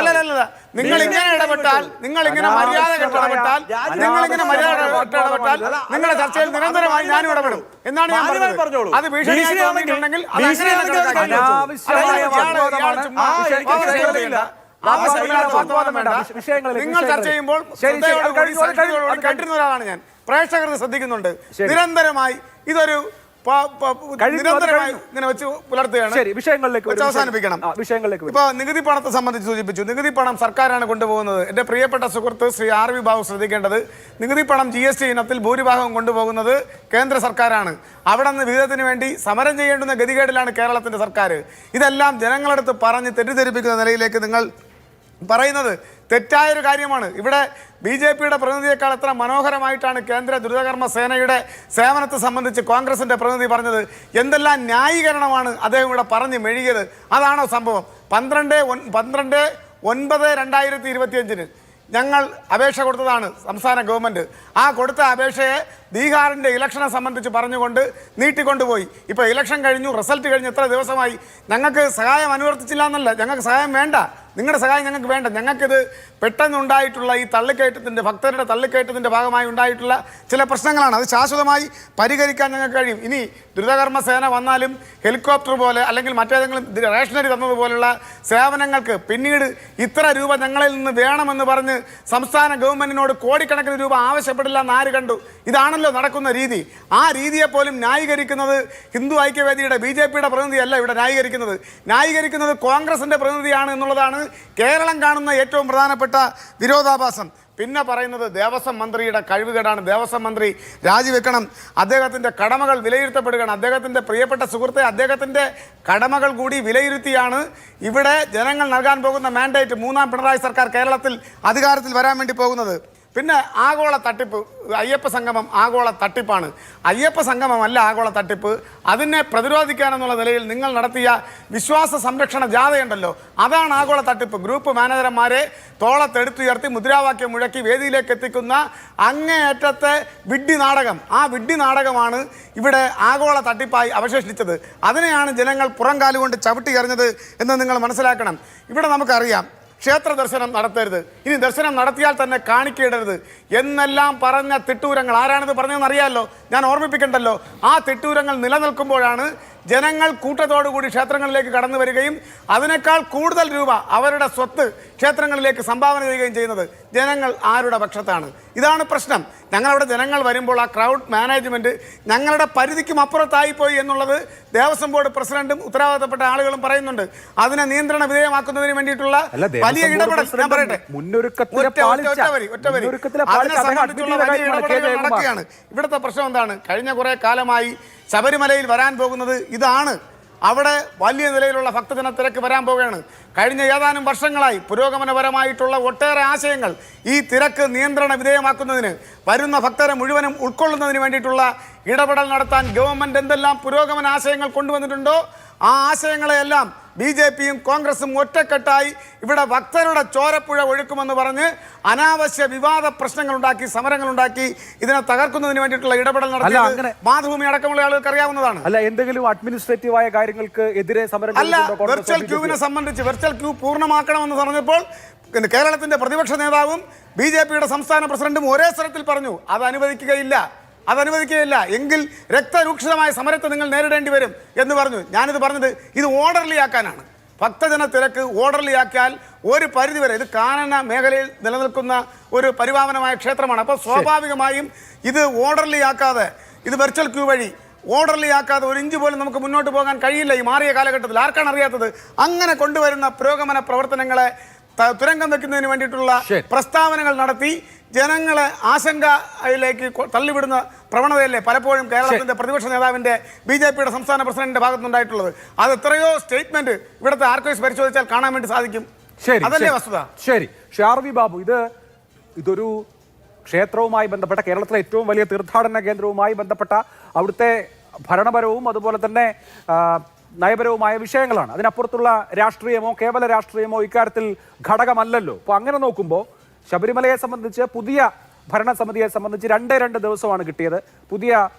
അല്ലല്ല, നിങ്ങൾ ഇങ്ങനെ ഇടപെട്ടാൽ, നിങ്ങൾ ഇങ്ങനെ മര്യാദ ഇടപെട്ടാൽ, നിങ്ങളുടെ ചർച്ചയിൽ നിരന്തരമായി ഞാനും ഇടപെടും എന്നാണ് ഞാൻ പറഞ്ഞത്. അത് ഭീഷണിയാണെന്നുണ്ടെങ്കിൽ നിങ്ങൾ ചർച്ച ചെയ്യുമ്പോൾ കേട്ടിരുന്ന ഒരാളാണ് ഞാൻ. പ്രേക്ഷകർ ശ്രദ്ധിക്കുന്നുണ്ട്. നിരന്തരമായി ഇതൊരു നിരന്തരമായി ഇങ്ങനെ വെച്ച് പുലർത്തുകയാണ്. അവസാനിപ്പിക്കണം. ഇപ്പൊ നികുതി പണത്തെ സംബന്ധിച്ച് സൂചിപ്പിച്ചു. നികുതി പണം സർക്കാരാണ് കൊണ്ടുപോകുന്നത്. എന്റെ പ്രിയപ്പെട്ട സുഹൃത്ത് ശ്രീ RV ബാബു ശ്രദ്ധിക്കേണ്ടത്, നികുതി പണം GST ഇനത്തിൽ ഭൂരിഭാഗം കൊണ്ടുപോകുന്നത് കേന്ദ്ര സർക്കാരാണ്. അവിടെ നിന്ന് വിഹിതത്തിന് വേണ്ടി സമരം ചെയ്യേണ്ടുന്ന ഗതികേടിലാണ് കേരളത്തിന്റെ സർക്കാർ. ഇതെല്ലാം ജനങ്ങളടുത്ത് പറഞ്ഞ് തെറ്റിദ്ധരിപ്പിക്കുന്ന നിലയിലേക്ക് നിങ്ങൾ പറയുന്നത് തെറ്റായൊരു കാര്യമാണ്. ഇവിടെ BJPയുടെ പ്രതിനിധിയേക്കാൾ എത്ര മനോഹരമായിട്ടാണ് കേന്ദ്ര ദ്രുതകർമ്മ സേനയുടെ സേവനത്തെ സംബന്ധിച്ച് കോൺഗ്രസിന്റെ പ്രതിനിധി പറഞ്ഞത്. എന്തെല്ലാം ന്യായീകരണമാണ് അദ്ദേഹം ഇവിടെ പറഞ്ഞ് മെഴുകിയത്. അതാണോ സംഭവം? 12/9/2025 ഞങ്ങൾ അപേക്ഷ കൊടുത്തതാണ് സംസ്ഥാന ഗവൺമെൻറ്. ആ കൊടുത്ത അപേക്ഷയെ ബീഹാറിൻ്റെ ഇലക്ഷനെ സംബന്ധിച്ച് പറഞ്ഞുകൊണ്ട് നീട്ടിക്കൊണ്ടുപോയി. ഇപ്പോൾ ഇലക്ഷൻ കഴിഞ്ഞു, റിസൾട്ട് കഴിഞ്ഞ് എത്ര ദിവസമായി. ഞങ്ങൾക്ക് സഹായം അനുവർത്തിച്ചില്ല എന്നല്ല, ഞങ്ങൾക്ക് സഹായം വേണ്ട, നിങ്ങളുടെ സഹായം ഞങ്ങൾക്ക് വേണ്ട. ഞങ്ങൾക്കിത് പെട്ടെന്നുണ്ടായിട്ടുള്ള ഈ തള്ളിക്കയറ്റത്തിൻ്റെ, ഭക്തരുടെ തള്ളിക്കയറ്റത്തിൻ്റെ ഭാഗമായി ഉണ്ടായിട്ടുള്ള ചില പ്രശ്നങ്ങളാണ്. അത് ശാശ്വതമായി പരിഹരിക്കാൻ ഞങ്ങൾക്ക് കഴിയും. ഇനി ദ്രുതകർമ്മ സേന വന്നാലും ഹെലികോപ്റ്റർ പോലെ അല്ലെങ്കിൽ മറ്റേതെങ്കിലും റേഷനറി തന്നതുപോലുള്ള സേവനങ്ങൾക്ക് പിന്നീട് ഇത്ര രൂപ ഞങ്ങളിൽ നിന്ന് വേണമെന്ന് പറഞ്ഞ് സംസ്ഥാന ഗവൺമെൻറ്റിനോട് കോടിക്കണക്കിന് രൂപ ആവശ്യപ്പെടില്ല എന്ന് ആര് കണ്ടു? ഇതാണല്ലോ നടക്കുന്ന രീതി. ആ രീതിയെപ്പോലും ന്യായീകരിക്കുന്നത് ഹിന്ദു ഐക്യവേദിയുടെ BJPയുടെ പ്രതിനിധിയല്ല ഇവിടെ ന്യായീകരിക്കുന്നത് കോൺഗ്രസിൻ്റെ പ്രതിനിധിയാണ് എന്നുള്ളതാണ് കേരളം കാണുന്ന ഏറ്റവും പ്രധാനപ്പെട്ട വിരോധാഭാസം. പിന്നെ പറയുന്നത് ദേവസ്വം മന്ത്രിയുടെ കഴിവുകേടാണ്. ദേവസ്വം മന്ത്രി രാജിവെക്കണം, അദ്ദേഹത്തിൻ്റെ കടമകൾ വിലയിരുത്തപ്പെടുകയാണ്. അദ്ദേഹത്തിൻ്റെ പ്രിയപ്പെട്ട സുഹൃത്തെ, അദ്ദേഹത്തിൻ്റെ കടമകൾ കൂടി വിലയിരുത്തിയാണ് ഇവിടെ ജനങ്ങൾ നൽകാൻ പോകുന്ന മാൻഡേറ്റ്, മൂന്നാം പിണറായി സർക്കാർ കേരളത്തിൽ അധികാരത്തിൽ വരാൻ വേണ്ടി പോകുന്നത്. പിന്നെ ആഗോള തട്ടിപ്പ്, അയ്യപ്പ സംഗമം ആഗോള തട്ടിപ്പാണ്. അയ്യപ്പ സംഗമമല്ല ആഗോള തട്ടിപ്പ്. അതിനെ പ്രതിരോധിക്കാനെന്നുള്ള നിലയിൽ നിങ്ങൾ നടത്തിയ വിശ്വാസ സംരക്ഷണ ജാഥയുണ്ടല്ലോ, അതാണ് ആഗോള തട്ടിപ്പ്. ഗ്രൂപ്പ് മാനേജർമാരെ തോളത്തെടുത്തുയർത്തി മുദ്രാവാക്യം മുഴക്കി വേദിയിലേക്ക് എത്തിക്കുന്ന അങ്ങേയറ്റത്തെ വിഡ്ഢി നാടകം. ആ വിഡ്ഢി നാടകമാണ് ഇവിടെ ആഗോള തട്ടിപ്പായി അവശേഷിച്ചത്. അതിനെയാണ് ജനങ്ങൾ പുറം കാലുകൊണ്ട് ചവിട്ടി എറിഞ്ഞത് എന്ന് നിങ്ങൾ മനസ്സിലാക്കണം. ഇവിടെ നമുക്കറിയാം, ക്ഷേത്ര ദർശനം നടത്തരുത്, ഇനി ദർശനം നടത്തിയാൽ തന്നെ കാണിക്കയിടരുത് എന്നെല്ലാം പറഞ്ഞ തിട്ടൂരങ്ങൾ, ആരാണിത് പറഞ്ഞതെന്ന് അറിയാമല്ലോ, ഞാൻ ഓർമ്മിപ്പിക്കണ്ടല്ലോ. ആ തിട്ടൂരങ്ങൾ നിലനിൽക്കുമ്പോഴാണ് ജനങ്ങൾ കൂട്ടത്തോടുകൂടി ക്ഷേത്രങ്ങളിലേക്ക് കടന്നു വരികയും അതിനേക്കാൾ കൂടുതൽ രൂപ അവരുടെ സ്വത്ത് ക്ഷേത്രങ്ങളിലേക്ക് സംഭാവന ചെയ്യുകയും ചെയ്യുന്നത്. ജനങ്ങൾ ആരുടെ പക്ഷത്താണ്? ഇതാണ് പ്രശ്നം. ഞങ്ങളവിടെ ജനങ്ങൾ വരുമ്പോൾ ആ ക്രൗഡ് മാനേജ്മെൻറ്റ് ഞങ്ങളുടെ പരിധിക്കും അപ്പുറത്തായിപ്പോയി എന്നുള്ളത് ദേവസ്വം ബോർഡ് പ്രസിഡന്റും ഉത്തരവാദിത്തപ്പെട്ട ആളുകളും പറയുന്നുണ്ട്. അതിനെ നിയന്ത്രണ വിധേയമാക്കുന്നതിന് വേണ്ടിയിട്ടുള്ള വലിയ ഇടപെടൽ ഞാൻ പറയട്ടെ, നടക്കുകയാണ്. ഇവിടുത്തെ പ്രശ്നം എന്താണ്? കഴിഞ്ഞ കുറേ കാലമായി ശബരിമലയിൽ വരാൻ പോകുന്നത് ഇതാണ്. അവിടെ വലിയ നിലയിലുള്ള ഭക്തജന തിരക്ക് വരാൻ പോവുകയാണ്. കഴിഞ്ഞ ഏതാനും വർഷങ്ങളായി പുരോഗമനപരമായിട്ടുള്ള ഒട്ടേറെ ആശയങ്ങൾ ഈ തിരക്ക് നിയന്ത്രണ വിധേയമാക്കുന്നതിന്, വരുന്ന ഭക്തരെ മുഴുവനും ഉൾക്കൊള്ളുന്നതിന് വേണ്ടിയിട്ടുള്ള ഇടപെടൽ നടത്താൻ ഗവൺമെൻറ് എന്തെല്ലാം പുരോഗമന ആശയങ്ങൾ കൊണ്ടുവന്നിട്ടുണ്ടോ ആ ആശയങ്ങളെയെല്ലാം BJPയും കോൺഗ്രസും ഒറ്റക്കെട്ടായി ഇവിടെ ഭക്തരുടെ ചോരപ്പുഴ ഒഴുക്കുമെന്ന് പറഞ്ഞ് അനാവശ്യ വിവാദ പ്രശ്നങ്ങളുണ്ടാക്കി, സമരങ്ങളുണ്ടാക്കി ഇതിനെ തകർക്കുന്നതിന് വേണ്ടിയിട്ടുള്ള ഇടപെടൽ നടത്തി മാതൃഭൂമി അടക്കമുള്ള ആളുകൾക്ക് അറിയാവുന്നതാണ്. അല്ല, എന്തെങ്കിലും അഡ്മിനിസ്ട്രേറ്റീവായ കാര്യങ്ങൾക്ക് എതിരെ സമരം അല്ല, വെർച്വൽ ക്യൂവിനെ സംബന്ധിച്ച് വെർച്വൽ ക്യൂ പൂർണ്ണമാക്കണമെന്ന് പറഞ്ഞപ്പോൾ കേരളത്തിന്റെ പ്രതിപക്ഷ നേതാവും BJPയുടെ സംസ്ഥാന പ്രസിഡന്റും ഒരേ സ്വരത്തിൽ പറഞ്ഞു അത് അനുവദിക്കുകയില്ല എങ്കിൽ രക്തരൂക്ഷിതമായ സമരത്തെ നിങ്ങൾ നേരിടേണ്ടി വരും എന്ന് പറഞ്ഞു. ഞാനിത് പറഞ്ഞത് ഇത് ഓർഡർലി ആക്കാനാണ്. ഭക്തജന തിരക്ക് ഓർഡർലി ആക്കിയാൽ ഒരു പരിധിവരെ, ഇത് കാനന മേഖലയിൽ നിലനിൽക്കുന്ന ഒരു പരിപാവനമായ ക്ഷേത്രമാണ്. അപ്പോൾ സ്വാഭാവികമായും ഇത് ഓർഡർലി ആക്കാതെ, ഇത് വെർച്വൽ ക്യൂ വഴി ഓർഡർലി ആക്കാതെ ഒരു ഇഞ്ച് പോലും നമുക്ക് മുന്നോട്ട് പോകാൻ കഴിയില്ല ഈ മാറിയ കാലഘട്ടത്തിൽ. ആർക്കാണ് അറിയാത്തത്? അങ്ങനെ കൊണ്ടുവരുന്ന പുരോഗമന പ്രവർത്തനങ്ങളെ തുരങ്കം വെക്കുന്നതിന് വേണ്ടിയിട്ടുള്ള പ്രസ്താവനകൾ നടത്തി ജനങ്ങളെ ആശങ്കയിലേക്ക് തള്ളിവിടുന്ന പ്രവണതയല്ലേ പലപ്പോഴും കേരളത്തിന്റെ പ്രതിപക്ഷ നേതാവിന്റെ BJPയുടെ സംസ്ഥാന പ്രസിഡന്റിന്റെ ഭാഗത്തുനിന്നുണ്ടായിട്ടുള്ളത്. അത് എത്രയോ സ്റ്റേറ്റ്മെന്റ് ഇവിടുത്തെ ആർക്കൈവ്സ് പരിശോധിച്ചാൽ കാണാൻ വേണ്ടി സാധിക്കും. അതല്ലേ വസ്തുത. ശരി, RV ബാബു, ഇതൊരു ക്ഷേത്രവുമായി ബന്ധപ്പെട്ട, കേരളത്തിലെ ഏറ്റവും വലിയ തീർത്ഥാടന കേന്ദ്രവുമായി ബന്ധപ്പെട്ട അവിടുത്തെ ഭരണപരവും അതുപോലെ തന്നെ നയപരവുമായ വിഷയങ്ങളാണ്. അതിനപ്പുറത്തുള്ള രാഷ്ട്രീയമോ കേവല രാഷ്ട്രീയമോ ഇക്കാര്യത്തിൽ ഘടകമല്ലല്ലോ. അപ്പോൾ അങ്ങനെ നോക്കുമ്പോൾ ശബരിമലയെ സംബന്ധിച്ച്, പുതിയ ഭരണസമിതിയെ സംബന്ധിച്ച് 2 ദിവസമാണ് കിട്ടിയത്. പുതിയ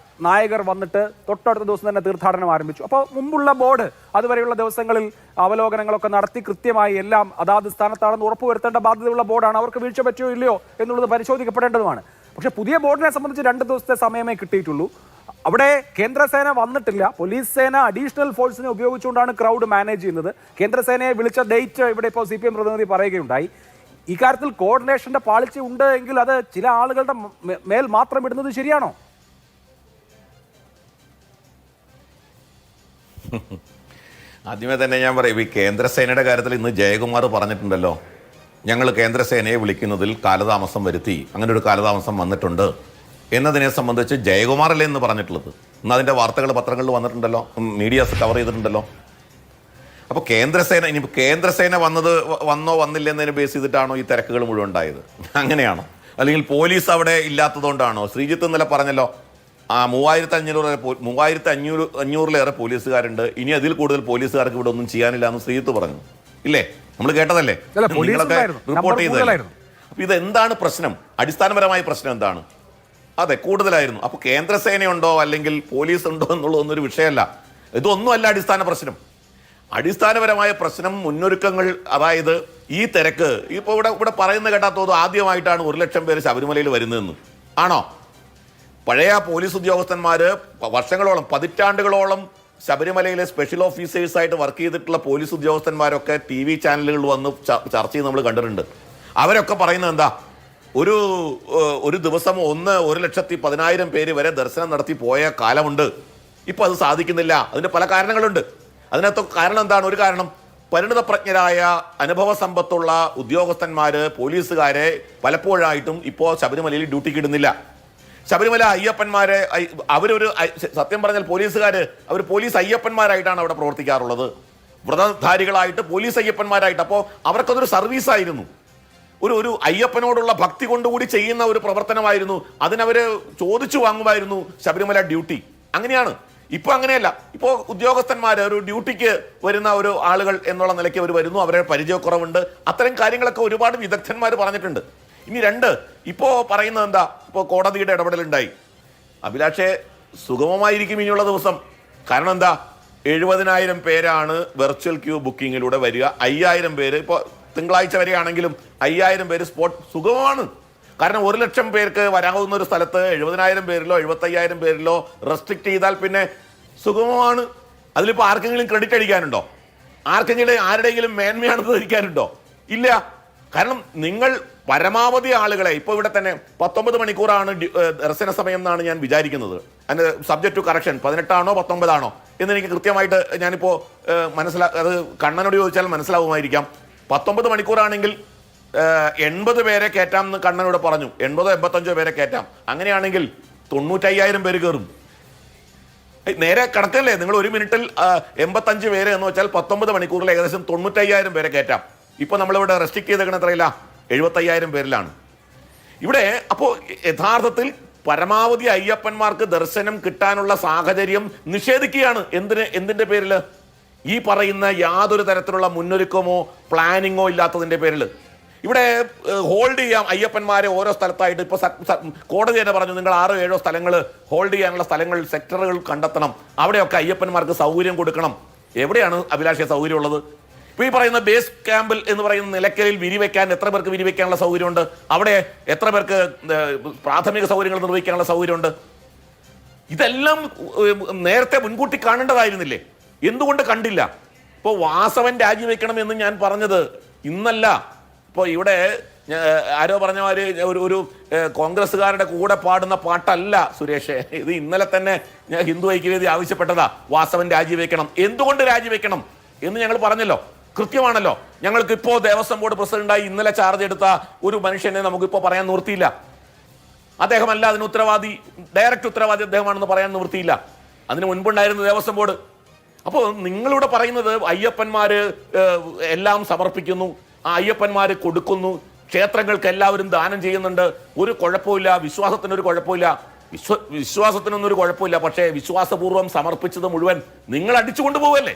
നായകർ വന്നിട്ട് തൊട്ടടുത്ത ദിവസം തന്നെ തീർത്ഥാടനം ആരംഭിച്ചു. അപ്പോൾ മുമ്പുള്ള ബോർഡ് അതുവരെയുള്ള ദിവസങ്ങളിൽ അവലോകനങ്ങളൊക്കെ നടത്തി കൃത്യമായി എല്ലാം അതാത് സ്ഥാനത്താണെന്ന് ഉറപ്പുവരുത്തേണ്ട ബാധ്യതയുള്ള ബോർഡാണ്. അവർക്ക് വീഴ്ച പറ്റിയോ ഇല്ലയോ എന്നുള്ളത് പരിശോധിക്കപ്പെടേണ്ടതുമാണ്. പക്ഷേ പുതിയ ബോർഡിനെ സംബന്ധിച്ച് 2 ദിവസത്തെ സമയമേ കിട്ടിയിട്ടുള്ളൂ. അവിടെ കേന്ദ്രസേന വന്നിട്ടില്ല. പോലീസ് സേന അഡീഷണൽ ഫോഴ്സിനെ ഉപയോഗിച്ചുകൊണ്ടാണ് ക്രൗഡ് മാനേജ് ചെയ്യുന്നത്. കേന്ദ്രസേനയെ വിളിച്ച ഡേറ്റ് ഇവിടെ ഇപ്പോൾ CPM പ്രതിനിധി പറയുകയുണ്ടായി. ഇക്കാര്യത്തിൽ കോർഡിനേഷന്റെ പാളിച്ച ഉണ്ട് എങ്കിൽ അത് ചില ആളുകളുടെ മേൽ മാത്രം ഇടുന്നത് ശരിയാണോ? ആദ്യമേ തന്നെ ഞാൻ പറയും, ഈ കേന്ദ്രസേനയുടെ കാര്യത്തിൽ ഇന്ന് ജയകുമാർ പറഞ്ഞിട്ടുണ്ടല്ലോ, ഞങ്ങൾ കേന്ദ്രസേനയെ വിളിക്കുന്നതിൽ കാലതാമസം വരുത്തി, അങ്ങനെ ഒരു കാലതാമസം വന്നിട്ടുണ്ട് എന്നതിനെ സംബന്ധിച്ച് ജയകുമാറല്ലേ എന്ന് പറഞ്ഞിട്ടുള്ളത്. ഇന്ന് അതിൻ്റെ വാർത്തകൾ പത്രങ്ങളിൽ വന്നിട്ടുണ്ടല്ലോ, മീഡിയാസ് കവർ ചെയ്തിട്ടുണ്ടല്ലോ. അപ്പോൾ കേന്ദ്രസേന, ഇനി കേന്ദ്രസേന വന്നോ വന്നില്ല എന്നതിനെ ബേസ് ചെയ്തിട്ടാണോ ഈ തിരക്കുകൾ മുഴുവൻ ഉണ്ടായത്? അങ്ങനെയാണോ? അല്ലെങ്കിൽ പോലീസ് അവിടെ ഇല്ലാത്തതുകൊണ്ടാണോ? ശ്രീജിത്ത് ഇന്നലെ പറഞ്ഞല്ലോ, 3500-ലേറെ പോലീസുകാരുണ്ട്, ഇനി അതിൽ കൂടുതൽ പോലീസുകാർക്ക് ഇവിടെ ഒന്നും ചെയ്യാനില്ല എന്ന് ശ്രീജിത്ത് പറഞ്ഞു, ഇല്ലേ? നമ്മൾ കേട്ടതല്ലേ, നിങ്ങളൊക്കെ റിപ്പോർട്ട് ചെയ്തതല്ലേ? അപ്പൊ ഇതെന്താണ് പ്രശ്നം? അടിസ്ഥാനപരമായ പ്രശ്നം എന്താണ്? അതെ, കൂടുതലായിരുന്നു. അപ്പോൾ കേന്ദ്രസേനയുണ്ടോ അല്ലെങ്കിൽ പോലീസ് ഉണ്ടോ എന്നുള്ളതൊന്നും ഒരു വിഷയമല്ല. ഇതൊന്നുമല്ല അടിസ്ഥാന പ്രശ്നം. അടിസ്ഥാനപരമായ പ്രശ്നം മുന്നൊരുക്കങ്ങൾ. അതായത് ഈ തിരക്ക് ഇപ്പോൾ ഇവിടെ പറയുന്ന കേട്ടാ തോന്നും ആദ്യമായിട്ടാണ് 1 ലക്ഷം പേര് ശബരിമലയിൽ വരുന്നതെന്ന്. ആണോ? പഴയ പോലീസ് ഉദ്യോഗസ്ഥന്മാർ വർഷങ്ങളോളം, പതിറ്റാണ്ടുകളോളം ശബരിമലയിലെ സ്പെഷ്യൽ ഓഫീസേഴ്സായിട്ട് വർക്ക് ചെയ്തിട്ടുള്ള പോലീസ് ഉദ്യോഗസ്ഥന്മാരൊക്കെ TV ചാനലുകളിൽ വന്ന് ചർച്ച ചെയ്ത് നമ്മൾ കണ്ടിട്ടുണ്ട്. അവരൊക്കെ പറയുന്നത് എന്താ, ഒരു ദിവസം 1,10,10,000 പേര് വരെ ദർശനം നടത്തി പോയ കാലമുണ്ട്. ഇപ്പൊ അത് സാധിക്കുന്നില്ല. അതിന്റെ പല കാരണങ്ങളുണ്ട്. അതിനകത്ത് കാരണം എന്താണ്? ഒരു കാരണം, പരിണിതപ്രജ്ഞരായ അനുഭവ സമ്പത്തുള്ള ഉദ്യോഗസ്ഥന്മാര്, പോലീസുകാരെ പലപ്പോഴായിട്ടും ഇപ്പോൾ ശബരിമലയിൽ ഡ്യൂട്ടിക്ക് ഇടുന്നില്ല. ശബരിമല അയ്യപ്പന്മാരെ സത്യം പറഞ്ഞാൽ പോലീസുകാര് അവർ പോലീസ് അയ്യപ്പന്മാരായിട്ടാണ് അവിടെ പ്രവർത്തിക്കാറുള്ളത്, വ്രതധാരികളായിട്ട് പോലീസ് അയ്യപ്പന്മാരായിട്ട്. അപ്പോൾ അവർക്കതൊരു സർവീസായിരുന്നു, ഒരു അയ്യപ്പനോടുള്ള ഭക്തി കൊണ്ടുകൂടി ചെയ്യുന്ന ഒരു പ്രവർത്തനമായിരുന്നു. അതിനവര് ചോദിച്ചു വാങ്ങുമായിരുന്നു ശബരിമല ഡ്യൂട്ടി. അങ്ങനെയാണ്. ഇപ്പൊ അങ്ങനെയല്ല. ഇപ്പോൾ ഉദ്യോഗസ്ഥന്മാര് ഒരു ഡ്യൂട്ടിക്ക് വരുന്ന ഒരു ആളുകൾ എന്നുള്ള നിലയ്ക്ക് അവർ വരുന്നു, അവരുടെ പരിചയക്കുറവുണ്ട്, അത്തരം കാര്യങ്ങളൊക്കെ ഒരുപാട് വിദഗ്ധന്മാർ പറഞ്ഞിട്ടുണ്ട്. ഇനി 2, ഇപ്പോ പറയുന്നത് എന്താ, ഇപ്പോൾ കോടതിയുടെ ഇടപെടലുണ്ടായി. അഭിലാഷെ, സുഗമമായിരിക്കും ഇനിയുള്ള ദിവസം. കാരണം എന്താ, 70,000 പേരാണ് വെർച്വൽ ക്യൂ ബുക്കിങ്ങിലൂടെ വരിക. 5,000 പേര് ഇപ്പോൾ തിങ്കളാഴ്ച വരെയാണെങ്കിലും 5,000 പേര് സ്പോട്ട്. സുഗമമാണ്. കാരണം 1 ലക്ഷം പേർക്ക് വരാവുന്ന ഒരു സ്ഥലത്ത് 70,000 പേരിലോ 75,000 പേരിലോ റെസ്ട്രിക്ട് ചെയ്താൽ പിന്നെ സുഗമമാണ്. അതിലിപ്പോൾ ആർക്കെങ്കിലും ക്രെഡിറ്റ് അടിക്കാനുണ്ടോ? ആരുടെയെങ്കിലും മേന്മയാണെന്ന് ധരിക്കാനുണ്ടോ? ഇല്ല. കാരണം നിങ്ങൾ പരമാവധി ആളുകളെ, ഇപ്പോൾ ഇവിടെ തന്നെ 19 മണിക്കൂറാണ് ദർശന സമയം എന്നാണ് ഞാൻ വിചാരിക്കുന്നത്. അതിന് സബ്ജക്ട് ടു കറക്ഷൻ, 18 ആണോ 19 ആണോ എന്നെനിക്ക് കൃത്യമായിട്ട് ഞാനിപ്പോൾ അത് കണ്ണനോട് ചോദിച്ചാൽ മനസ്സിലാവുമായിരിക്കാം. 19 മണിക്കൂറാണെങ്കിൽ 80 പേരെ കയറ്റാം എന്ന് കണ്ണനോട് പറഞ്ഞു. 80-85 പേരെ കയറ്റാം. അങ്ങനെയാണെങ്കിൽ 95,000 പേര് കയറും. നേരെ കണക്കല്ലേ? നിങ്ങൾ 1 മിനിറ്റിൽ 85 പേര് എന്ന് വെച്ചാൽ 19 മണിക്കൂറിൽ ഏകദേശം 95,000 പേരെ കയറ്റാം. ഇപ്പൊ നമ്മളിവിടെ റെസ്ട്രിക്ട് ചെയ്തേക്കണ എത്രയില്ല? 75,000 പേരിലാണ് ഇവിടെ. അപ്പോൾ യഥാർത്ഥത്തിൽ പരമാവധി അയ്യപ്പന്മാർക്ക് ദർശനം കിട്ടാനുള്ള സാഹചര്യം നിഷേധിക്കുകയാണ്. എന്തിന്റെ പേരിൽ? ഈ പറയുന്ന യാതൊരു തരത്തിലുള്ള മുന്നൊരുക്കമോ പ്ലാനിങ്ങോ ഇല്ലാത്തതിന്റെ പേരിൽ. ഇവിടെ ഹോൾഡ് ചെയ്യാം അയ്യപ്പന്മാരെ ഓരോ സ്ഥലത്തായിട്ട്. ഇപ്പൊ കോടതി തന്നെ പറഞ്ഞു, നിങ്ങൾ 6-7 സ്ഥലങ്ങൾ ഹോൾഡ് ചെയ്യാനുള്ള സ്ഥലങ്ങൾ, സെക്ടറുകൾ കണ്ടെത്തണം. അവിടെയൊക്കെ അയ്യപ്പന്മാർക്ക് സൗകര്യം കൊടുക്കണം. എവിടെയാണ് അഭിലാഷ സൗകര്യം ഉള്ളത്? ഇപ്പൊ ഈ പറയുന്ന ബേസ് ക്യാമ്പിൽ എന്ന് പറയുന്ന നിലയ്ക്കലിൽ വിരിവെക്കാൻ എത്ര പേർക്ക് വിരിവെക്കാനുള്ള സൗകര്യമുണ്ട്? അവിടെ എത്ര പേർക്ക് പ്രാഥമിക സൗകര്യങ്ങൾ നിർവഹിക്കാനുള്ള സൗകര്യമുണ്ട്? ഇതെല്ലാം നേരത്തെ മുൻകൂട്ടി കാണേണ്ടതായിരുന്നില്ലേ? എന്തുകൊണ്ട് കണ്ടില്ല? ഇപ്പോൾ വാസവൻ രാജിവെക്കണം എന്ന് ഞാൻ പറഞ്ഞത് ഇന്നല്ല. ഇപ്പോൾ ഇവിടെ ആരോ പറഞ്ഞ മാതിരി ഒരു കോൺഗ്രസ്സുകാരുടെ കൂടെ പാടുന്ന പാട്ടല്ല സുരേഷ്. ഇത് ഇന്നലെ തന്നെ ഞാൻ ഹിന്ദു ഐക്യവേദി ആവശ്യപ്പെട്ടതാ, വാസവൻ രാജിവെക്കണം. എന്തുകൊണ്ട് രാജിവെക്കണം എന്ന് ഞങ്ങൾ പറഞ്ഞല്ലോ, കൃത്യമാണല്ലോ. ഞങ്ങൾക്ക് ഇപ്പോൾ ദേവസ്വം ബോർഡ് പ്രസിഡന്റായി ഇന്നലെ ചാർജ് എടുത്ത ഒരു മനുഷ്യനെ നമുക്കിപ്പോൾ പറയാൻ നിവൃത്തിയില്ല. അദ്ദേഹമല്ല അതിന് ഉത്തരവാദി, ഡയറക്റ്റ് ഉത്തരവാദി അദ്ദേഹമാണെന്ന് പറയാൻ നിവൃത്തിയില്ല. അതിന് മുൻപുണ്ടായിരുന്ന ദേവസ്വം ബോർഡ്. അപ്പോൾ നിങ്ങളിവിടെ പറയുന്നത് അയ്യപ്പന്മാര് എല്ലാം സമർപ്പിക്കുന്നു, ആ അയ്യപ്പന്മാര് കൊടുക്കുന്നു, ക്ഷേത്രങ്ങൾക്ക് എല്ലാവരും ദാനം ചെയ്യുന്നുണ്ട്, ഒരു കുഴപ്പമില്ല, വിശ്വാസത്തിനൊരു കുഴപ്പമില്ല, വിശ്വാസത്തിനൊന്നൊരു കുഴപ്പമില്ല. പക്ഷേ വിശ്വാസപൂർവ്വം സമർപ്പിച്ചത് മുഴുവൻ നിങ്ങൾ അടിച്ചു കൊണ്ടുപോകല്ലേ?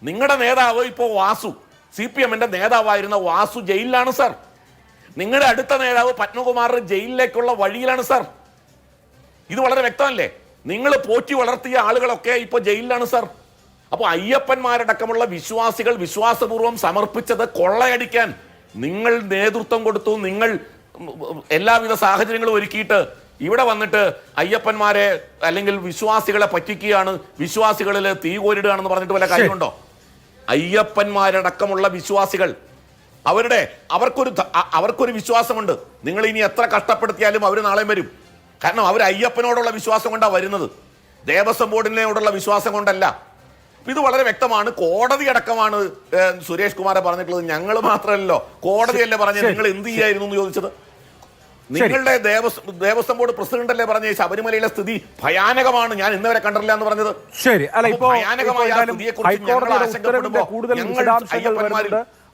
നിങ്ങളുടെ നേതാവ് ഇപ്പോൾ വാസു, CPM-ന്റെ നേതാവായിരുന്ന വാസു ജയിലിലാണ് സാർ. നിങ്ങളുടെ അടുത്ത നേതാവ് പത്മകുമാർ ജയിലിലേക്കുള്ള വഴിയിലാണ് സാർ. ഇത് വളരെ വ്യക്തമല്ലേ? നിങ്ങൾ പോറ്റി വളർത്തിയ ആളുകളൊക്കെ ഇപ്പോൾ ജയിലിലാണ് സാർ. അപ്പോൾ അയ്യപ്പന്മാരടക്കമുള്ള വിശ്വാസികൾ വിശ്വാസപൂർവ്വം സമർപ്പിച്ചത് കൊള്ളയടിക്കാൻ നിങ്ങൾ നേതൃത്വം കൊടുത്തു. നിങ്ങൾ എല്ലാവിധ സാഹചര്യങ്ങളും ഒരുക്കിയിട്ട് ഇവിടെ വന്നിട്ട് അയ്യപ്പന്മാരെ അല്ലെങ്കിൽ വിശ്വാസികളെ പറ്റിക്കുകയാണ്, വിശ്വാസികളിൽ തീ കോരിടുകയാണെന്ന് പറഞ്ഞിട്ട് വല്ല കാര്യമുണ്ടോ? അയ്യപ്പന്മാരടക്കമുള്ള വിശ്വാസികൾ അവർക്കൊരു വിശ്വാസമുണ്ട്. നിങ്ങൾ ഇനി എത്ര കഷ്ടപ്പെടുത്തിയാലും അവർ നാളെ വരും. കാരണം അവർ അയ്യപ്പനോടുള്ള വിശ്വാസം കൊണ്ടാണ് വരുന്നത്, ദേവസ്വം ബോർഡിനോടുള്ള വിശ്വാസം കൊണ്ടല്ല. ഇത് വളരെ വ്യക്തമാണ്. കോടതി അടക്കമാണ് സുരേഷ് കുമാരെ പറഞ്ഞിട്ടുള്ളത്. ഞങ്ങൾ മാത്രമല്ലോ, കോടതിയല്ലേ പറഞ്ഞത് നിങ്ങൾ എന്ത് ചെയ്യായിരുന്നു എന്ന് ചോദിച്ചത്. നിങ്ങളുടെ ദേവസ്വം ബോർഡ് പ്രസിഡന്റ് അല്ലേ പറഞ്ഞ ശബരിമലയിലെ സ്ഥിതി ഭയാനകമാണ്, ഞാൻ ഇന്നുവരെ കണ്ടിട്ടില്ല എന്ന് പറഞ്ഞത്. ശരി, അല്ല ഇപ്പോ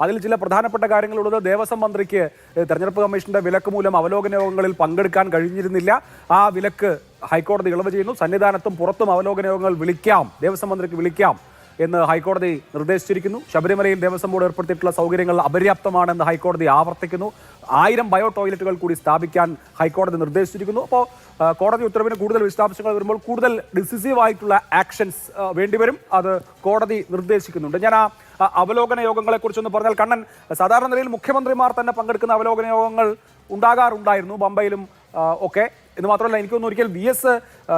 അതിൽ ചില പ്രധാനപ്പെട്ട കാര്യങ്ങളുള്ളത്. ദേവസ്വം മന്ത്രിക്ക് തെരഞ്ഞെടുപ്പ് കമ്മീഷന്റെ വിലക്ക് മൂലം അവലോകന യോഗങ്ങളിൽ പങ്കെടുക്കാൻ കഴിഞ്ഞിരുന്നില്ല. ആ വിലക്ക് ഹൈക്കോടതി ഇളവ് ചെയ്യുന്നു. സന്നിധാനത്തും പുറത്തും അവലോകന യോഗങ്ങൾ വിളിക്കാം, ദേവസ്വം മന്ത്രിക്ക് വിളിക്കാം എന്ന് ഹൈക്കോടതി നിർദ്ദേശിച്ചിരിക്കുന്നു. ശബരിമലയിൽ ദേവസ്വം ബോർഡ് ഏർപ്പെടുത്തിയിട്ടുള്ള സൗകര്യങ്ങൾ അപര്യാപ്തമാണെന്ന് ഹൈക്കോടതി ആവർത്തിക്കുന്നു. 1000 ബയോ ടോയ്ലറ്റുകൾ കൂടി സ്ഥാപിക്കാൻ ഹൈക്കോടതി നിർദ്ദേശിച്ചിരിക്കുന്നു. അപ്പോൾ കോടതി ഉത്തരവിന് കൂടുതൽ വിശദാംശങ്ങൾ വരുമ്പോൾ കൂടുതൽ ഡിസിസീവ് ആയിട്ടുള്ള ആക്ഷൻസ് വേണ്ടിവരും. അത് കോടതി നിർദ്ദേശിക്കുന്നുണ്ട്. ഞാൻ ആ അവലോകന യോഗങ്ങളെ കുറിച്ചൊന്ന് പറഞ്ഞാൽ, കണ്ണൻ, സാധാരണ നിലയിൽ മുഖ്യമന്ത്രിമാർ തന്നെ പങ്കെടുക്കുന്ന അവലോകന യോഗങ്ങൾ ഉണ്ടാകാറുണ്ടായിരുന്നു പമ്പയിലും ഒക്കെ. എന്ന് മാത്രമല്ല, എനിക്കൊന്ന് ഒരിക്കൽ VS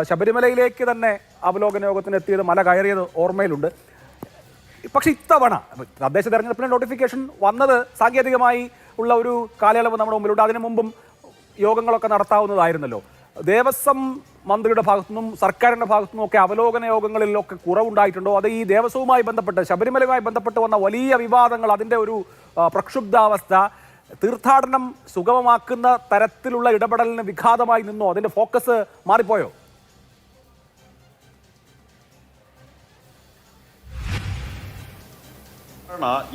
ശബരിമലയിലേക്ക് തന്നെ അവലോകന യോഗത്തിന് എത്തിയത്, മല കയറിയത് ഓർമ്മയിലുണ്ട്. പക്ഷെ ഇത്തവണ തദ്ദേശ തെരഞ്ഞെടുപ്പിന്റെ നോട്ടിഫിക്കേഷൻ വന്നത് സാങ്കേതികമായി ഉള്ള ഒരു കാലയളവ് നമ്മുടെ മുമ്പിലുണ്ട്. അതിനു മുമ്പും യോഗങ്ങളൊക്കെ നടത്താവുന്നതായിരുന്നല്ലോ. ദേവസ്വം മന്ത്രിയുടെ ഭാഗത്തുനിന്നും സർക്കാരിന്റെ ഭാഗത്തുനിന്നും ഒക്കെ അവലോകന യോഗങ്ങളിലൊക്കെ കുറവുണ്ടായിട്ടുണ്ടോ? അത് ഈ ദേവസ്വവുമായി ബന്ധപ്പെട്ട്, ശബരിമലയുമായി ബന്ധപ്പെട്ട് വന്ന വലിയ വിവാദങ്ങൾ, അതിന്റെ ഒരു പ്രക്ഷുബ്ധാവസ്ഥ തീർത്ഥാടനം സുഗമമാക്കുന്ന തരത്തിലുള്ള ഇടപെടലിന് വിഘാതമായി നിന്നോ? അതിന്റെ ഫോക്കസ് മാറിപ്പോയോ?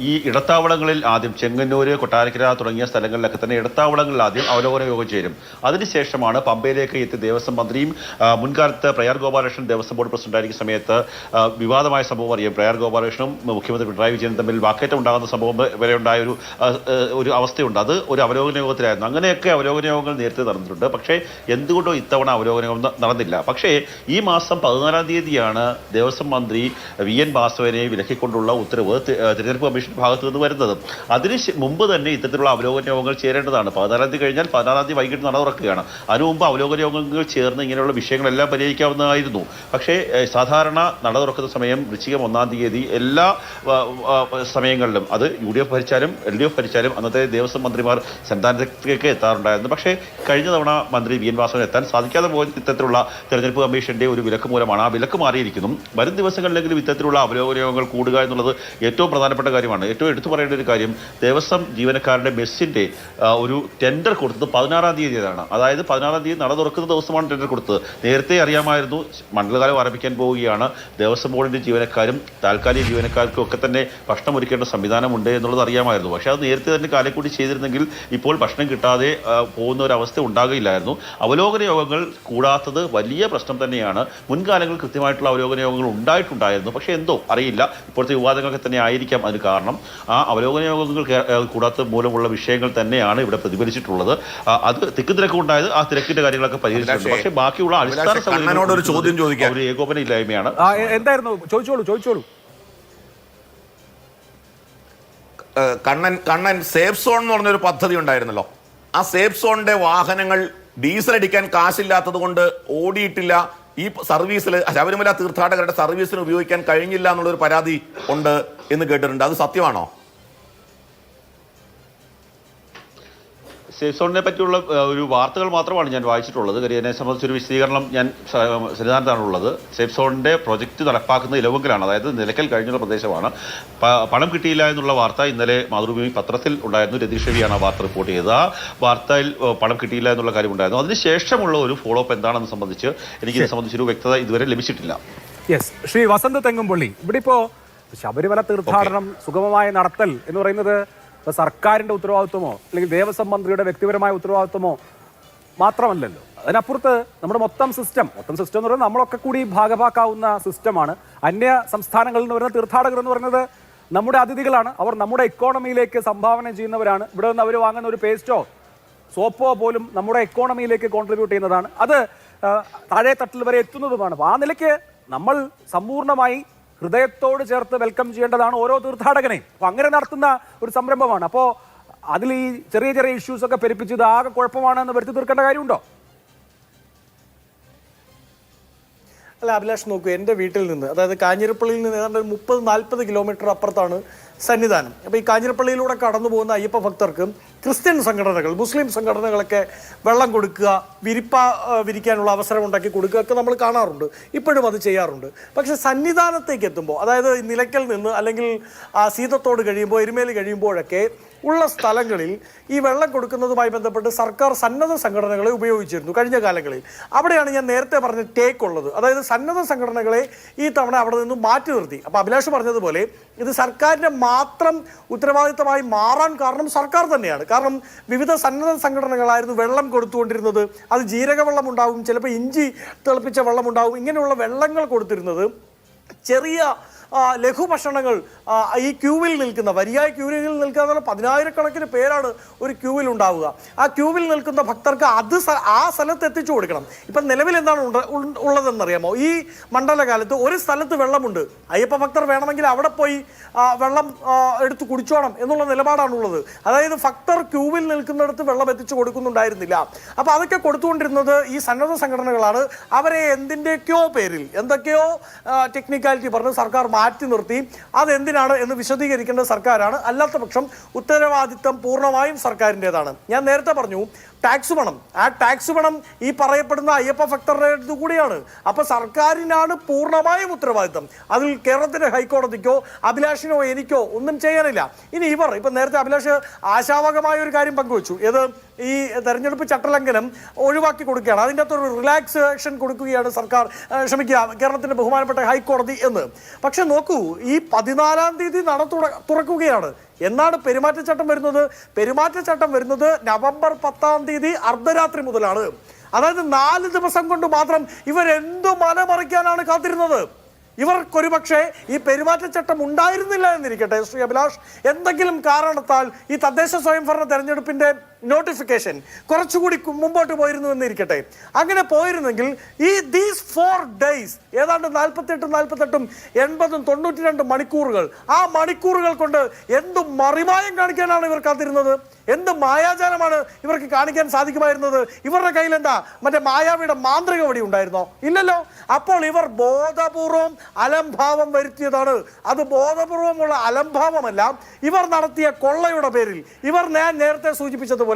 ഈ ഇടത്താവളങ്ങളിൽ ആദ്യം ചെങ്ങന്നൂര്, കൊട്ടാരക്കര തുടങ്ങിയ സ്ഥലങ്ങളിലൊക്കെ തന്നെ ഇടത്താവളങ്ങളിൽ ആദ്യം അവലോകന യോഗം ചേരും. അതിനുശേഷമാണ് പമ്പയിലേക്ക് എത്തി ദേവസ്വം മന്ത്രിയും മുൻകാലത്ത് പ്രയാർ ഗോപാലകൃഷ്ണൻ ദേവസ്വം ബോർഡ് പ്രസിഡന്റായിരിക്കുന്ന സമയത്ത് വിവാദമായ സംഭവം അറിയാം. പ്രയാർ ഗോപാലകൃഷ്ണനും മുഖ്യമന്ത്രി പിണറായി വിജയനും തമ്മിൽ വാക്കേറ്റം ഉണ്ടാകുന്ന സംഭവം വരെ ഉണ്ടായ ഒരു അവസ്ഥയുണ്ട്. അത് ഒരു അവലോകന യോഗത്തിലായിരുന്നു. അങ്ങനെയൊക്കെ അവലോകന യോഗങ്ങൾ നേരത്തെ നടന്നിട്ടുണ്ട്. പക്ഷേ എന്തുകൊണ്ടോ ഇത്തവണ അവലോകന യോഗം നടന്നില്ല. പക്ഷേ ഈ മാസം 14-ാം തീയതിയാണ് ദേവസ്വം മന്ത്രി VN വാസവനെ വിലക്കിക്കൊണ്ടുള്ള ഉത്തരവ് തെരഞ്ഞെടുപ്പ് കമ്മീഷന്റെ ഭാഗത്തു നിന്ന് വരുന്നത്. അതിന് മുമ്പ് തന്നെ ഇത്തരത്തിലുള്ള അവലോകന യോഗങ്ങൾ ചേരേണ്ടതാണ്. 14-ാം തീയതി കഴിഞ്ഞാൽ 16-ാം തീയതി വൈകിട്ട് നട തുറക്കുകയാണ്. അതിനു മുമ്പ് അവലോകന യോഗങ്ങൾ ചേർന്ന് ഇങ്ങനെയുള്ള വിഷയങ്ങളെല്ലാം പരിഹരിക്കാവുന്നതായിരുന്നു. പക്ഷേ സാധാരണ നട തുറക്കുന്ന സമയം വൃശ്ചികം 1-ാം തീയതി എല്ലാ സമയങ്ങളിലും, അത് UDF ഭരിച്ചാലും LDF ഭരിച്ചാലും അന്നത്തെ ദേവസ്വം മന്ത്രിമാർ സന്നിധാനത്തേക്ക് എത്താറുണ്ടായിരുന്നു. പക്ഷേ കഴിഞ്ഞ തവണ മന്ത്രി VN വാസവൻ എത്താൻ സാധിക്കാതെ പോയ ഇത്തരത്തിലുള്ള തെരഞ്ഞെടുപ്പ് കമ്മീഷന്റെ ഒരു വിലക്ക് മൂലമാണ്. ആ വിലക്ക് മാറിയിരിക്കുന്നു. വരും ദിവസങ്ങളിലെങ്കിലും ഇത്തരത്തിലുള്ള അവലോകന യോഗങ്ങൾ കൂടുക എന്നുള്ളത് ഏറ്റവും പ്രധാനപ്പെട്ട കാര്യമാണ്. ഏറ്റവും എടുത്തു പറയേണ്ട ഒരു കാര്യം, ദേവസ്വം ജീവനക്കാരുടെ മെസ്സിന്റെ ഒരു ടെൻഡർ കൊടുത്തത് 16-ാം തീയതിയാണ്. അതായത് 16-ാം തീയതി നട തുറക്കുന്ന ദിവസമാണ് ടെൻഡർ കൊടുത്തത്. നേരത്തെ അറിയാമായിരുന്നു മണ്ഡലകാലം ആരംഭിക്കാൻ പോവുകയാണ്, ദേവസ്വം ബോർഡിന്റെ ജീവനക്കാരും താൽക്കാലിക ജീവനക്കാർക്കും ഒക്കെ തന്നെ ഭക്ഷണം ഒരുക്കേണ്ട സംവിധാനമുണ്ട് എന്നുള്ളത് അറിയാമായിരുന്നു. പക്ഷേ അത് നേരത്തെ തന്നെ കാലക്കൂടി ചെയ്തിരുന്നെങ്കിൽ ഇപ്പോൾ ഭക്ഷണം കിട്ടാതെ പോകുന്ന ഒരു അവസ്ഥ ഉണ്ടാകില്ലായിരുന്നു. അവലോകന യോഗങ്ങൾ കൂടാത്തത് വലിയ പ്രശ്നം തന്നെയാണ്. മുൻകാലങ്ങളിൽ കൃത്യമായിട്ടുള്ള അവലോകന യോഗങ്ങൾ ഉണ്ടായിട്ടുണ്ടായിരുന്നു. പക്ഷേ എന്തോ അറിയില്ല, ഇപ്പോഴത്തെ വിവാദങ്ങളൊക്കെ തന്നെ ആയിരിക്കാം അതിന് കാരണം. ആ അവലോകന യോഗങ്ങൾ കൂടാത്ത മൂലമുള്ള വിഷയങ്ങൾ തന്നെയാണ് ഇവിടെ പ്രതിഫലിച്ചിട്ടുള്ളത്. അത് തിരക്ക് ഉണ്ടായത്, ആ തിരക്കിന്റെ കാര്യങ്ങളൊക്കെ പരിഹരിച്ചിട്ടുണ്ട്. പക്ഷേ ബാക്കിയുള്ള അടിസ്ഥാന സൗകര്യങ്ങൾ ഒരു ഏകോപന ഇല്ലായ്മയാണ്. എന്തായിരുന്നു? ചോദിച്ചോളൂ. കണ്ണൻ സേഫ് സോൺ എന്ന് പറഞ്ഞൊരു പദ്ധതി ഉണ്ടായിരുന്നല്ലോ. ആ സേഫ് സോണിന്റെ വാഹനങ്ങൾ ഡീസൽ അടിക്കാൻ കാശില്ലാത്തത് കൊണ്ട് ഓടിയിട്ടില്ല. ഈ സർവീസിൽ ശബരിമല തീർത്ഥാടകരുടെ സർവീസിന് ഉപയോഗിക്കാൻ കഴിഞ്ഞില്ല എന്നുള്ളൊരു പരാതി ഉണ്ട് എന്ന് കേട്ടിട്ടുണ്ട്. അത് സത്യമാണോ? സേഫ് സോണിനെ പറ്റിയുള്ള ഒരു വാർത്തകൾ മാത്രമാണ് ഞാൻ വായിച്ചിട്ടുള്ളത്. കാര്യം എന്നെ സംബന്ധിച്ചൊരു വിശദീകരണം ഞാൻ സന്നിധാനത്താണുള്ളത്. സേഫ് സോണിന്റെ പ്രൊജക്ട് നടപ്പാക്കുന്ന ഇലവുങ്കലാണ്, അതായത് നിലയ്ക്കൽ കഴിഞ്ഞുള്ള പ്രദേശമാണ്. പണം കിട്ടിയില്ല എന്നുള്ള വാർത്ത ഇന്നലെ മാതൃഭൂമി പത്രത്തിൽ ഉണ്ടായിരുന്നു. രതീഷ് രവിയാണ് ആ വാർത്ത റിപ്പോർട്ട് ചെയ്തത്. ആ വാർത്തയിൽ പണം കിട്ടിയില്ല എന്നുള്ള കാര്യം ഉണ്ടായിരുന്നു. അതിനുശേഷമുള്ള ഒരു ഫോളോ അപ്പ് എന്താണെന്ന് സംബന്ധിച്ച് എനിക്കിത് സംബന്ധിച്ചൊരു വ്യക്തത ഇതുവരെ ലഭിച്ചിട്ടില്ല. യെസ്, ശ്രീ വസന്ത് തെങ്ങുംപള്ളി, ഇവിടെ ഇപ്പോൾ ശബരിമല തീർത്ഥാടനം സുഗമമായി നടത്തൽ എന്ന് പറയുന്നത് സർക്കാരിന്റെ ഉത്തരവാദിത്വമോ അല്ലെങ്കിൽ ദേവസ്വം മന്ത്രിയുടെ വ്യക്തിപരമായ ഉത്തരവാദിത്വമോ മാത്രമല്ലല്ലോ. അതിനപ്പുറത്ത് നമ്മുടെ മൊത്തം സിസ്റ്റം എന്ന് പറയുന്നത് നമ്മളൊക്കെ കൂടി ഭാഗഭാക്കാവുന്ന സിസ്റ്റമാണ്. അന്യ സംസ്ഥാനങ്ങളിൽ നിന്ന് വരുന്ന തീർത്ഥാടകർ എന്ന് പറയുന്നത് നമ്മുടെ അതിഥികളാണ്. അവർ നമ്മുടെ ഇക്കോണമിയിലേക്ക് സംഭാവന ചെയ്യുന്നവരാണ്. ഇവിടെ നിന്ന് അവർ വാങ്ങുന്ന ഒരു പേസ്റ്റോ സോപ്പോ പോലും നമ്മുടെ ഇക്കോണമിയിലേക്ക് കോൺട്രിബ്യൂട്ട് ചെയ്യുന്നതാണ്. അത് താഴെ തട്ടിൽ വരെ എത്തുന്നതുമാണ്. അപ്പോൾ ആ നിലയ്ക്ക് നമ്മൾ സമ്പൂർണ്ണമായി ഹൃദയത്തോട് ചേർത്ത് വെൽക്കം ചെയ്യേണ്ടതാണ് ഓരോ തീർത്ഥാടകനെയും. അപ്പോൾ അങ്ങനെ നടത്തുന്ന ഒരു സംരംഭമാണ്. അപ്പോൾ അതിൽ ഈ ചെറിയ ഇഷ്യൂസ് ഒക്കെ പെരുപ്പിച്ചത് ആകെ കുഴപ്പമാണെന്ന് വരുത്തി തീർക്കേണ്ട കാര്യമുണ്ടോ? അല്ല അഭിലാഷ് നോക്കൂ, എൻ്റെ വീട്ടിൽ നിന്ന്, അതായത് കാഞ്ഞിരപ്പള്ളിയിൽ നിന്ന് ഏതാണ്ട് 30-40 കിലോമീറ്റർ അപ്പുറത്താണ് സന്നിധാനം. അപ്പോൾ ഈ കാഞ്ഞിരപ്പള്ളിയിലൂടെ കടന്നു പോകുന്ന അയ്യപ്പ ഭക്തർക്ക് ക്രിസ്ത്യൻ സംഘടനകൾ, മുസ്ലിം സംഘടനകളൊക്കെ വെള്ളം കൊടുക്കുക, വിരിക്കാനുള്ള അവസരം ഉണ്ടാക്കി കൊടുക്കുക ഒക്കെ നമ്മൾ കാണാറുണ്ട്, ഇപ്പോഴും അത് ചെയ്യാറുണ്ട്. പക്ഷെ സന്നിധാനത്തേക്ക് എത്തുമ്പോൾ, അതായത് നിലയ്ക്കൽ നിന്ന് അല്ലെങ്കിൽ സീതത്തോട് കഴിയുമ്പോൾ, എരുമേലി കഴിയുമ്പോഴൊക്കെ ഉള്ള സ്ഥലങ്ങളിൽ ഈ വെള്ളം കൊടുക്കുന്നതുമായി ബന്ധപ്പെട്ട് സർക്കാർ സന്നദ്ധ സംഘടനകളെ ഉപയോഗിച്ചിരുന്നു കഴിഞ്ഞ കാലങ്ങളിൽ. അവിടെയാണ് ഞാൻ നേരത്തെ പറഞ്ഞ ടേക്ക് ഉള്ളത്. അതായത് സന്നദ്ധ സംഘടനകളെ ഈ തവണ അവിടെ നിന്നും മാറ്റി നിർത്തി. അപ്പോൾ അഭിലാഷ് പറഞ്ഞതുപോലെ ഇത് സർക്കാരിൻ്റെ മാത്രം ഉത്തരവാദിത്തമായി മാറാൻ കാരണം സർക്കാർ തന്നെയാണ്. കാരണം വിവിധ സന്നദ്ധ സംഘടനകളായിരുന്നു വെള്ളം കൊടുത്തുകൊണ്ടിരുന്നത്. അത് ജീരകവെള്ളം ഉണ്ടാവും, ചിലപ്പോൾ ഇഞ്ചി തിളപ്പിച്ച വെള്ളം ഉണ്ടാവും, ഇങ്ങനെയുള്ള വെള്ളങ്ങൾ കൊടുത്തിരുന്നത്. ചെറിയ ലഘുഭക്ഷണങ്ങൾ ഈ ക്യൂവിൽ നിൽക്കുന്ന, വരിയായ ക്യൂവിൽ നിൽക്കുക, 10,000-കണക്കിന് പേരാണ് ഒരു ക്യൂവിൽ ഉണ്ടാവുക. ആ ക്യൂവിൽ നിൽക്കുന്ന ഭക്തർക്ക് ആ സ്ഥലത്ത് എത്തിച്ചു കൊടുക്കണം. ഇപ്പം നിലവിൽ എന്താണ് ഉള്ളതെന്നറിയാമോ? ഈ മണ്ഡലകാലത്ത് ഒരു സ്ഥലത്ത് വെള്ളമുണ്ട്, അയ്യപ്പ ഭക്തർ വേണമെങ്കിൽ അവിടെ പോയി വെള്ളം എടുത്ത് കുടിച്ചോണം എന്നുള്ള നിലപാടാണുള്ളത്. അതായത് ഭക്തർ ക്യൂവിൽ നിൽക്കുന്നിടത്ത് വെള്ളം എത്തിച്ചു കൊടുക്കുന്നുണ്ടായിരുന്നില്ല. അപ്പോൾ അതൊക്കെ കൊടുത്തുകൊണ്ടിരുന്നത് ഈ സന്നദ്ധ സംഘടനകളാണ്. അവരെ എന്തിൻ്റെയൊക്കെയോ പേരിൽ എന്തൊക്കെയോ ടെക്നിക്കാലിറ്റി പറഞ്ഞ് സർക്കാർ മാറ്റി നിർത്തി. അതെന്തിനാണ് എന്ന് വിശദീകരിക്കേണ്ട സർക്കാരാണ്. അല്ലാത്ത പക്ഷം ഉത്തരവാദിത്തം പൂർണ്ണമായും സർക്കാരിൻ്റെതാണ്. ഞാൻ നേരത്തെ പറഞ്ഞു ടാക്സ് പണം, ആ ടാക്സ് പണം ഈ പറയപ്പെടുന്ന അയ്യപ്പ ഭക്തരുടെ അടുത്ത് കൂടിയാണ്. അപ്പൊ സർക്കാരിനാണ് പൂർണ്ണമായും ഉത്തരവാദിത്തം. അതിൽ കേരളത്തിന്റെ ഹൈക്കോടതിക്കോ അഭിലാഷിനോ എനിക്കോ ഒന്നും ചെയ്യാനില്ല. ഇനി ഇപ്പൊ നേരത്തെ അഭിലാഷ് ആശാവകമായ ഒരു കാര്യം പങ്കുവച്ചു, ഏത് ഈ തെരഞ്ഞെടുപ്പ് ചട്ടലംഘനം ഒഴിവാക്കി കൊടുക്കുകയാണ്, അതിൻ്റെ അകത്തൊരു റിലാക്സേഷൻ കൊടുക്കുകയാണ് സർക്കാർ, ക്ഷമിക്കുക, കേരളത്തിന്റെ ബഹുമാനപ്പെട്ട ഹൈക്കോടതി എന്ന്. പക്ഷെ നോക്കൂ, ഈ 14-ാം തീയതി നട തുറക്കുകയാണ്. എന്നാണ് പെരുമാറ്റച്ചട്ടം വരുന്നത്? പെരുമാറ്റച്ചട്ടം വരുന്നത് നവംബർ 10-ാം തീയതി അർദ്ധരാത്രി മുതലാണ്. അതായത് 4 ദിവസം കൊണ്ട് മാത്രം ഇവരെന്തു മലമറിക്കാനാണ് കാത്തിരുന്നത്? ഇവർക്കൊരു പക്ഷേ ഈ പെരുമാറ്റച്ചട്ടം ഉണ്ടായിരുന്നില്ല എന്നിരിക്കട്ടെ ശ്രീ അഭിലാഷ്, എന്തെങ്കിലും കാരണത്താൽ ഈ തദ്ദേശ സ്വയംഭരണ തെരഞ്ഞെടുപ്പിന്റെ നോട്ടിഫിക്കേഷൻ കുറച്ചുകൂടി മുമ്പോട്ട് പോയിരുന്നു എന്നിരിക്കട്ടെ. അങ്ങനെ പോയിരുന്നെങ്കിൽ ഈ ദീസ് 4 days ഏതാണ്ട് 48, 80, 92 മണിക്കൂറുകൾ, ആ മണിക്കൂറുകൾ കൊണ്ട് എന്ത് മറിമായം കാണിക്കാനാണ് ഇവർ കാത്തിരുന്നത്? എന്ത് മായാജാലമാണ് ഇവർക്ക് കാണിക്കാൻ സാധിക്കുമായിരുന്നത്? ഇവരുടെ കയ്യിൽ എന്താ മറ്റേ മായാവിയുടെ മാന്ത്രിക വടി ഉണ്ടായിരുന്നോ? ഇല്ലല്ലോ. അപ്പോൾ ഇവർ ബോധപൂർവം അലംഭാവം വരുത്തിയതാണ്. അത് ബോധപൂർവമുള്ള അലംഭാവമല്ല, ഇവർ നടത്തിയ കൊള്ളയുടെ പേരിൽ. ഞാൻ നേരത്തെ സൂചിപ്പിച്ചതുപോലെ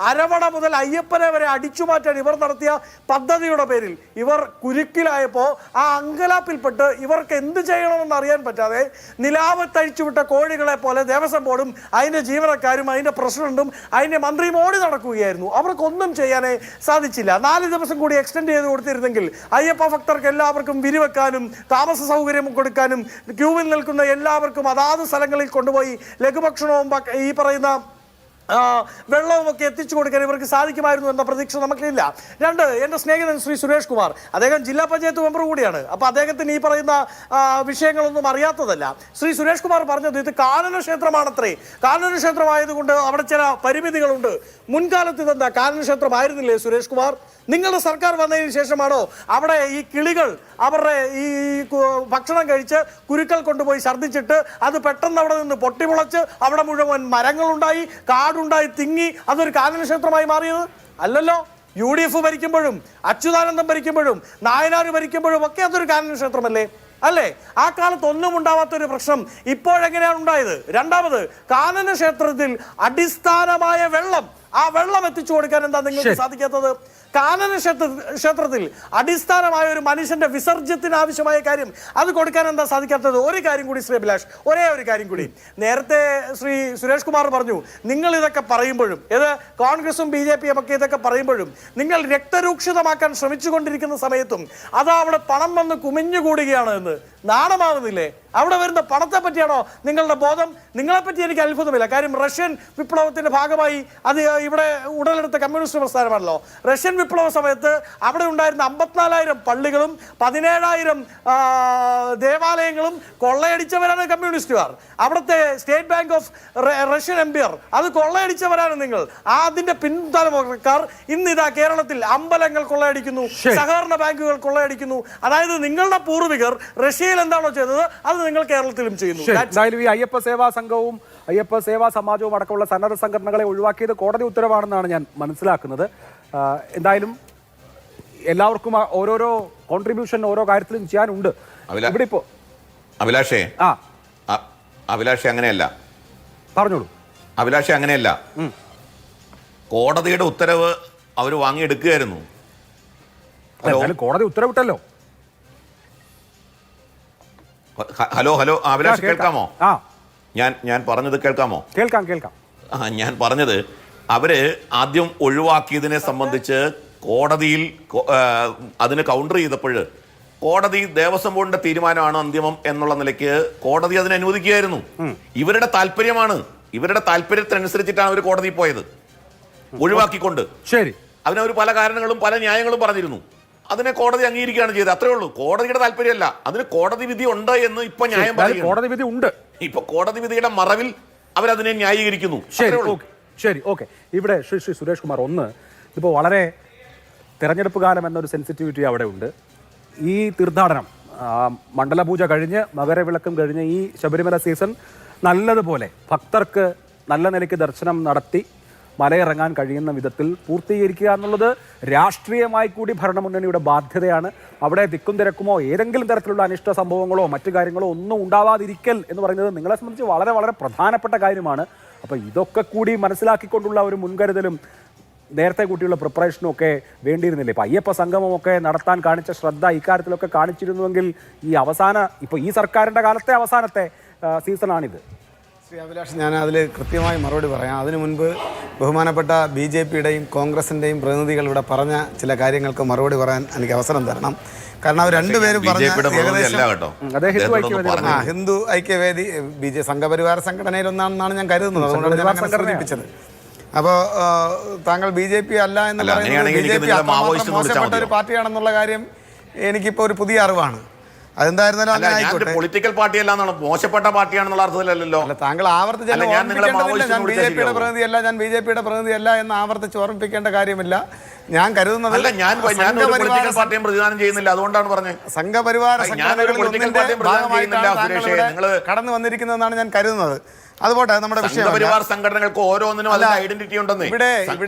അരവണ മുതൽ അയ്യപ്പനെ വരെ അടിച്ചു മാറ്റാൻ ഇവർ നടത്തിയ പദ്ധതിയുടെ പേരിൽ ഇവർ കുരുക്കിലായപ്പോൾ ആ അങ്കലാപ്പിൽപ്പെട്ട് ഇവർക്ക് എന്ത് ചെയ്യണമെന്ന് അറിയാൻ പറ്റാതെ നിലാവ് തഴിച്ചുവിട്ട കോഴികളെ പോലെ ദേവസ്വം ബോർഡും അതിൻ്റെ ജീവനക്കാരും അതിൻ്റെ പ്രസിഡന്റും അതിൻ്റെ മന്ത്രിയും ഓടി നടക്കുകയായിരുന്നു. അവർക്കൊന്നും ചെയ്യാനേ സാധിച്ചില്ല. 4 ദിവസം കൂടി എക്സ്റ്റെൻഡ് ചെയ്ത് കൊടുത്തിരുന്നെങ്കിൽ അയ്യപ്പ ഭക്തർക്ക് എല്ലാവർക്കും വിരിവെക്കാനും താമസ സൗകര്യം കൊടുക്കാനും ക്യൂവിൽ നിൽക്കുന്ന എല്ലാവർക്കും അതാത് സ്ഥലങ്ങളിൽ കൊണ്ടുപോയി ലഘുഭക്ഷണവും ഈ പറയുന്ന വെള്ളവും ഒക്കെ എത്തിച്ചു കൊടുക്കാൻ ഇവർക്ക് സാധിക്കുമായിരുന്നു എന്ന പ്രതീക്ഷ നമുക്കില്ല. 2, എൻ്റെ സ്നേഹിതൻ ശ്രീ സുരേഷ് കുമാർ, അദ്ദേഹം ജില്ലാ പഞ്ചായത്ത് മെമ്പർ കൂടിയാണ്. അപ്പോൾ അദ്ദേഹത്തിന് ഈ പറയുന്ന വിഷയങ്ങളൊന്നും അറിയാത്തതല്ല. ശ്രീ സുരേഷ് കുമാർ പറഞ്ഞത് ഇത് കാനന ക്ഷേത്രമാണത്രേ. കാനന ക്ഷേത്രമായതുകൊണ്ട് അവിടെ ചില പരിമിതികളുണ്ട്. മുൻകാലത്ത് ഇതെന്താ കാനന ക്ഷേത്രമായിരുന്നില്ലേ സുരേഷ് കുമാർ? നിങ്ങളുടെ സർക്കാർ വന്നതിന് ശേഷമാണോ അവിടെ ഈ കിളികൾ അവരുടെ ഈ ഭക്ഷണം കഴിച്ച് കുരുക്കൾ കൊണ്ടുപോയി ഛർദ്ദിച്ചിട്ട് അത് പെട്ടെന്ന് അവിടെ നിന്ന് പൊട്ടിമുളച്ച് അവിടെ മുഴുവൻ മരങ്ങളുണ്ടായി, കാടുണ്ടായി, തിങ്ങി അതൊരു കാനന ക്ഷേത്രമായി മാറിയത്? അല്ലല്ലോ. UDF ഭരിക്കുമ്പോഴും അച്യുതാനന്ദൻ ഭരിക്കുമ്പോഴും നായനാർ ഭരിക്കുമ്പോഴും ഒക്കെ അതൊരു കാനന ക്ഷേത്രമല്ലേ? അല്ലേ? ആ കാലത്ത് ഒന്നും ഉണ്ടാവാത്തൊരു പ്രശ്നം ഇപ്പോഴെങ്ങനെയാണ് ഉണ്ടായത്? 2, കാനന ക്ഷേത്രത്തിൽ അടിസ്ഥാനമായ വെള്ളം, ആ വെള്ളം എത്തിച്ചു കൊടുക്കാൻ എന്താ നിങ്ങൾക്ക് സാധിക്കാത്തത്? കാനന ക്ഷേത്രത്തിൽ അടിസ്ഥാനമായ ഒരു മനുഷ്യന്റെ വിസർജ്യത്തിന് ആവശ്യമായ കാര്യം അത് കൊടുക്കാൻ എന്താ സാധിക്കാത്തത്? ഒരു കാര്യം കൂടി ശ്രീ അഭിലാഷ്, ഒരേ ഒരു കാര്യം കൂടി. നേരത്തെ ശ്രീ സുരേഷ് കുമാർ പറഞ്ഞു, നിങ്ങൾ ഇതൊക്കെ പറയുമ്പോഴും, കോൺഗ്രസും BJPയും ഒക്കെ ഇതൊക്കെ പറയുമ്പോഴും നിങ്ങൾ രക്തരൂക്ഷിതമാക്കാൻ ശ്രമിച്ചുകൊണ്ടിരിക്കുന്ന സമയത്തും അതാ അവിടെ പണം വന്ന് കുമിഞ്ഞുകൂടുകയാണ് എന്ന് നാണമാവുന്നില്ലേ? അവിടെ വരുന്ന പണത്തെ പറ്റിയാണോ നിങ്ങളുടെ ബോധം? നിങ്ങളെപ്പറ്റി എനിക്ക് അത്ഭുതമില്ല. കാര്യം റഷ്യൻ വിപ്ലവത്തിന്റെ ഭാഗമായി അത് ഇവിടെ ഉടലെടുത്ത കമ്മ്യൂണിസ്റ്റ് പ്രസ്ഥാനമാണല്ലോ. റഷ്യൻ വിപ്ലവ സമയത്ത് അവിടെ ഉണ്ടായിരുന്ന 54,000 പള്ളികളും 17,000 ദേവാലയങ്ങളും കൊള്ളയടിച്ചവരാണ് കമ്മ്യൂണിസ്റ്റുകാർ. അവിടുത്തെ State Bank of Russian Empire അത് കൊള്ളയടിച്ചവരാണ് നിങ്ങൾ. അതിന്റെ പിൻതലമുറക്കാർ ഇന്നിതാ കേരളത്തിൽ അമ്പലങ്ങൾ കൊള്ളയടിക്കുന്നു, സഹകരണ ബാങ്കുകൾ കൊള്ളയടിക്കുന്നു. അതായത് നിങ്ങളുടെ പൂർവികർ റഷ്യയിൽ എന്താണോ ചെയ്തത് അത് നിങ്ങൾ കേരളത്തിലും ചെയ്യുന്നു. എന്തായാലും ഈ അയ്യപ്പ സേവാ സംഘവും അയ്യപ്പ സേവാ സമാജവും അടക്കമുള്ള സന്നദ്ധ സംഘടനകളെ ഒഴിവാക്കിയത് കോടതി ഉത്തരവാണെന്നാണ് ഞാൻ മനസ്സിലാക്കുന്നത്. എന്തായാലും എല്ലാവർക്കും ഓരോരോ കോൺട്രിബ്യൂഷൻ ഓരോ കാര്യത്തിലും ചെയ്യാനുണ്ട്. ഇവിടെ ഇപ്പോ അഭിലാഷേ ആ അഭിലാഷേ അങ്ങനെയല്ല, പറഞ്ഞോളൂ. അഭിലാഷേ അങ്ങനെയല്ല. കോടതിയുടെ ഉത്തരവ് അവർ വാങ്ങിയെടുക്കുകയായിരുന്നു. കോടതി ഉത്തരവിട്ടല്ലോ. ഹലോ ഹലോ അഭിലാഷ് കേൾക്കാമോ? ആ ഞാൻ പറഞ്ഞത് കേൾക്കാമോ? കേൾക്കാം. ഞാൻ പറഞ്ഞത് അവര് ആദ്യം ഒഴിവാക്കിയതിനെ സംബന്ധിച്ച് കോടതിയിൽ അതിന് കൗണ്ടർ ചെയ്തപ്പോൾ കോടതി ദേവസ്വം ബോർഡിന്റെ തീരുമാനമാണ് അന്തിമം എന്നുള്ള നിലയ്ക്ക് കോടതി അതിനെ അനുവദിക്കുകയായിരുന്നു. ഇവരുടെ താല്പര്യമാണ്, ഇവരുടെ താല്പര്യത്തിനനുസരിച്ചിട്ടാണ് അവർ കോടതി പോയത് ഒഴിവാക്കിക്കൊണ്ട്. ശരി, അതിനവർ പല കാരണങ്ങളും പല ന്യായങ്ങളും പറഞ്ഞിരുന്നു. അതിനെ കോടതി അംഗീകരിക്കുകയാണ് ചെയ്തത്. അത്രേ ഉള്ളൂ. കോടതിയുടെ താല്പര്യമല്ല, അതിന് കോടതി വിധി ഉണ്ട് എന്ന് ഇപ്പൊ ന്യായം പറയുന്നു. കോടതി വിധി ഉണ്ട്. ഇപ്പൊ കോടതി വിധിയുടെ മറവിൽ അവരതിനെ ന്യായീകരിക്കുന്നു. ശരി, ഓക്കെ. ഇവിടെ ശ്രീ സുരേഷ് കുമാർ, ഒന്ന് ഇപ്പോൾ വളരെ തെരഞ്ഞെടുപ്പ് കാലം എന്നൊരു സെൻസിറ്റിവിറ്റി അവിടെ ഉണ്ട്. ഈ തീർത്ഥാടനം മണ്ഡലപൂജ കഴിഞ്ഞ് മകരവിളക്കും കഴിഞ്ഞ് ഈ ശബരിമല സീസൺ നല്ലതുപോലെ ഭക്തർക്ക് നല്ല നിലയ്ക്ക് ദർശനം നടത്തി മലയിറങ്ങാൻ കഴിയുന്ന വിധത്തിൽ പൂർത്തീകരിക്കുക എന്നുള്ളത് രാഷ്ട്രീയമായി കൂടി ഭരണമുന്നണിയുടെ ബാധ്യതയാണ്. അവിടെ തിക്കും തിരക്കുമോ ഏതെങ്കിലും തരത്തിലുള്ള അനിഷ്ട സംഭവങ്ങളോ മറ്റു കാര്യങ്ങളോ ഒന്നും ഉണ്ടാവാതിരിക്കൽ എന്ന് പറയുന്നത് നിങ്ങളെ സംബന്ധിച്ച് വളരെ വളരെ പ്രധാനപ്പെട്ട കാര്യമാണ്. അപ്പോൾ ഇതൊക്കെ കൂടി മനസ്സിലാക്കിക്കൊണ്ടുള്ള ഒരു മുൻകരുതലും നേരത്തെ കൂട്ടിയുള്ള പ്രിപ്പറേഷനും ഒക്കെ വേണ്ടിയിരുന്നില്ലേ? ഇപ്പോൾ അയ്യപ്പ സംഗമമൊക്കെ നടത്താൻ കാണിച്ച ശ്രദ്ധ ഇക്കാര്യത്തിലൊക്കെ കാണിച്ചിരുന്നുവെങ്കിൽ ഇപ്പോൾ ഈ സർക്കാരിൻ്റെ കാലത്തെ അവസാനത്തെ സീസണാണിത്. ശ്രീ അഭിലാഷ്, ഞാൻ അതിൽ കൃത്യമായി മറുപടി പറയാം. അതിനു മുൻപ് ബഹുമാനപ്പെട്ട BJP-യുടെയും കോൺഗ്രസിൻ്റെയും പ്രതിനിധികൾ ഇവിടെ പറഞ്ഞ ചില കാര്യങ്ങൾക്ക് മറുപടി പറയാൻ എനിക്ക് അവസരം തരണം. കാരണം അവർ രണ്ടുപേരും പറഞ്ഞ ഹിന്ദു ഐക്യവേദി സംഘപരിവാര സംഘടനയിൽ ഒന്നാണെന്നാണ് ഞാൻ കരുതുന്നത്. അതുകൊണ്ടാണ് ഞാൻ അങ്ങനെ സൂചിപ്പിച്ചത്. അപ്പോൾ താങ്കൾ BJP അല്ല എന്ന് പറയുന്നത് BJP അത്രമാത്രം മോശപ്പെട്ട ഒരു പാർട്ടിയാണെന്നുള്ള കാര്യം എനിക്കിപ്പോൾ ഒരു പുതിയ അറിവാണ്. അതെന്തായിരുന്നാലും പൊളിറ്റിക്കൽ പാർട്ടിയല്ല, മോശപ്പെട്ട പാർട്ടിയാണെന്നുള്ള അർത്ഥത്തിലല്ലോ. താങ്കൾ ആവർത്തിച്ചല്ല, ഞാൻ BJP-യുടെ പ്രതിനിധിയല്ല, ഞാൻ BJP-യുടെ പ്രതിനിധിയല്ല എന്ന് ആവർത്തിച്ച് ഓർമ്മിപ്പിക്കേണ്ട കാര്യമില്ല. ഞാൻ കരുതുന്നത് പാർട്ടിയും പ്രതിദാനം ചെയ്യുന്നില്ല, അതുകൊണ്ടാണ് പറഞ്ഞത്. സംഘപരിവാര കടന്നു വന്നിരിക്കുന്നതെന്നാണ് ഞാൻ കരുതുന്നത്. അതുപോട്ടെ, നമ്മുടെ സംഘപരിവാർ സംഘടനകൾക്ക് ഓരോന്നിനും അതിന്റെ ഐഡന്റിറ്റി ഉണ്ടെന്ന്.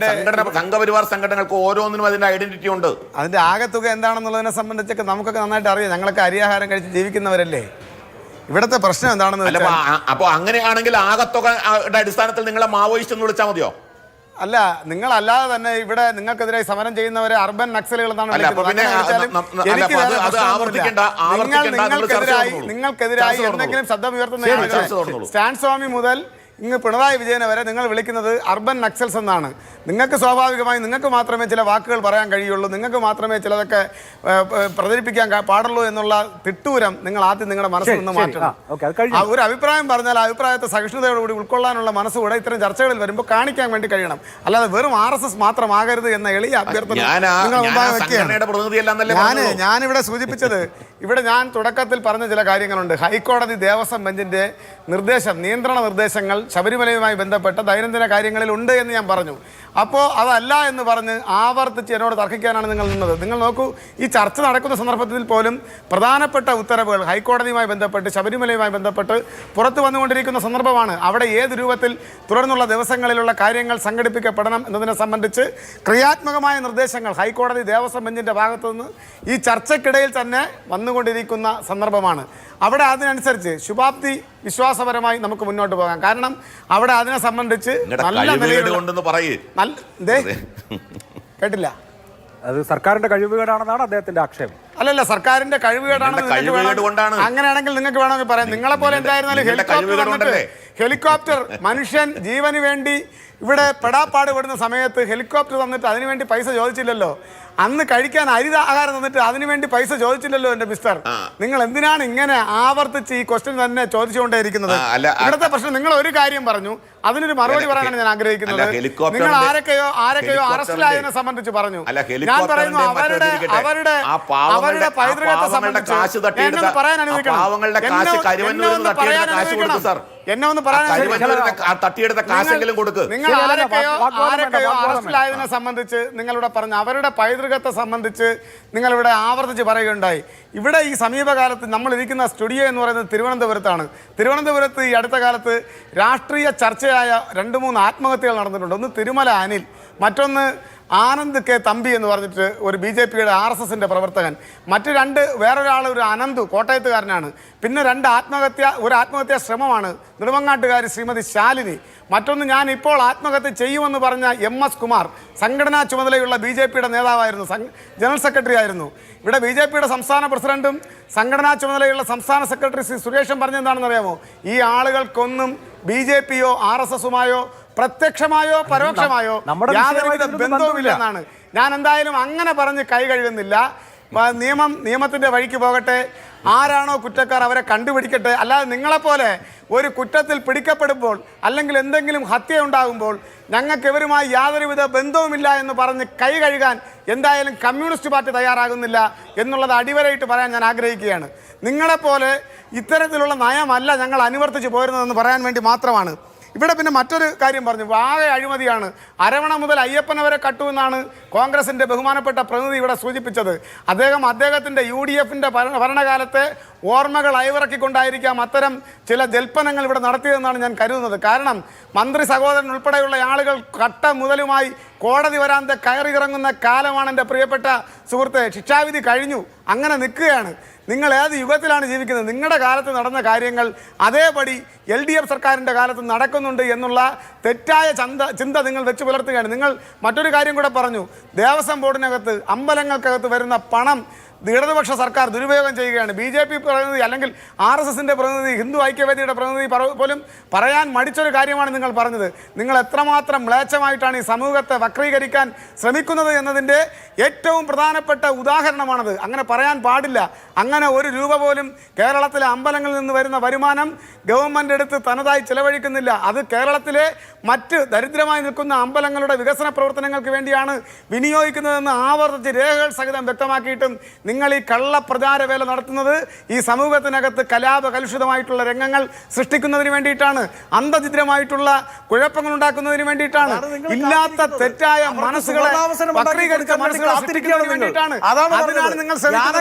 സംഘപരിവാർ സംഘടനകൾക്ക് ഓരോന്നിനും അതിന്റെ ഐഡന്റിറ്റി ഉണ്ട്. അതിന്റെ ആകെത്തുക എന്താണെന്നുള്ളതിനെ സംബന്ധിച്ചൊക്കെ നമുക്കൊക്കെ നന്നായിട്ട് അറിയാം. ഞങ്ങളൊക്കെ അരിയാഹാരം കഴിച്ച് ജീവിക്കുന്നവരല്ലേ. ഇവിടുത്തെ പ്രശ്നം എന്താണെന്ന് അപ്പൊ അങ്ങനെയാണെങ്കിൽ ആകത്തുകയുടെ അടിസ്ഥാനത്തിൽ നിങ്ങളെ മാവോയിസ്റ്റ് എന്ന് വിളിച്ചാൽ മതിയോ? അല്ല, നിങ്ങളല്ലാതെ തന്നെ ഇവിടെ നിങ്ങൾക്കെതിരായി സമരം ചെയ്യുന്നവരെ അർബൻ നക്സലുകൾ എന്നാണ് നിങ്ങൾക്കെതിരായി എന്തെങ്കിലും ശബ്ദം ഉയർത്തുന്ന സ്റ്റാൻ സ്വാമി മുതൽ ഇങ്ങ് പിണറായി വിജയനെ വരെ നിങ്ങൾ വിളിക്കുന്നത് അർബൻ നക്സൽസ് എന്നാണ്. നിങ്ങൾക്ക് സ്വാഭാവികമായി നിങ്ങൾക്ക് മാത്രമേ ചില വാക്കുകൾ പറയാൻ കഴിയുള്ളൂ, നിങ്ങൾക്ക് മാത്രമേ ചിലതൊക്കെ പ്രചരിപ്പിക്കാൻ പാടുള്ളൂ എന്നുള്ള തിട്ടൂരം നിങ്ങൾ ആദ്യം നിങ്ങളുടെ മനസ്സിൽ നിന്ന് മാറ്റണം. ഒരു അഭിപ്രായം പറഞ്ഞാൽ ആ അഭിപ്രായത്തെ സഹിഷ്ണുതയോടുകൂടി ഉൾക്കൊള്ളാനുള്ള മനസ്സുകൂടെ ഇത്തരം ചർച്ചകളിൽ വരുമ്പോൾ കാണിക്കാൻ വേണ്ടി കഴിയണം. അല്ലാതെ വെറും RSS മാത്രമാകരുത് എന്ന എളിയ അഭ്യർത്ഥന നിങ്ങൾ മുമ്പാകെ വെക്കുകയാണ്. ഞാനിവിടെ സൂചിപ്പിച്ചത്, ഇവിടെ ഞാൻ തുടക്കത്തിൽ പറഞ്ഞ ചില കാര്യങ്ങളുണ്ട്. ഹൈക്കോടതി ദേവസ്വം ബെഞ്ചിന്റെ നിയന്ത്രണ നിർദ്ദേശങ്ങൾ ശബരിമലയുമായി ബന്ധപ്പെട്ട ദൈനംദിന കാര്യങ്ങളിൽ ഉണ്ട് എന്ന് ഞാൻ പറഞ്ഞു. അപ്പോൾ അതല്ല എന്ന് പറഞ്ഞ് ആവർത്തിച്ച് എന്നോട് തർക്കിക്കാനാണ് നിങ്ങൾ നിന്നത്. നിങ്ങൾ നോക്കൂ, ഈ ചർച്ച നടക്കുന്ന സന്ദർഭത്തിൽ പോലും പ്രധാനപ്പെട്ട ഉത്തരവുകൾ ഹൈക്കോടതിയുമായി ബന്ധപ്പെട്ട് ശബരിമലയുമായി ബന്ധപ്പെട്ട് പുറത്തു വന്നുകൊണ്ടിരിക്കുന്ന സന്ദർഭമാണ്. അവിടെ ഏത് രൂപത്തിൽ തുടർന്നുള്ള ദിവസങ്ങളിലുള്ള കാര്യങ്ങൾ സംഘടിപ്പിക്കപ്പെടണം എന്നതിനെ സംബന്ധിച്ച് ക്രിയാത്മകമായ നിർദ്ദേശങ്ങൾ ഹൈക്കോടതി ദേവസ്വം ബെഞ്ചിൻ്റെ ഭാഗത്തു നിന്ന് ഈ ചർച്ചയ്ക്കിടയിൽ തന്നെ വന്നുകൊണ്ടിരിക്കുന്ന സന്ദർഭമാണ്. അവിടെ അതിനനുസരിച്ച് ശുഭാപ്തി വിശ്വാസപരമായി നമുക്ക് മുന്നോട്ട് പോകാം. കാരണം അവിടെ അതിനെ സംബന്ധിച്ച് നല്ല കേട്ടില്ല, അത് സർക്കാരിന്റെ കഴിവുകേടാണെന്നാണ് അദ്ദേഹത്തിന്റെ ആക്ഷേപം. അല്ലല്ല, സർക്കാരിന്റെ കഴിവുകേടാണ്. അങ്ങനെയാണെങ്കിൽ നിങ്ങൾക്ക് വേണമെങ്കിൽ പറയാം. നിങ്ങളെ പോലെ എന്തായിരുന്നാലും ഹെലികോപ്റ്റർ മനുഷ്യൻ ജീവന് വേണ്ടി ഇവിടെ പെടാപ്പാട് പെടുന്ന സമയത്ത് ഹെലികോപ്റ്റർ തന്നിട്ട് അതിനുവേണ്ടി പൈസ ചോദിച്ചില്ലല്ലോ. അന്ന് കഴിക്കാൻ ആഹാരം തന്നിട്ട് അതിനുവേണ്ടി പൈസ ചോദിച്ചില്ലല്ലോ എൻ്റെ മിസ്റ്റർ. നിങ്ങൾ എന്തിനാണ് ഇങ്ങനെ ആവർത്തിച്ച് ഈ ക്വസ്റ്റ്യൻ തന്നെ ചോദിച്ചുകൊണ്ടേയിരിക്കുന്നത്? ഇവിടുത്തെ പ്രശ്നം, നിങ്ങൾ ഒരു കാര്യം പറഞ്ഞു, അതിനൊരു മറുപടി പറയാനാണ് ഞാൻ ആഗ്രഹിക്കുന്നത്. നിങ്ങൾ ആരൊക്കെയോ അറസ്റ്റിലായതിനെ സംബന്ധിച്ച് പറഞ്ഞു. ഞാൻ പറയുന്നു അവരുടെ പൈതൃകത്തെ സംബന്ധിച്ച് എന്നെ പറയാൻ അനുവദിക്കണം. എന്നെ ഒന്ന് പറയാൻ നിങ്ങൾ ആരൊക്കെയോ അറസ്റ്റിലായതിനെ സംബന്ധിച്ച് നിങ്ങളിവിടെ പറഞ്ഞു. അവരുടെ പൈതൃകത്തെ സംബന്ധിച്ച് നിങ്ങളിവിടെ ആവർത്തിച്ച് പറയുകയുണ്ടായി. ഇവിടെ ഈ സമീപകാലത്ത് നമ്മളിരിക്കുന്ന സ്റ്റുഡിയോ എന്ന് പറയുന്നത് തിരുവനന്തപുരത്താണ്. തിരുവനന്തപുരത്ത് ഈ അടുത്ത കാലത്ത് രാഷ്ട്രീയ ചർച്ചയായ 2-3 ആത്മഹത്യകൾ നടന്നിട്ടുണ്ട്. ഒന്ന് തിരുമല അനിൽ, മറ്റൊന്ന് ആനന്ദ് കെ തമ്പി എന്ന് പറഞ്ഞിട്ട് ഒരു BJPയുടെ RSSന്റെ പ്രവർത്തകൻ, മറ്റ് വേറൊരാൾ ഒരു അനന്തു കോട്ടയത്തുകാരനാണ്. പിന്നെ ഒരു ആത്മഹത്യാ ശ്രമമാണ് നെടുമങ്ങാട്ടുകാരി ശ്രീമതി ശാലിനി. മറ്റൊന്ന് ഞാൻ ഇപ്പോൾ ആത്മഹത്യ ചെയ്യുമെന്ന് പറഞ്ഞ MS കുമാർ, സംഘടനാ ചുമതലയുള്ള BJPയുടെ നേതാവായിരുന്നു, ജനറൽ സെക്രട്ടറി ആയിരുന്നു. ഇവിടെ BJPയുടെ സംസ്ഥാന പ്രസിഡന്റും സംഘടനാ ചുമതലയുള്ള സംസ്ഥാന സെക്രട്ടറി ശ്രീ സുരേഷൻ പറഞ്ഞെന്താണെന്ന് അറിയാമോ? ഈ ആളുകൾക്കൊന്നും BJPയോ RSSമായോ പ്രത്യക്ഷമായോ പരോക്ഷമായോ യാതൊരുവിധ ബന്ധവുമില്ലെന്നാണ്. ഞാൻ എന്തായാലും അങ്ങനെ പറഞ്ഞ് കൈ കഴുകുന്നില്ല. നിയമത്തിന്റെ വഴിക്ക് പോകട്ടെ, ആരാണോ കുറ്റക്കാർ അവരെ കണ്ടുപിടിക്കട്ടെ. അല്ലാതെ നിങ്ങളെപ്പോലെ ഒരു കുറ്റത്തിൽ പിടിക്കപ്പെടുമ്പോൾ അല്ലെങ്കിൽ എന്തെങ്കിലും ഹത്യ ഉണ്ടാകുമ്പോൾ ഞങ്ങൾക്ക് ഇവരുമായി യാതൊരുവിധ ബന്ധവുമില്ല എന്ന് പറഞ്ഞ് കൈ കഴുകാൻ എന്തായാലും കമ്മ്യൂണിസ്റ്റ് പാർട്ടി തയ്യാറാകുന്നില്ല എന്നുള്ളത് അടിവരയിട്ട് പറയാൻ ഞാൻ ആഗ്രഹിക്കുകയാണ്. നിങ്ങളെപ്പോലെ ഇത്തരത്തിലുള്ള നയമല്ല ഞങ്ങൾ അനുവർത്തിച്ച് പോരുന്നതെന്ന് പറയാൻ വേണ്ടി മാത്രമാണ്. ഇവിടെ പിന്നെ മറ്റൊരു കാര്യം പറഞ്ഞു, ആകെ അഴിമതിയാണ്, അരവണ മുതൽ അയ്യപ്പന വരെ കട്ടുവെന്നാണ് കോൺഗ്രസിൻ്റെ ബഹുമാനപ്പെട്ട പ്രതിനിധി ഇവിടെ സൂചിപ്പിച്ചത്. അദ്ദേഹത്തിൻ്റെ UDFന്റെ ഭരണകാലത്തെ ഓർമ്മകൾ അയവിറക്കിക്കൊണ്ടായിരിക്കാം അത്തരം ചില ജൽപ്പനങ്ങൾ ഇവിടെ നടത്തിയതെന്നാണ് ഞാൻ കരുതുന്നത്. കാരണം മന്ത്രി സഹോദരൻ ഉൾപ്പെടെയുള്ള ആളുകൾ കട്ട മുതലുമായി കോടതി വരാന്തെ കയറിയിറങ്ങുന്ന കാലമാണ് എൻ്റെ പ്രിയപ്പെട്ട സുഹൃത്തെ. ശിക്ഷാവിധി കഴിഞ്ഞു, അങ്ങനെ നിൽക്കുകയാണ്. നിങ്ങൾ ഏത് യുഗത്തിലാണ് ജീവിക്കുന്നത്? നിങ്ങളുടെ കാലത്ത് നടന്ന കാര്യങ്ങൾ അതേപടി LDF സർക്കാരിൻ്റെ കാലത്ത് നടക്കുന്നുണ്ട് എന്നുള്ള തെറ്റായ ചിന്ത നിങ്ങൾ വെച്ച് പുലർത്തുകയാണ്. നിങ്ങൾ മറ്റൊരു കാര്യം കൂടെ പറഞ്ഞു, ദേവസ്വം ബോർഡിനകത്ത് അമ്പലങ്ങൾക്കകത്ത് വരുന്ന പണം ഇടതുപക്ഷ സർക്കാർ ദുരുപയോഗം ചെയ്യുകയാണ്. BJP പ്രതിനിധി അല്ലെങ്കിൽ RSSന്റെ പ്രതിനിധി, ഹിന്ദു ഐക്യവേദിയുടെ പ്രതിനിധി പോലും പറയാൻ മടിച്ചൊരു കാര്യമാണ് നിങ്ങൾ പറഞ്ഞത്. നിങ്ങൾ എത്രമാത്രം മ്ലേച്ഛമായിട്ടാണ് ഈ സമൂഹത്തെ വക്രീകരിക്കാൻ ശ്രമിക്കുന്നത് എന്നതിൻ്റെ ഏറ്റവും പ്രധാനപ്പെട്ട ഉദാഹരണമാണത്. അങ്ങനെ പറയാൻ പാടില്ല. അങ്ങനെ ഒരു രൂപ പോലും കേരളത്തിലെ അമ്പലങ്ങളിൽ നിന്ന് വരുന്ന വരുമാനം ഗവൺമെൻറ് എടുത്ത് തനതായി ചിലവഴിക്കുന്നില്ല. അത് കേരളത്തിലെ മറ്റ് ദരിദ്രമായി നിൽക്കുന്ന അമ്പലങ്ങളുടെ വികസന പ്രവർത്തനങ്ങൾക്ക് വേണ്ടിയാണ് വിനിയോഗിക്കുന്നതെന്ന് ആവർത്തിച്ച് രേഖകൾ സഹിതം വ്യക്തമാക്കിയിട്ടും നിങ്ങൾ ഈ കള്ളപ്രചാരവേല നടത്തുന്നത് ഈ സമൂഹത്തിനകത്ത് കലുഷിതമായിട്ടുള്ള രംഗങ്ങൾ സൃഷ്ടിക്കുന്നതിന് വേണ്ടിയിട്ടാണ്, അന്തചിദ്രമായിട്ടുള്ള കുഴപ്പങ്ങൾ ഉണ്ടാക്കുന്നതിന് വേണ്ടിയിട്ടാണ്, ഇല്ലാത്ത തെറ്റായ മനസ്സുകളെ വക്രീകരിച്ച മനസ്സുകളെ സൃഷ്ടിക്കുന്നതിന് വേണ്ടിയിട്ടാണ്. അതിനാണ് നിങ്ങൾ ശ്രമിക്കുന്നത്.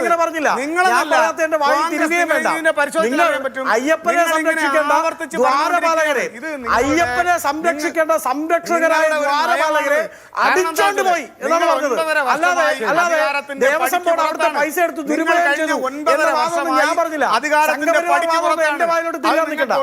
അയ്യപ്പനെ സംരക്ഷിക്കേണ്ട സംരക്ഷകരായ ദ്വാരപാലകരെ അടിച്ചോണ്ട് പോയി എന്നാണ് പറഞ്ഞത്. അല്ലാതെ ദേവസ്വം ബോർഡ് അവിടുത്തെ പൈസ എടുത്ത് ദുരുപയോഗം ചെയ്തു എന്ന വാദമൊന്നും ഞാൻ പറഞ്ഞില്ല. എന്റെ വായിലോട്ട് തിരിയാൻ നിൽക്കണ്ട.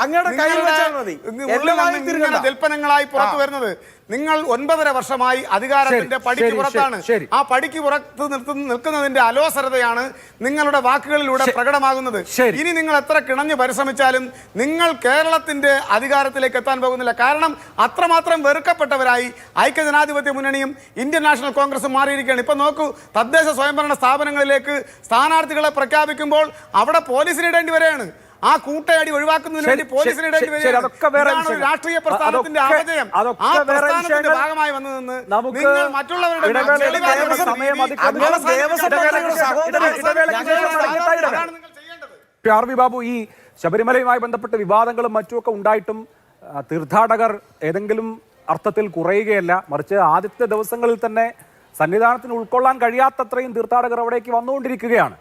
അങ്ങയുടെ കയ്യിൽ വെച്ചാൽ മതി. എല്ലാ വായും തിരികണ്ട ജൽപ്പനങ്ങളായി പുറത്തു വരുന്നത്. നിങ്ങൾ 9.5 വർഷമായി അധികാരത്തിന്റെ പടിക്ക് പുറത്താണ്. ആ പടിക്ക് പുറത്ത് നിൽക്കുന്നതിന്റെ അലോസരതയാണ് നിങ്ങളുടെ വാക്കുകളിലൂടെ പ്രകടമാകുന്നത്. ഇനി നിങ്ങൾ എത്ര കിണഞ്ഞു പരിശ്രമിച്ചാലും നിങ്ങൾ കേരളത്തിന്റെ അധികാരത്തിലേക്ക് എത്താൻ പോകുന്നില്ല. കാരണം അത്രമാത്രം വെറുക്കപ്പെട്ടവരായി ഐക്യജനാധിപത്യ മുന്നണിയും ഇന്ത്യൻ നാഷണൽ കോൺഗ്രസും മാറിയിരിക്കുകയാണ്. ഇപ്പൊ നോക്കൂ, തദ്ദേശ സ്വയംഭരണ സ്ഥാപനങ്ങളിലേക്ക് സ്ഥാനാർത്ഥികളെ പ്രഖ്യാപിക്കുമ്പോൾ അവിടെ പോലീസിനിടേണ്ടി വരെയാണ്. ആ കൂട്ടയടി ഒഴിവാക്കുന്നതിന് വേണ്ടി പോലീസിനിടേണ്ടി വരികയാണ്. രാഷ്ട്രീയ പ്രസ്ഥാനത്തിന്റെ അപജയം ആ പ്രസ്ഥാനത്തിന്റെ ഭാഗമായി വന്നതെന്ന് നിങ്ങൾ മറ്റുള്ളവരുടെ RV ബാബു, ഈ ശബരിമലയുമായി ബന്ധപ്പെട്ട് വിവാദങ്ങളും മറ്റുമൊക്കെ ഉണ്ടായിട്ടും തീർത്ഥാടകർ ഏതെങ്കിലും അർത്ഥത്തിൽ കുറയുകയല്ല, മറിച്ച് ആദ്യത്തെ ദിവസങ്ങളിൽ തന്നെ സന്നിധാനത്തിന് ഉൾക്കൊള്ളാൻ കഴിയാത്തത്രയും തീർത്ഥാടകർ അവിടേക്ക് വന്നുകൊണ്ടിരിക്കുകയാണ്.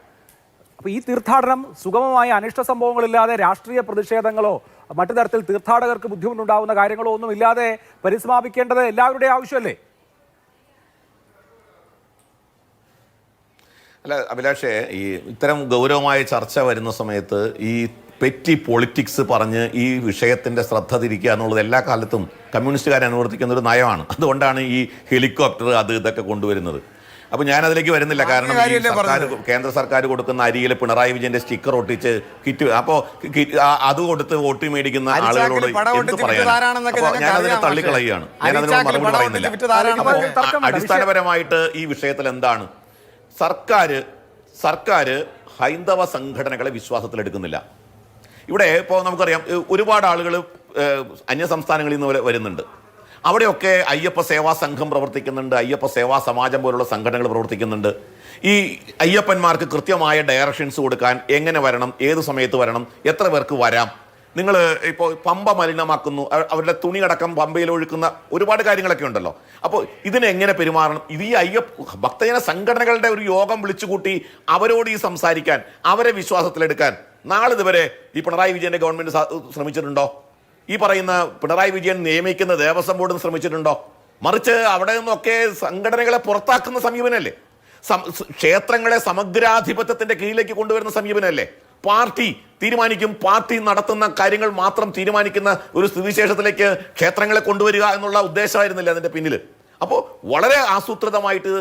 അപ്പോൾ ഈ തീർത്ഥാടനം സുഗമമായ അനിഷ്ട സംഭവങ്ങളില്ലാതെ രാഷ്ട്രീയ പ്രതിഷേധങ്ങളോ മറ്റു തരത്തിൽ തീർത്ഥാടകർക്ക് ബുദ്ധിമുട്ടുണ്ടാകുന്ന കാര്യങ്ങളോ ഒന്നും ഇല്ലാതെ പരിസമാപിക്കേണ്ടത് എല്ലാവരുടെയും ആവശ്യമല്ലേ? അല്ല അഭിലാഷേ, ഈ ഇത്തരം ഗൗരവമായ ചർച്ച വരുന്ന സമയത്ത് ഈ പെറ്റി പൊളിറ്റിക്സ് പറഞ്ഞ് ഈ വിഷയത്തിൻ്റെ ശ്രദ്ധ തിരിക്കുക എന്നുള്ളത് എല്ലാ കാലത്തും കമ്മ്യൂണിസ്റ്റുകാരെ അനുവർത്തിക്കുന്ന ഒരു നയമാണ്. അതുകൊണ്ടാണ് ഈ ഹെലികോപ്റ്റർ ഇതൊക്കെ കൊണ്ടുവരുന്നത്. അപ്പോൾ ഞാനതിലേക്ക് വരുന്നില്ല. കാരണം ഈ കേന്ദ്ര സർക്കാർ കൊടുക്കുന്ന അരിയിൽ പിണറായി വിജയന്റെ സ്റ്റിക്കർ ഒട്ടിച്ച് കിറ്റ്, അപ്പോൾ അത് കൊടുത്ത് വോട്ട് മേടിക്കുന്ന ആളുകളോട് എന്ത് പറയാനാണ്? അപ്പോൾ ഞാനതിനെ തള്ളിക്കളയുകയാണ്. ഞാനതിനോട് മറുപടി പറയുന്നില്ല. അടിസ്ഥാനപരമായിട്ട് ഈ വിഷയത്തിൽ എന്താണ് സർക്കാർ ഹൈന്ദവ സംഘടനകളെ വിശ്വാസത്തിലെടുക്കുന്നില്ല. ഇവിടെ ഇപ്പോൾ നമുക്കറിയാം ഒരുപാട് ആളുകൾ അന്യ സംസ്ഥാനങ്ങളിൽ നിന്ന് വരുന്നുണ്ട്. അവിടെയൊക്കെ അയ്യപ്പ സേവാ സംഘം പ്രവർത്തിക്കുന്നുണ്ട്, അയ്യപ്പ സേവാ സമാജം പോലുള്ള സംഘടനകൾ പ്രവർത്തിക്കുന്നുണ്ട്. ഈ അയ്യപ്പന്മാർക്ക് കൃത്യമായ ഡയറക്ഷൻസ് കൊടുക്കാൻ, എങ്ങനെ വരണം, ഏത് സമയത്ത് വരണം, എത്ര പേർക്ക് വരാം. നിങ്ങൾ ഇപ്പോൾ പമ്പ മലിനമാക്കുന്നു, അവരുടെ തുണിയടക്കം പമ്പയിൽ ഒഴുക്കുന്ന ഒരുപാട് കാര്യങ്ങളൊക്കെ ഉണ്ടല്ലോ. അപ്പോൾ ഇതിനെങ്ങനെ പെരുമാറണം? ഇത് ഈ ഭക്തജന സംഘടനകളുടെ ഒരു യോഗം വിളിച്ചുകൂട്ടി അവരോട് ഈ സംസാരിക്കാൻ, അവരെ വിശ്വാസത്തിലെടുക്കാൻ നാളിതുവരെ ഈ പിണറായി വിജയന്റെ ഗവൺമെന്റ് ശ്രമിച്ചിട്ടുണ്ടോ? ഈ പറയുന്ന പിണറായി വിജയൻ നിയമിക്കുന്ന ദേവസ്വം ബോർഡിന് ശ്രമിച്ചിട്ടുണ്ടോ? മറിച്ച് അവിടെ നിന്നൊക്കെ സംഘടനകളെ പുറത്താക്കുന്ന സമീപനല്ലേ? ക്ഷേത്രങ്ങളെ സമഗ്രാധിപത്യത്തിന്റെ കീഴിലേക്ക് കൊണ്ടുവരുന്ന സമീപനല്ലേ? പാർട്ടി തീരുമാനിക്കും, പാർട്ടി നടത്തുന്ന കാര്യങ്ങൾ മാത്രം തീരുമാനിക്കുന്ന ഒരു സ്ഥിതിവിശേഷത്തിലേക്ക് ക്ഷേത്രങ്ങളെ കൊണ്ടുവരിക എന്നുള്ള ഉദ്ദേശമായിരുന്നില്ല അതിന്റെ പിന്നിൽ. അപ്പോൾ വളരെ ആസൂത്രിതമായിട്ട്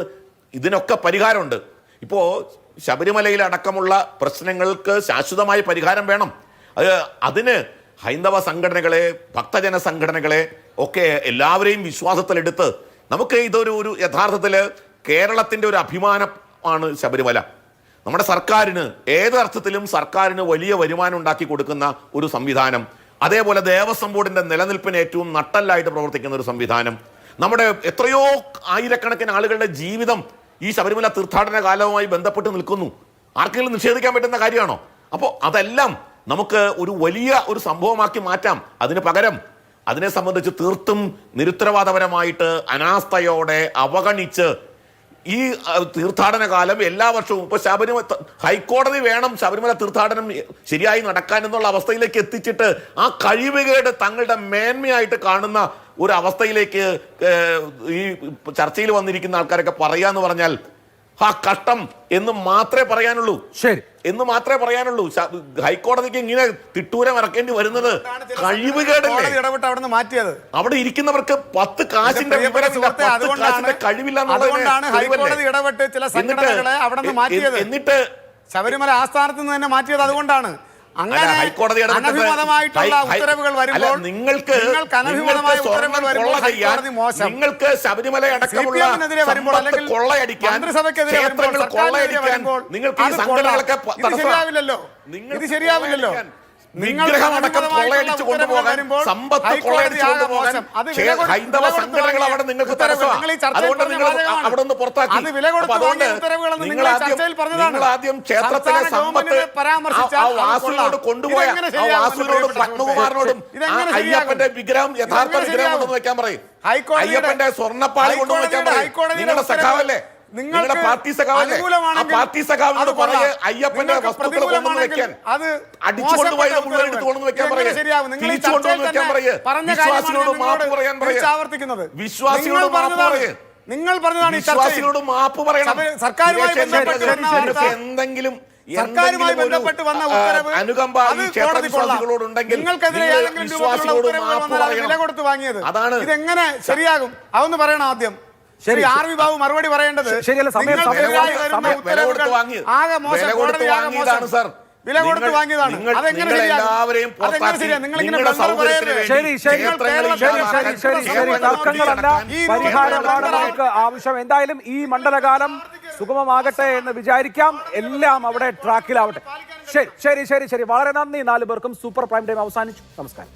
ഇതിനൊക്കെ പരിഹാരമുണ്ട്. ഇപ്പോൾ ശബരിമലയിൽ അടക്കമുള്ള പ്രശ്നങ്ങൾക്ക് ശാശ്വതമായ പരിഹാരം വേണം. അതിന് ഹൈന്ദവ സംഘടനകളെ, ഭക്തജന സംഘടനകളെ ഒക്കെ എല്ലാവരെയും വിശ്വാസത്തിലെടുത്ത് നമുക്ക് ഇതൊരു യഥാർത്ഥത്തിൽ കേരളത്തിന്റെ ഒരു അഭിമാനമാണ് ശബരിമല. നമ്മുടെ സർക്കാരിന് ഏത് അർത്ഥത്തിലും സർക്കാരിന് വലിയ വരുമാനം ഉണ്ടാക്കി കൊടുക്കുന്ന ഒരു സംവിധാനം, അതേപോലെ ദേവസ്വം ബോർഡിന്റെ നിലനിൽപ്പിന് ഏറ്റവും നട്ടല്ലായിട്ട് പ്രവർത്തിക്കുന്ന ഒരു സംവിധാനം, നമ്മുടെ എത്രയോ ആയിരക്കണക്കിന് ആളുകളുടെ ജീവിതം ഈ ശബരിമല തീർത്ഥാടന കാലവുമായി ബന്ധപ്പെട്ട് നിൽക്കുന്നു. ആർക്കെങ്കിലും നിഷേധിക്കാൻ പറ്റുന്ന കാര്യമാണോ? അപ്പോൾ അതെല്ലാം നമുക്ക് ഒരു വലിയ ഒരു സംഭവമാക്കി മാറ്റാം. അതിന് പകരം അതിനെ സംബന്ധിച്ച് തീർത്തും നിരുത്തരവാദപരമായിട്ട് അനാസ്ഥയോടെ അവഗണിച്ച് ഈ തീർത്ഥാടന കാലം എല്ലാ വർഷവും ഇപ്പൊ ഹൈക്കോടതി വേണം ശബരിമല തീർത്ഥാടനം ശരിയായി നടക്കാൻ എന്നുള്ള അവസ്ഥയിലേക്ക് എത്തിച്ചിട്ട് ആ കഴിവുകേട് തങ്ങളുടെ മേന്മയായിട്ട് കാണുന്ന ഒരു അവസ്ഥയിലേക്ക് ഈ ചർച്ചയിൽ വന്നിരിക്കുന്ന ആൾക്കാരൊക്കെ പറയാന്ന് പറഞ്ഞാൽ കഷ്ടം എന്ന് മാത്രമേ പറയാനുള്ളൂ. ശരി, എന്ന് മാത്രമേ പറയാനുള്ളൂ. ഹൈക്കോടതിക്ക് ഇങ്ങനെ തിട്ടൂരം ഇറക്കേണ്ടി വരുന്നത് കഴിവുകേടല്ലേ? മാറ്റിയത് അവിടെ ഇരിക്കുന്നവർക്ക് 10 കാശിന്റെ കഴിവില്ല. എന്നിട്ട് ശബരിമല ആസ്ഥാനത്ത് നിന്ന് തന്നെ മാറ്റിയത് അതുകൊണ്ടാണ്. അങ്ങനെ അനഭിമതമായിട്ടുള്ള ഉത്തരവുകൾ വരുമ്പോൾ നിങ്ങൾക്ക് നിങ്ങൾക്ക് ശബരിമല അടക്കമുള്ള കൊള്ളയടിക്കാൻ, ക്ഷേത്രങ്ങൾ കൊള്ളയടിക്കാൻ നിങ്ങൾക്ക് ഈ സംഘടനകളൊക്കെ ഇത് ശരിയാവില്ലല്ലോ. വിഗ്രഹമടക്കം കൊള്ളയടിച്ചു കൊണ്ടുപോകാൻ, സമ്പത്ത് കൊള്ളയടിച്ചു കൊണ്ടുപോകാൻ ഹൈന്ദവ സംഘടനകൾ അവിടെ നിങ്ങൾക്ക് തടസ്സമാണ്. അതുകൊണ്ട് നിങ്ങൾ അവിടെ നിന്ന് പുറത്താക്കി. നിങ്ങൾ ആദ്യം ക്ഷേത്രത്തിലെ സമ്പത്ത് ആ വാസുവിനോട് കൊണ്ടുപോയ ആ വാസുവിനോട് പത്മകുമാറിനോടും അയ്യപ്പന്റെ വിഗ്രഹം, യഥാർത്ഥ വിഗ്രഹം കൊണ്ടുവന്ന് വെക്കാൻ പറയും. അയ്യപ്പന്റെ സ്വർണ്ണപ്പാളി കൊണ്ടുവന്ന് വെക്കാൻ പറയും. നിങ്ങളുടെ സഖാവല്ലേ, നിങ്ങളുടെ പാർട്ടി സഖാവല്ലേ, ആ പാർട്ടി സഖാവിനോട് പറയേ അയ്യപ്പന്റെ വസ്തുക്കൾ കൊണ്ടുവന്ന് വെക്കാൻ, അടിച്ചുകൊണ്ടുപോയത് മുഴുവൻ എടുത്ത് കൊണ്ടുവന്ന് വെക്കാൻ പറയേ, തിരിച്ചു കൊണ്ടുവന്ന് വെക്കാൻ പറയേ, വിശ്വാസികളോട് മാപ്പ് പറയാൻ പറയേ, വിശ്വാസികളോട് മാപ്പ് പറയേ, നിങ്ങൾ പറഞ്ഞതാണ് വിശ്വാസികളോട് മാപ്പ് പറയണം. എന്തെങ്കിലും സർക്കാരുമായി ബന്ധപ്പെട്ട് വന്ന ഉത്തരവ് അനുകമ്പ ക്ഷേത്രവിശ്വാസികളോടുണ്ടെങ്കിൽ വില കൊടുത്ത് വാങ്ങിയത് ഇതെങ്ങനെ ശരിയാകും? അതൊന്ന് പറയണം ആദ്യം. ശരി, ആർ വി ബാബു മറുപടി പറയേണ്ടത് വില കൊടുത്ത് വാങ്ങിയതാണ്. അതെങ്ങനെ പരിഹാരമാണ് നമുക്ക് ആവശ്യം. എന്തായാലും ഈ മണ്ഡലകാലം സുഗമമാകട്ടെ എന്ന് വിചാരിക്കാം. എല്ലാം അവിടെ ട്രാക്കിലാവട്ടെ. ശരി ശരി ശരി ശരി വളരെ നന്ദി 4 പേർക്കും. സൂപ്പർ പ്രൈം ടൈം അവസാനിച്ചു. നമസ്കാരം.